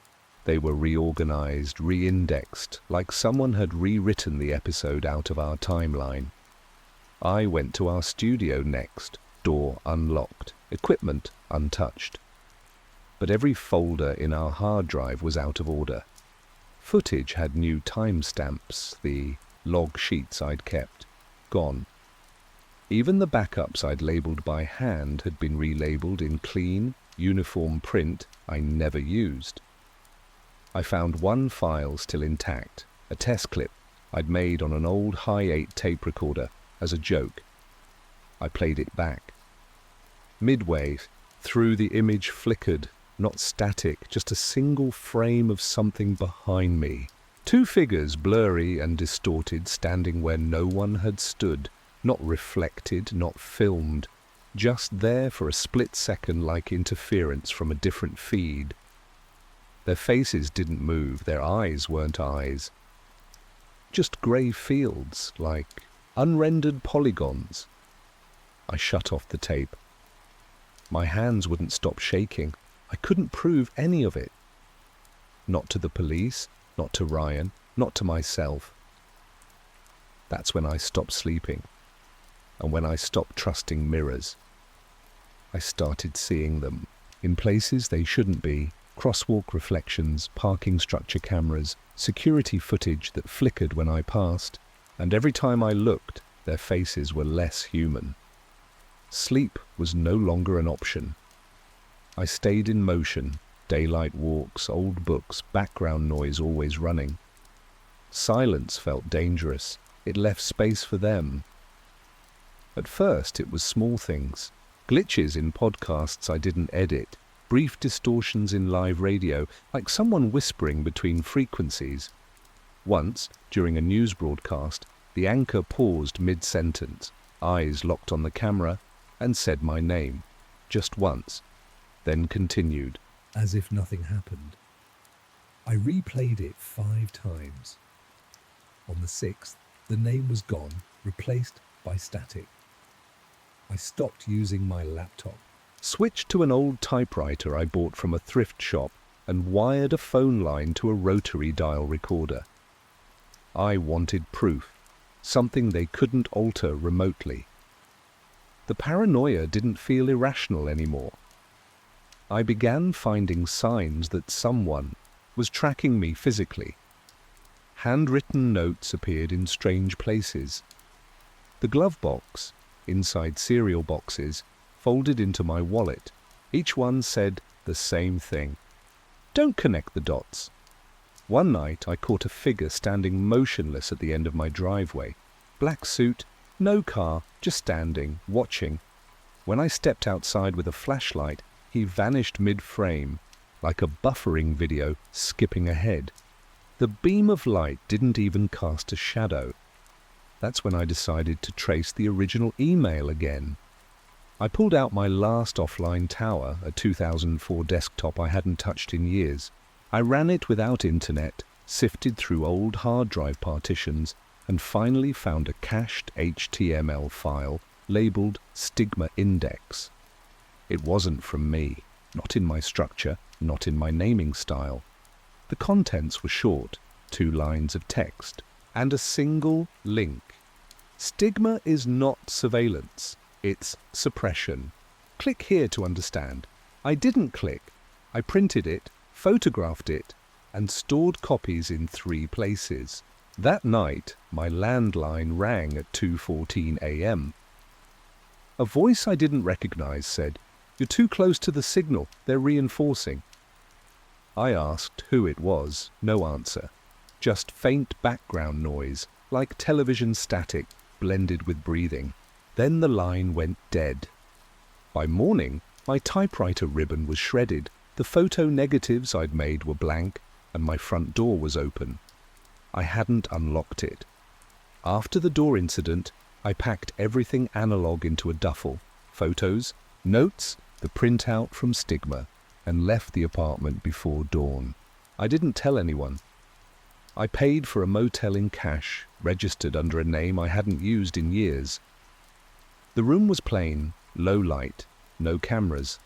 They were reorganized, re-indexed, like someone had rewritten the episode out of our timeline. I went to our studio next, door unlocked, equipment untouched. But every folder in our hard drive was out of order. Footage had new timestamps, the log sheets I'd kept, gone. Even the backups I'd labelled by hand had been relabelled in clean, uniform print I never used. I found one file still intact, a test clip I'd made on an old Hi-8 tape recorder as a joke. I played it back. Midway through, the image flickered, not static, just a single frame of something behind me. 2 figures, blurry and distorted, standing where no one had stood, not reflected, not filmed, just there for a split second like interference from a different feed. Their faces didn't move, their eyes weren't eyes. Just grey fields, like unrendered polygons. I shut off the tape. My hands wouldn't stop shaking. I couldn't prove any of it. Not to the police, not to Ryan, not to myself. That's when I stopped sleeping, and when I stopped trusting mirrors. I started seeing them, in places they shouldn't be, crosswalk reflections, parking structure cameras, security footage that flickered when I passed, and every time I looked, their faces were less human. Sleep was no longer an option. I stayed in motion, daylight walks, old books, background noise always running. Silence felt dangerous. It left space for them. At first it was small things, glitches in podcasts I didn't edit, brief distortions in live radio, like someone whispering between frequencies. Once, during a news broadcast, the anchor paused mid-sentence, eyes locked on the camera, and said my name, just once, then continued. As if nothing happened. I replayed it 5 times. On the 6th, the name was gone, replaced by static. I stopped using my laptop. Switched to an old typewriter I bought from a thrift shop and wired a phone line to a rotary dial recorder. I wanted proof, something they couldn't alter remotely. The paranoia didn't feel irrational anymore. I began finding signs that someone was tracking me physically. Handwritten notes appeared in strange places. The glove box, inside cereal boxes, folded into my wallet. Each one said the same thing. Don't connect the dots. One night I caught a figure standing motionless at the end of my driveway. Black suit, no car, just standing, watching. When I stepped outside with a flashlight, he vanished mid-frame, like a buffering video skipping ahead. The beam of light didn't even cast a shadow. That's when I decided to trace the original email again. I pulled out my last offline tower, a 2004 desktop I hadn't touched in years. I ran it without internet, sifted through old hard drive partitions, and finally found a cached HTML file labeled Stigma Index. It wasn't from me, not in my structure, not in my naming style. The contents were short, 2 lines of text, and a single link. Stigma is not surveillance, it's suppression. Click here to understand. I didn't click. I printed it, photographed it, and stored copies in 3 places. That night, my landline rang at 2:14 a.m. A voice I didn't recognize said, "You're too close to the signal, they're reinforcing." I asked who it was, no answer. Just faint background noise, like television static, blended with breathing. Then the line went dead. By morning, my typewriter ribbon was shredded, the photo negatives I'd made were blank, and my front door was open. I hadn't unlocked it. After the door incident, I packed everything analog into a duffel, photos, notes, the printout from Stigma, and left the apartment before dawn. I didn't tell anyone. I paid for a motel in cash, registered under a name I hadn't used in years. The room was plain, low light, no cameras.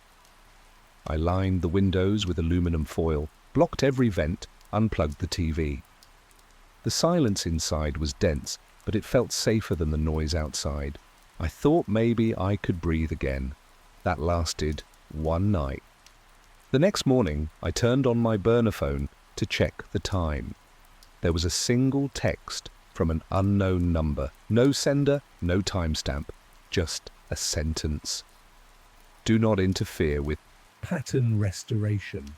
I lined the windows with aluminum foil, blocked every vent, unplugged the TV. The silence inside was dense, but it felt safer than the noise outside. I thought maybe I could breathe again. That lasted 1 night. The next morning, I turned on my burner phone to check the time. There was a single text from an unknown number. No sender, no timestamp, just a sentence. Do not interfere with pattern restoration.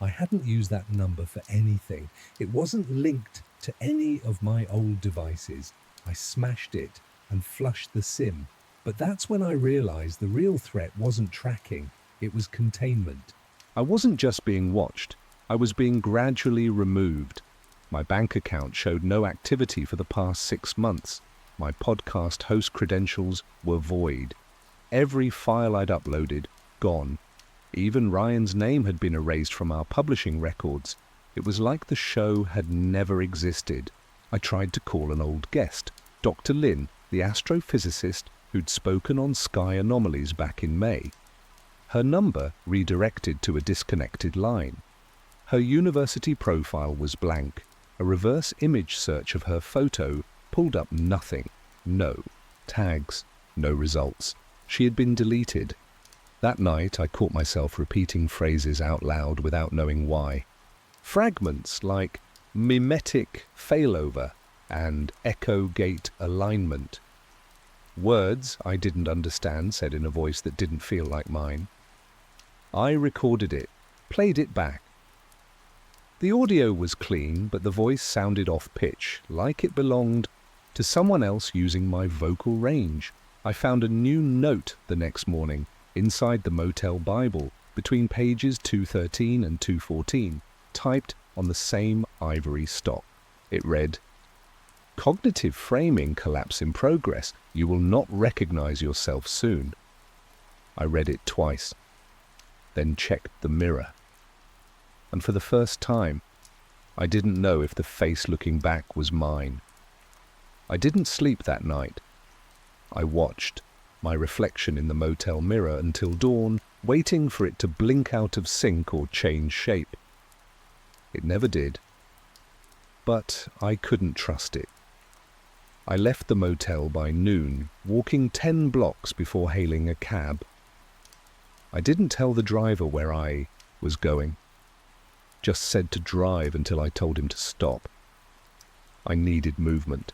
I hadn't used that number for anything. It wasn't linked to any of my old devices. I smashed it and flushed the SIM. But that's when I realized the real threat wasn't tracking, it was containment. I wasn't just being watched, I was being gradually removed. My bank account showed no activity for the past 6 months. My podcast host credentials were void. Every file I'd uploaded, gone. Even Ryan's name had been erased from our publishing records. It was like the show had never existed. I tried to call an old guest, Dr. Lin, the astrophysicist who'd spoken on Sky Anomalies back in May. Her number redirected to a disconnected line. Her university profile was blank. A reverse image search of her photo pulled up nothing. No tags, no results. She had been deleted. That night I caught myself repeating phrases out loud without knowing why. Fragments like mimetic failover and echo gate alignment. Words I didn't understand, said in a voice that didn't feel like mine. I recorded it, played it back. The audio was clean, but the voice sounded off-pitch, like it belonged to someone else using my vocal range. I found a new note the next morning, inside the motel Bible, between pages 213 and 214, typed on the same ivory stock. It read, "Cognitive framing collapse in progress. You will not recognize yourself soon." I read it twice, then checked the mirror. And for the first time, I didn't know if the face looking back was mine. I didn't sleep that night. I watched my reflection in the motel mirror until dawn, waiting for it to blink out of sync or change shape. It never did, but I couldn't trust it. I left the motel by noon, walking 10 blocks before hailing a cab. I didn't tell the driver where I was going, just said to drive until I told him to stop. I needed movement.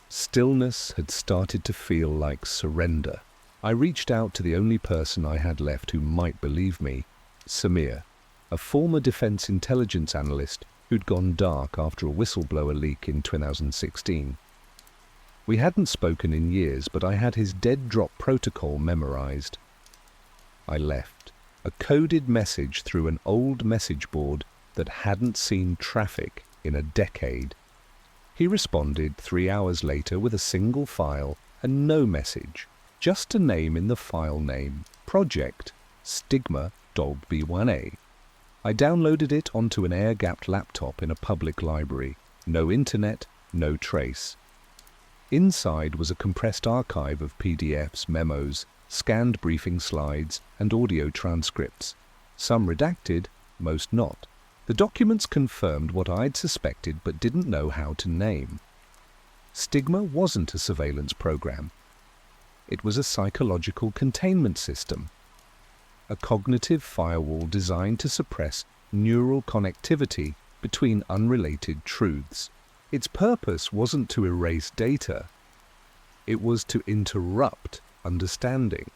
Stillness had started to feel like surrender. I reached out to the only person I had left who might believe me, Samir, a former defense intelligence analyst who'd gone dark after a whistleblower leak in 2016. We hadn't spoken in years, but I had his dead drop protocol memorized. I left, a coded message through an old message board that hadn't seen traffic in a decade. He responded 3 hours later with a single file and no message, just a name in the file name, Project Stigma Dog B1A. I downloaded it onto an air-gapped laptop in a public library. No internet, no trace. Inside was a compressed archive of PDFs, memos, scanned briefing slides, and audio transcripts. Some redacted, most not. The documents confirmed what I'd suspected but didn't know how to name. Stigma wasn't a surveillance program. It was a psychological containment system, a cognitive firewall designed to suppress neural connectivity between unrelated truths. Its purpose wasn't to erase data. It was to interrupt understanding.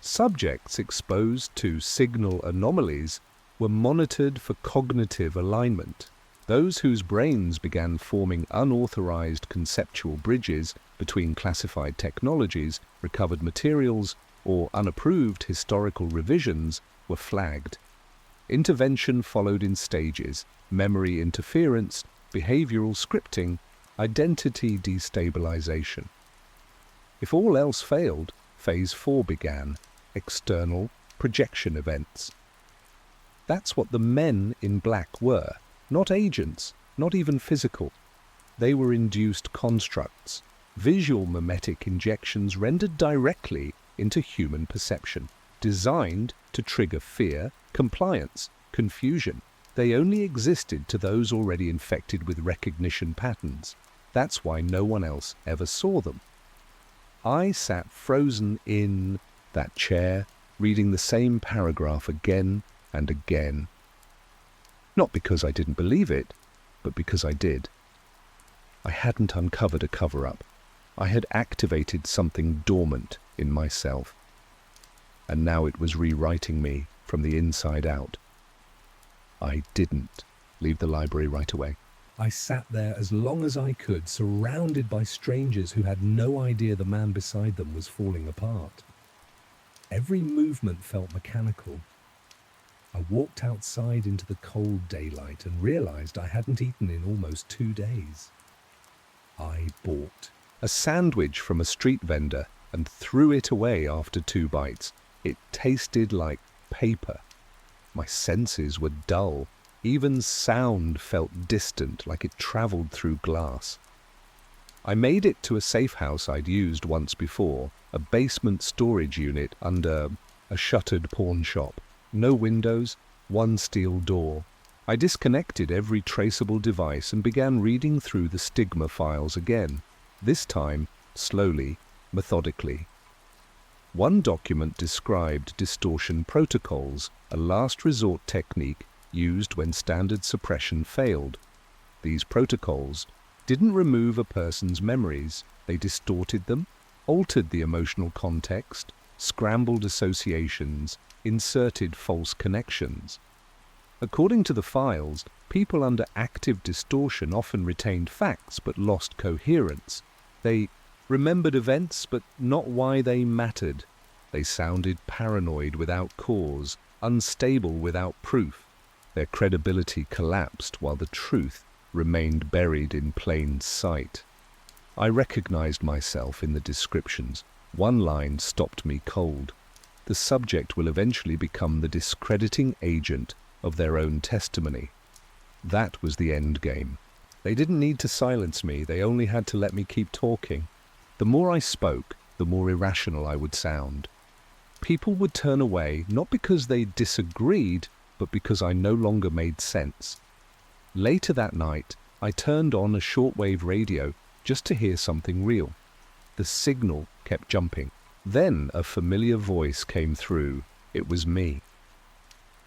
Subjects exposed to signal anomalies were monitored for cognitive alignment. Those whose brains began forming unauthorized conceptual bridges between classified technologies, recovered materials, or unapproved historical revisions were flagged. Intervention followed in stages: memory interference, behavioral scripting, identity destabilization. If all else failed, Phase 4 began: external projection events. That's what the men in black were. Not agents, not even physical. They were induced constructs, visual mimetic injections rendered directly into human perception, designed to trigger fear, compliance, confusion. They only existed to those already infected with recognition patterns. That's why no one else ever saw them. I sat frozen in that chair, reading the same paragraph again and again. Not because I didn't believe it, but because I did. I hadn't uncovered a cover-up. I had activated something dormant in myself. And now it was rewriting me from the inside out. I didn't leave the library right away. I sat there as long as I could, surrounded by strangers who had no idea the man beside them was falling apart. Every movement felt mechanical. I walked outside into the cold daylight and realized I hadn't eaten in almost 2 days. I bought a sandwich from a street vendor and threw it away after 2 bites. It tasted like paper. My senses were dull. Even sound felt distant, like it traveled through glass. I made it to a safe house I'd used once before, a basement storage unit under a shuttered pawn shop. No windows, 1 steel door. I disconnected every traceable device and began reading through the Stigma files again, this time slowly, methodically. One document described distortion protocols, a last resort technique used when standard suppression failed. These protocols didn't remove a person's memories. They distorted them, altered the emotional context, scrambled associations, inserted false connections. According to the files, people under active distortion often retained facts but lost coherence. They remembered events but not why they mattered. They sounded paranoid without cause, unstable without proof. Their credibility collapsed while the truth remained buried in plain sight. I recognized myself in the descriptions. One line stopped me cold. The subject will eventually become the discrediting agent of their own testimony. That was the end game. They didn't need to silence me, they only had to let me keep talking. The more I spoke, the more irrational I would sound. People would turn away, not because they disagreed, but because I no longer made sense. Later that night, I turned on a shortwave radio, just to hear something real. The signal kept jumping. Then a familiar voice came through. It was me.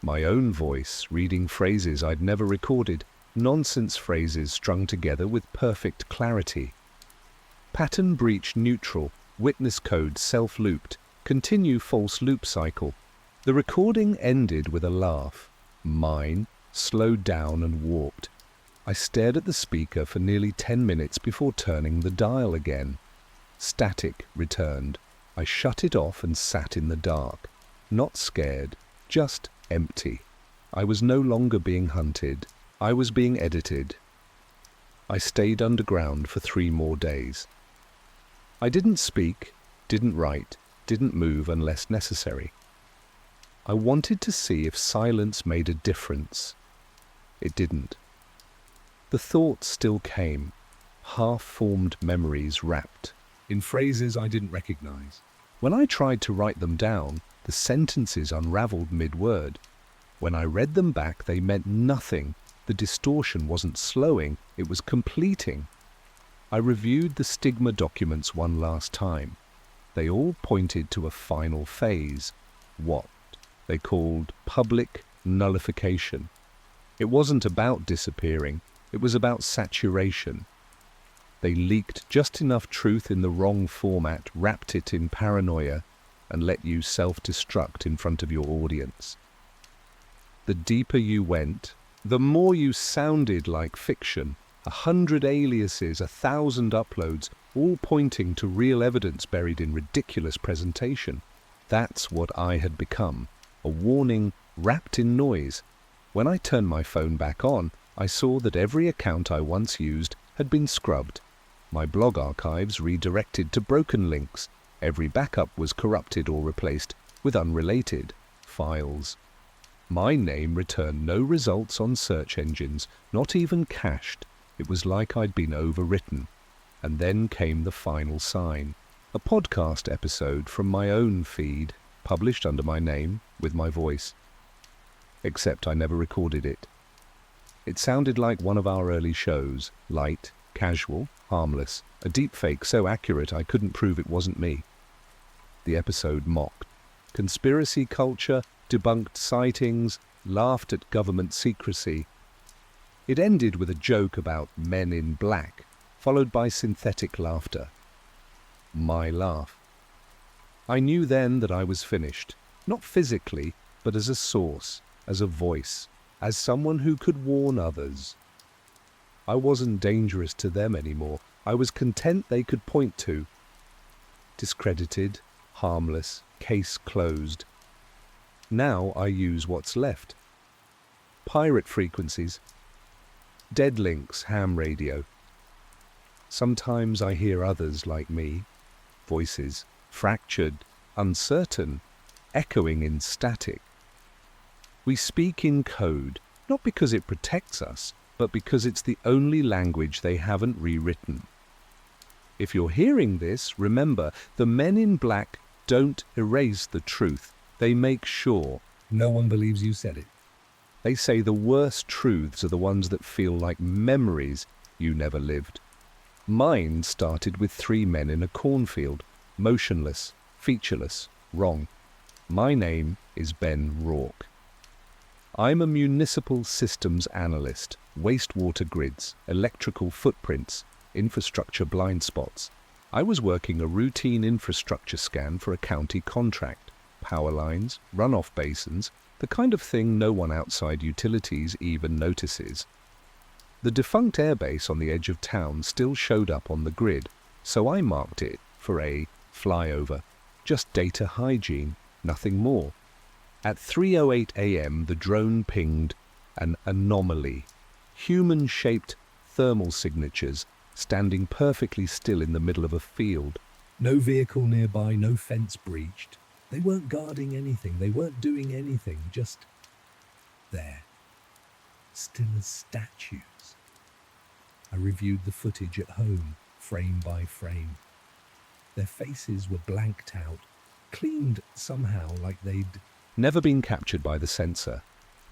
My own voice, reading phrases I'd never recorded, nonsense phrases strung together with perfect clarity. Pattern breach neutral, witness code self-looped, continue false loop cycle. The recording ended with a laugh. Mine slowed down and warped. I stared at the speaker for nearly 10 minutes before turning the dial again. Static returned. I shut it off and sat in the dark. Not scared, just empty. I was no longer being hunted. I was being edited. I stayed underground for 3 more days. I didn't speak, didn't write, didn't move unless necessary. I wanted to see if silence made a difference. It didn't. The thoughts still came, half-formed memories wrapped in phrases I didn't recognize. When I tried to write them down, the sentences unraveled mid-word. When I read them back, they meant nothing. The distortion wasn't slowing, it was completing. I reviewed the stigma documents one last time. They all pointed to a final phase, what they called public nullification. It wasn't about disappearing, it was about saturation. They leaked just enough truth in the wrong format, wrapped it in paranoia, and let you self-destruct in front of your audience. The deeper you went, the more you sounded like fiction. 100 aliases, 1,000 uploads, all pointing to real evidence buried in ridiculous presentation. That's what I had become, a warning wrapped in noise. When I turned my phone back on, I saw that every account I once used had been scrubbed. My blog archives redirected to broken links. Every backup was corrupted or replaced with unrelated files. My name returned no results on search engines, not even cached. It was like I'd been overwritten. And then came the final sign. A podcast episode from my own feed, published under my name, with my voice. Except I never recorded it. It sounded like one of our early shows, light, casual, harmless, a deepfake so accurate I couldn't prove it wasn't me. The episode mocked conspiracy culture, debunked sightings, laughed at government secrecy. It ended with a joke about men in black, followed by synthetic laughter. My laugh. I knew then that I was finished, not physically, but as a source, as a voice, as someone who could warn others. I wasn't dangerous to them anymore. I was content they could point to. Discredited, harmless, case closed. Now I use what's left. Pirate frequencies. Dead links, ham radio. Sometimes I hear others like me. Voices, fractured, uncertain, echoing in static. We speak in code, not because it protects us, but because it's the only language they haven't rewritten. If you're hearing this, remember, the men in black don't erase the truth. They make sure No one believes you said it. They say the worst truths are the ones that feel like memories you never lived. Mine started with 3 men in a cornfield, motionless, featureless, wrong. My name is Ben Rourke. I'm a municipal systems analyst, wastewater grids, electrical footprints, infrastructure blind spots. I was working a routine infrastructure scan for a county contract, power lines, runoff basins, the kind of thing no one outside utilities even notices. The defunct airbase on the edge of town still showed up on the grid, so I marked it for a flyover, just data hygiene, nothing more. At 3:08 a.m. the drone pinged an anomaly, human-shaped thermal signatures standing perfectly still in the middle of a field. No vehicle nearby, no fence breached. They weren't guarding anything, they weren't doing anything, just there, still as statues. I reviewed the footage at home, frame by frame. Their faces were blanked out, cleaned somehow like they'd Never been captured by the sensor.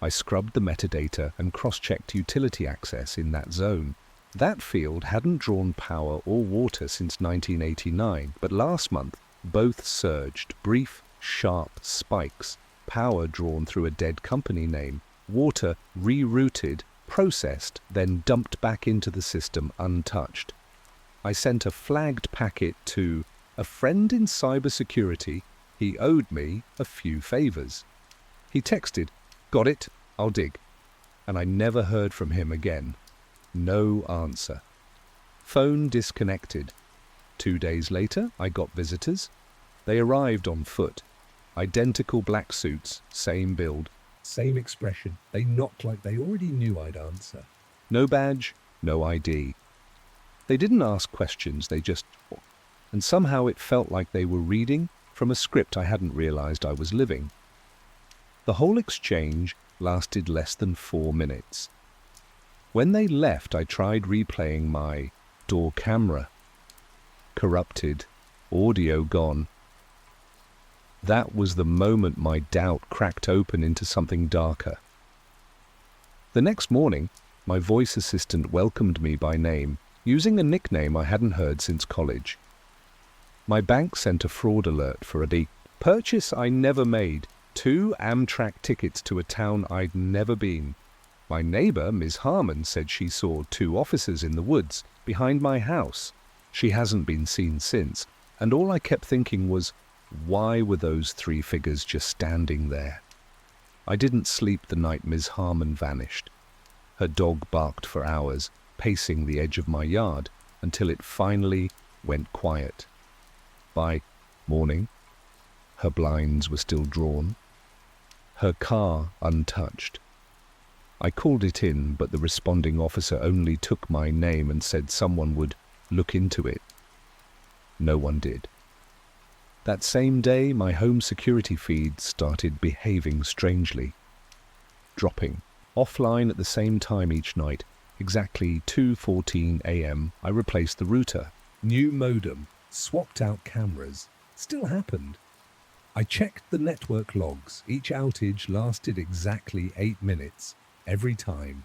I scrubbed the metadata and cross-checked utility access in that zone. That field hadn't drawn power or water since 1989, but last month both surged, brief, sharp spikes, power drawn through a dead company name, water rerouted, processed, then dumped back into the system untouched. I sent a flagged packet to a friend in cybersecurity. He owed me a few favors. He texted, "Got it, I'll dig." And I never heard from him again. No answer. Phone disconnected. 2 days later, I got visitors. They arrived on foot. Identical black suits, same build. Same expression. They knocked like they already knew I'd answer. No badge, no ID. They didn't ask questions, they just... And somehow it felt like they were reading from a script I hadn't realized I was living. The whole exchange lasted less than 4 minutes. When they left, I tried replaying my door camera. Corrupted, audio gone. That was the moment my doubt cracked open into something darker. The next morning, my voice assistant welcomed me by name, using a nickname I hadn't heard since college. My bank sent a fraud alert for a purchase I never made, 2 Amtrak tickets to a town I'd never been. My neighbor, Ms. Harmon, said she saw 2 officers in the woods behind my house. She hasn't been seen since, and all I kept thinking was, why were those 3 figures just standing there? I didn't sleep the night Ms. Harmon vanished. Her dog barked for hours, pacing the edge of my yard, until it finally went quiet. By morning, her blinds were still drawn, her car untouched. I called it in, but the responding officer only took my name and said someone would look into it. No one did. That same day, my home security feed started behaving strangely, dropping. Offline at the same time each night, exactly 2:14 a.m., I replaced the router. New modem, swapped out cameras. Still happened. I checked the network logs. Each outage lasted exactly 8 minutes. Every time.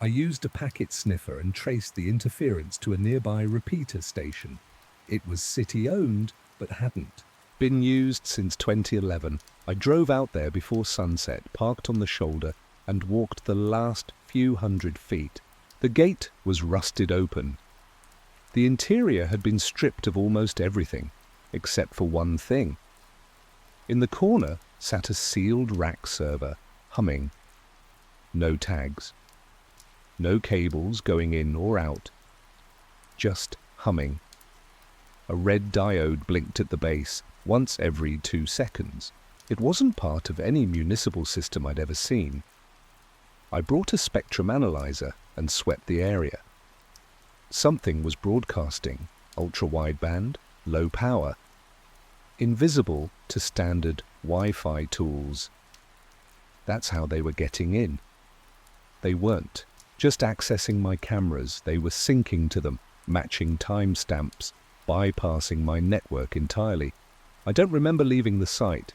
I used a packet sniffer and traced the interference to a nearby repeater station. It was city-owned, but hadn't been used since 2011. I drove out there before sunset, parked on the shoulder, and walked the last few hundred feet. The gate was rusted open. The interior had been stripped of almost everything, except for one thing. In the corner sat a sealed rack server, humming. No tags. No cables going in or out. Just humming. A red diode blinked at the base, once every 2 seconds. It wasn't part of any municipal system I'd ever seen. I brought a spectrum analyzer and swept the area. Something was broadcasting, ultra-wideband, low power, invisible to standard Wi-Fi tools. That's how they were getting in. They weren't just accessing my cameras, they were syncing to them, matching timestamps, bypassing my network entirely. I don't remember leaving the site.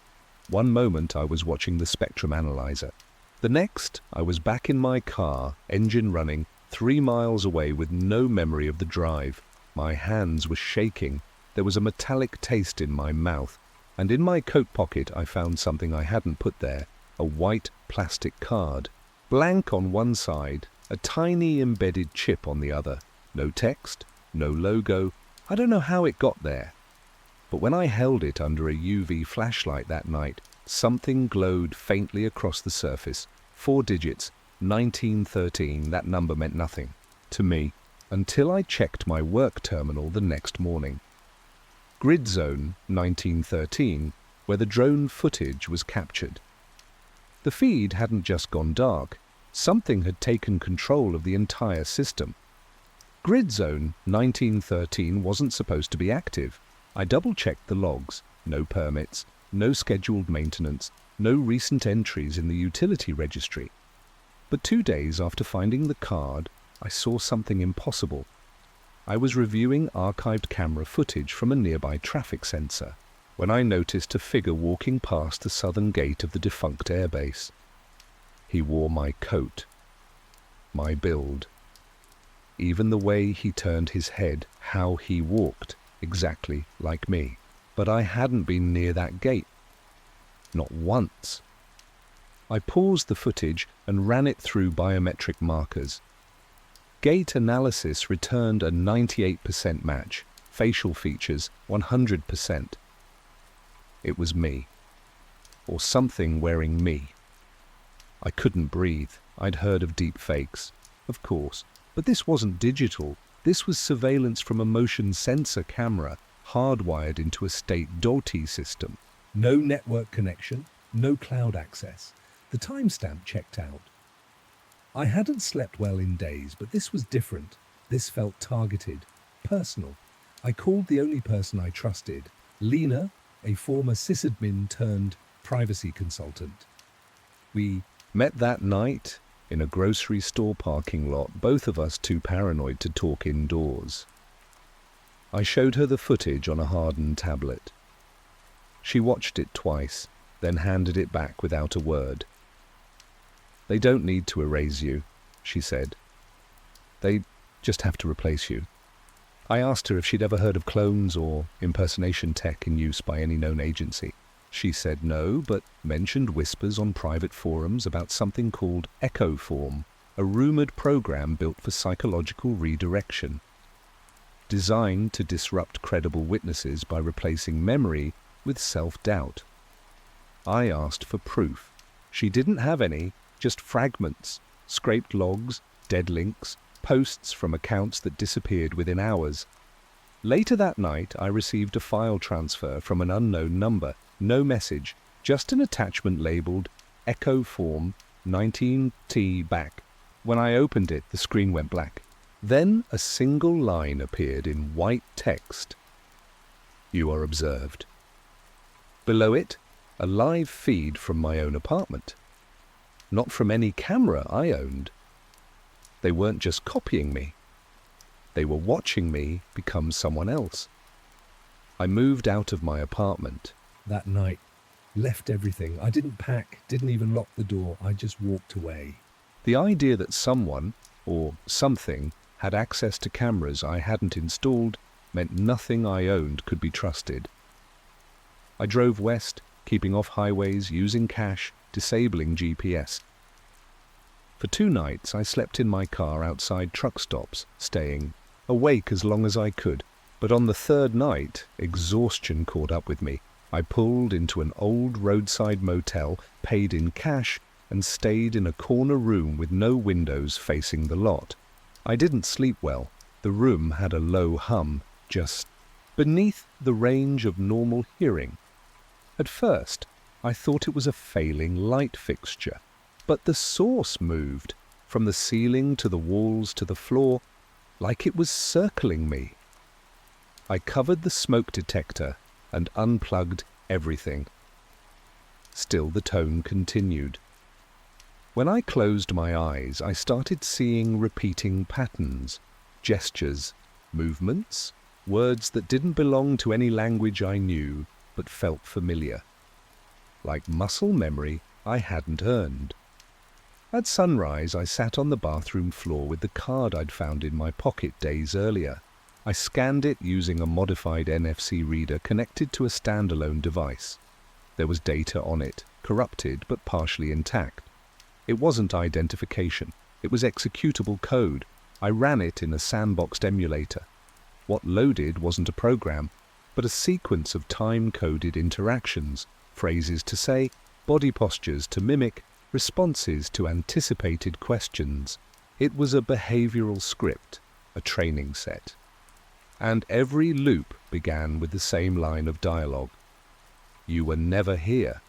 One moment I was watching the spectrum analyzer. The next, I was back in my car, engine running, 3 miles away with no memory of the drive. My hands were shaking. There was a metallic taste in my mouth, and in my coat pocket I found something I hadn't put there, a white plastic card. Blank on one side, a tiny embedded chip on the other. No text, no logo. I don't know how it got there. But when I held it under a UV flashlight that night, something glowed faintly across the surface. 4 digits, 1913, that number meant nothing to me until I checked my work terminal the next morning. Grid zone 1913, where the drone footage was captured. The feed hadn't just gone dark. Something had taken control of the entire system. Grid zone 1913 wasn't supposed to be active. I double-checked the logs. No permits, no scheduled maintenance, no recent entries in the utility registry. But 2 days after finding the card, I saw something impossible. I was reviewing archived camera footage from a nearby traffic sensor when I noticed a figure walking past the southern gate of the defunct airbase. He wore my coat, my build, even the way he turned his head, how he walked, exactly like me. But I hadn't been near that gate. Not once. I paused the footage and ran it through biometric markers. Gait analysis returned a 98% match, facial features 100%. It was me, or something wearing me. I couldn't breathe. I'd heard of deep fakes, of course, but this wasn't digital. This was surveillance from a motion sensor camera hardwired into a state DOT system. No network connection, no cloud access. The timestamp checked out. I hadn't slept well in days, but this was different. This felt targeted, personal. I called the only person I trusted, Lena, a former sysadmin turned privacy consultant. We met that night in a grocery store parking lot, both of us too paranoid to talk indoors. I showed her the footage on a hardened tablet. She watched it twice, then handed it back without a word. "They don't need to erase you," she said. "They just have to replace you." I asked her if she'd ever heard of clones or impersonation tech in use by any known agency. She said no, but mentioned whispers on private forums about something called Echoform, a rumored program built for psychological redirection, designed to disrupt credible witnesses by replacing memory with self-doubt. I asked for proof. She didn't have any, just fragments, scraped logs, dead links, posts from accounts that disappeared within hours. Later that night, I received a file transfer from an unknown number. No message, just an attachment labeled Echoform 19T back. When I opened it, the screen went black. Then a single line appeared in white text. "You are observed." Below it, a live feed from my own apartment. Not from any camera I owned. They weren't just copying me. They were watching me become someone else. I moved out of my apartment. That night, left everything. I didn't pack, didn't even lock the door. I just walked away. The idea that someone, or something, had access to cameras I hadn't installed meant nothing I owned could be trusted. I drove west, keeping off highways, using cash, disabling GPS. For 2 nights, I slept in my car outside truck stops, staying awake as long as I could. But on the 3rd night, exhaustion caught up with me. I pulled into an old roadside motel, paid in cash, and stayed in a corner room with no windows facing the lot. I didn't sleep well. The room had a low hum, just beneath the range of normal hearing. At first, I thought it was a failing light fixture, but the source moved, from the ceiling to the walls to the floor, like it was circling me. I covered the smoke detector and unplugged everything. Still the tone continued. When I closed my eyes, I started seeing repeating patterns, gestures, movements, words that didn't belong to any language I knew but felt familiar. Like muscle memory I hadn't earned. At sunrise, I sat on the bathroom floor with the card I'd found in my pocket days earlier. I scanned it using a modified NFC reader connected to a standalone device. There was data on it, corrupted but partially intact. It wasn't identification. It was executable code. I ran it in a sandboxed emulator. What loaded wasn't a program, but a sequence of time-coded interactions, phrases to say, body postures to mimic, responses to anticipated questions. It was a behavioral script, a training set. And every loop began with the same line of dialogue. "You were never here."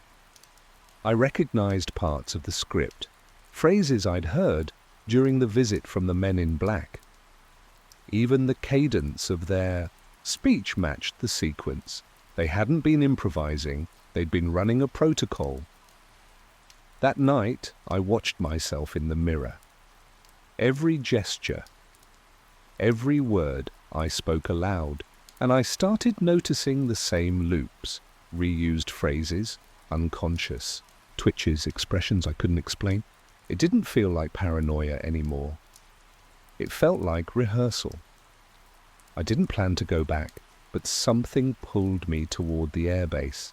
I recognized parts of the script, phrases I'd heard during the visit from the men in black. Even the cadence of their speech matched the sequence. They hadn't been improvising, they'd been running a protocol. That night, I watched myself in the mirror. Every gesture, every word I spoke aloud, and I started noticing the same loops, reused phrases, unconscious, twitches, expressions I couldn't explain. It didn't feel like paranoia anymore. It felt like rehearsal. I didn't plan to go back, but something pulled me toward the airbase.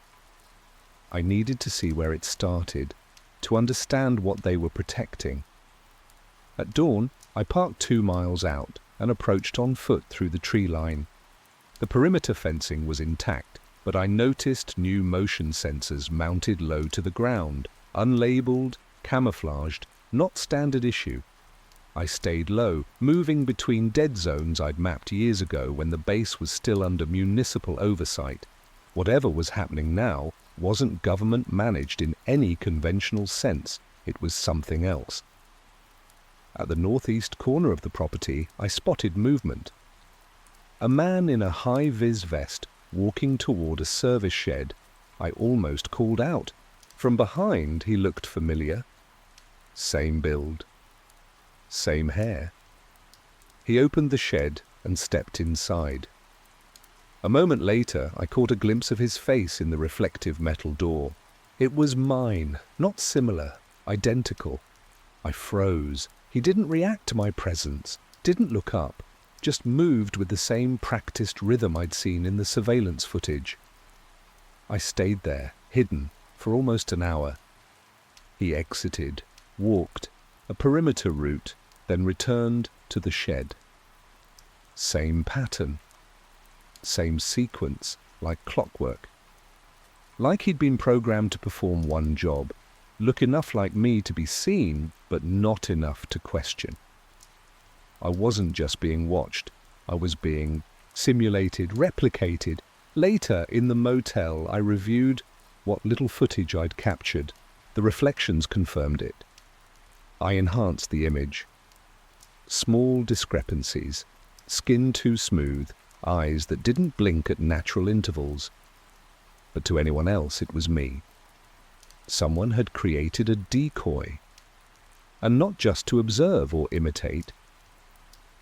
I needed to see where it started, to understand what they were protecting. At dawn, I parked 2 miles out and approached on foot through the tree line. The perimeter fencing was intact, but I noticed new motion sensors mounted low to the ground, unlabeled, camouflaged, not standard issue. I stayed low, moving between dead zones I'd mapped years ago when the base was still under municipal oversight. Whatever was happening now wasn't government managed in any conventional sense. It was something else. At the northeast corner of the property, I spotted movement. A man in a high-vis vest walking toward a service shed. I almost called out. From behind, he looked familiar. Same build. Same hair. He opened the shed and stepped inside. A moment later, I caught a glimpse of his face in the reflective metal door. It was mine, not similar, identical. I froze. He didn't react to my presence, didn't look up, just moved with the same practiced rhythm I'd seen in the surveillance footage. I stayed there, hidden, for almost an hour. He exited, walked, a perimeter route, then returned to the shed. Same pattern. Same sequence, like clockwork. Like he'd been programmed to perform one job, look enough like me to be seen, but not enough to question. I wasn't just being watched, I was being simulated, replicated. Later, in the motel, I reviewed what little footage I'd captured. The reflections confirmed it. I enhanced the image. Small discrepancies, skin too smooth, eyes that didn't blink at natural intervals. But to anyone else, it was me. Someone had created a decoy. And not just to observe or imitate.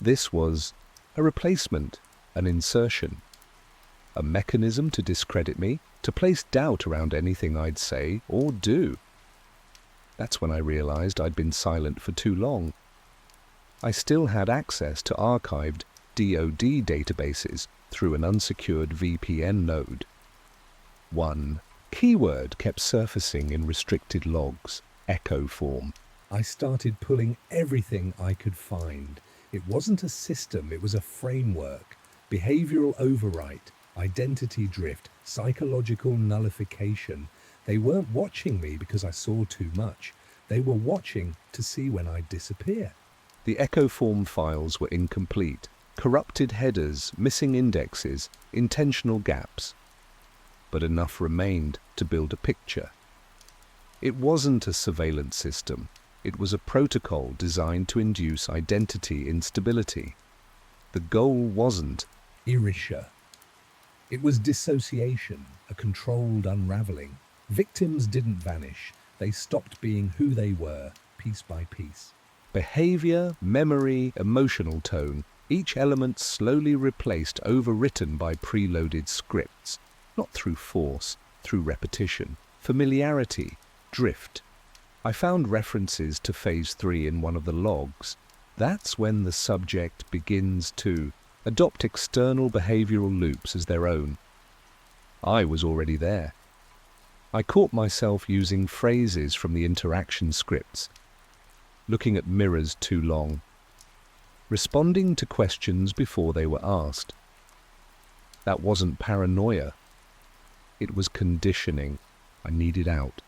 This was a replacement, an insertion. A mechanism to discredit me, to place doubt around anything I'd say or do. That's when I realized I'd been silent for too long. I still had access to archived DoD databases through an unsecured VPN node. One keyword kept surfacing in restricted logs, echo form. I started pulling everything I could find. It wasn't a system, it was a framework. Behavioral overwrite, identity drift, psychological nullification. They weren't watching me because I saw too much. They were watching to see when I'd disappear. The echo form files were incomplete. Corrupted headers, missing indexes, intentional gaps. But enough remained to build a picture. It wasn't a surveillance system. It was a protocol designed to induce identity instability. The goal wasn't erasure. It was dissociation, a controlled unraveling. Victims didn't vanish. They stopped being who they were, piece by piece. Behavior, memory, emotional tone, each element slowly replaced, overwritten by preloaded scripts, not through force, through repetition, familiarity, drift. I found references to Phase 3 in one of the logs. That's when the subject begins to adopt external behavioral loops as their own. I was already there. I caught myself using phrases from the interaction scripts, looking at mirrors too long, responding to questions before they were asked. That wasn't paranoia. It was conditioning. I needed out.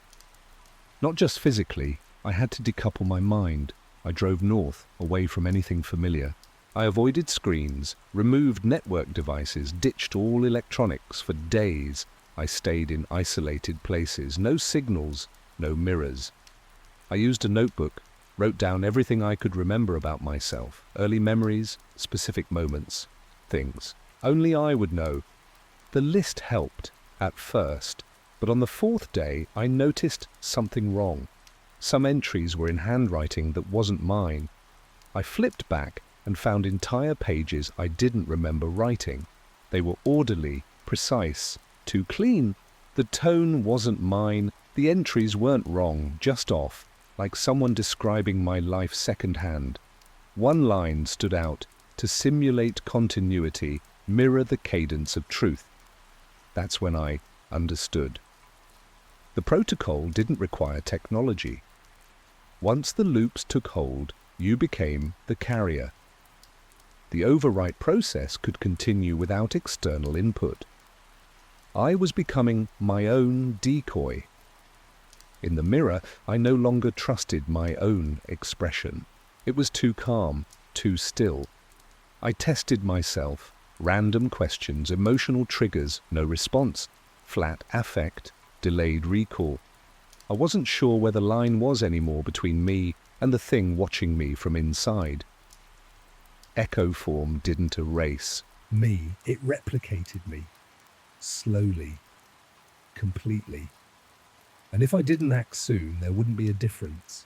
Not just physically, I had to decouple my mind. I drove north, away from anything familiar. I avoided screens, removed network devices, ditched all electronics for days. I stayed in isolated places, no signals, no mirrors. I used a notebook, wrote down everything I could remember about myself, early memories, specific moments, things. Only I would know. The list helped, at first, but on the 4th day I noticed something wrong. Some entries were in handwriting that wasn't mine. I flipped back and found entire pages I didn't remember writing. They were orderly, precise, too clean. The tone wasn't mine, the entries weren't wrong, just off, like someone describing my life secondhand. One line stood out: to simulate continuity, mirror the cadence of truth. That's when I understood. The protocol didn't require technology. Once the loops took hold, you became the carrier. The overwrite process could continue without external input. I was becoming my own decoy. In the mirror, I no longer trusted my own expression. It was too calm, too still. I tested myself. Random questions, emotional triggers, no response. Flat affect, delayed recall. I wasn't sure where the line was anymore between me and the thing watching me from inside. Echo form didn't erase Me, it replicated me. Slowly. Completely. And if I didn't act soon, there wouldn't be a difference.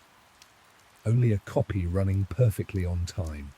Only a copy running perfectly on time.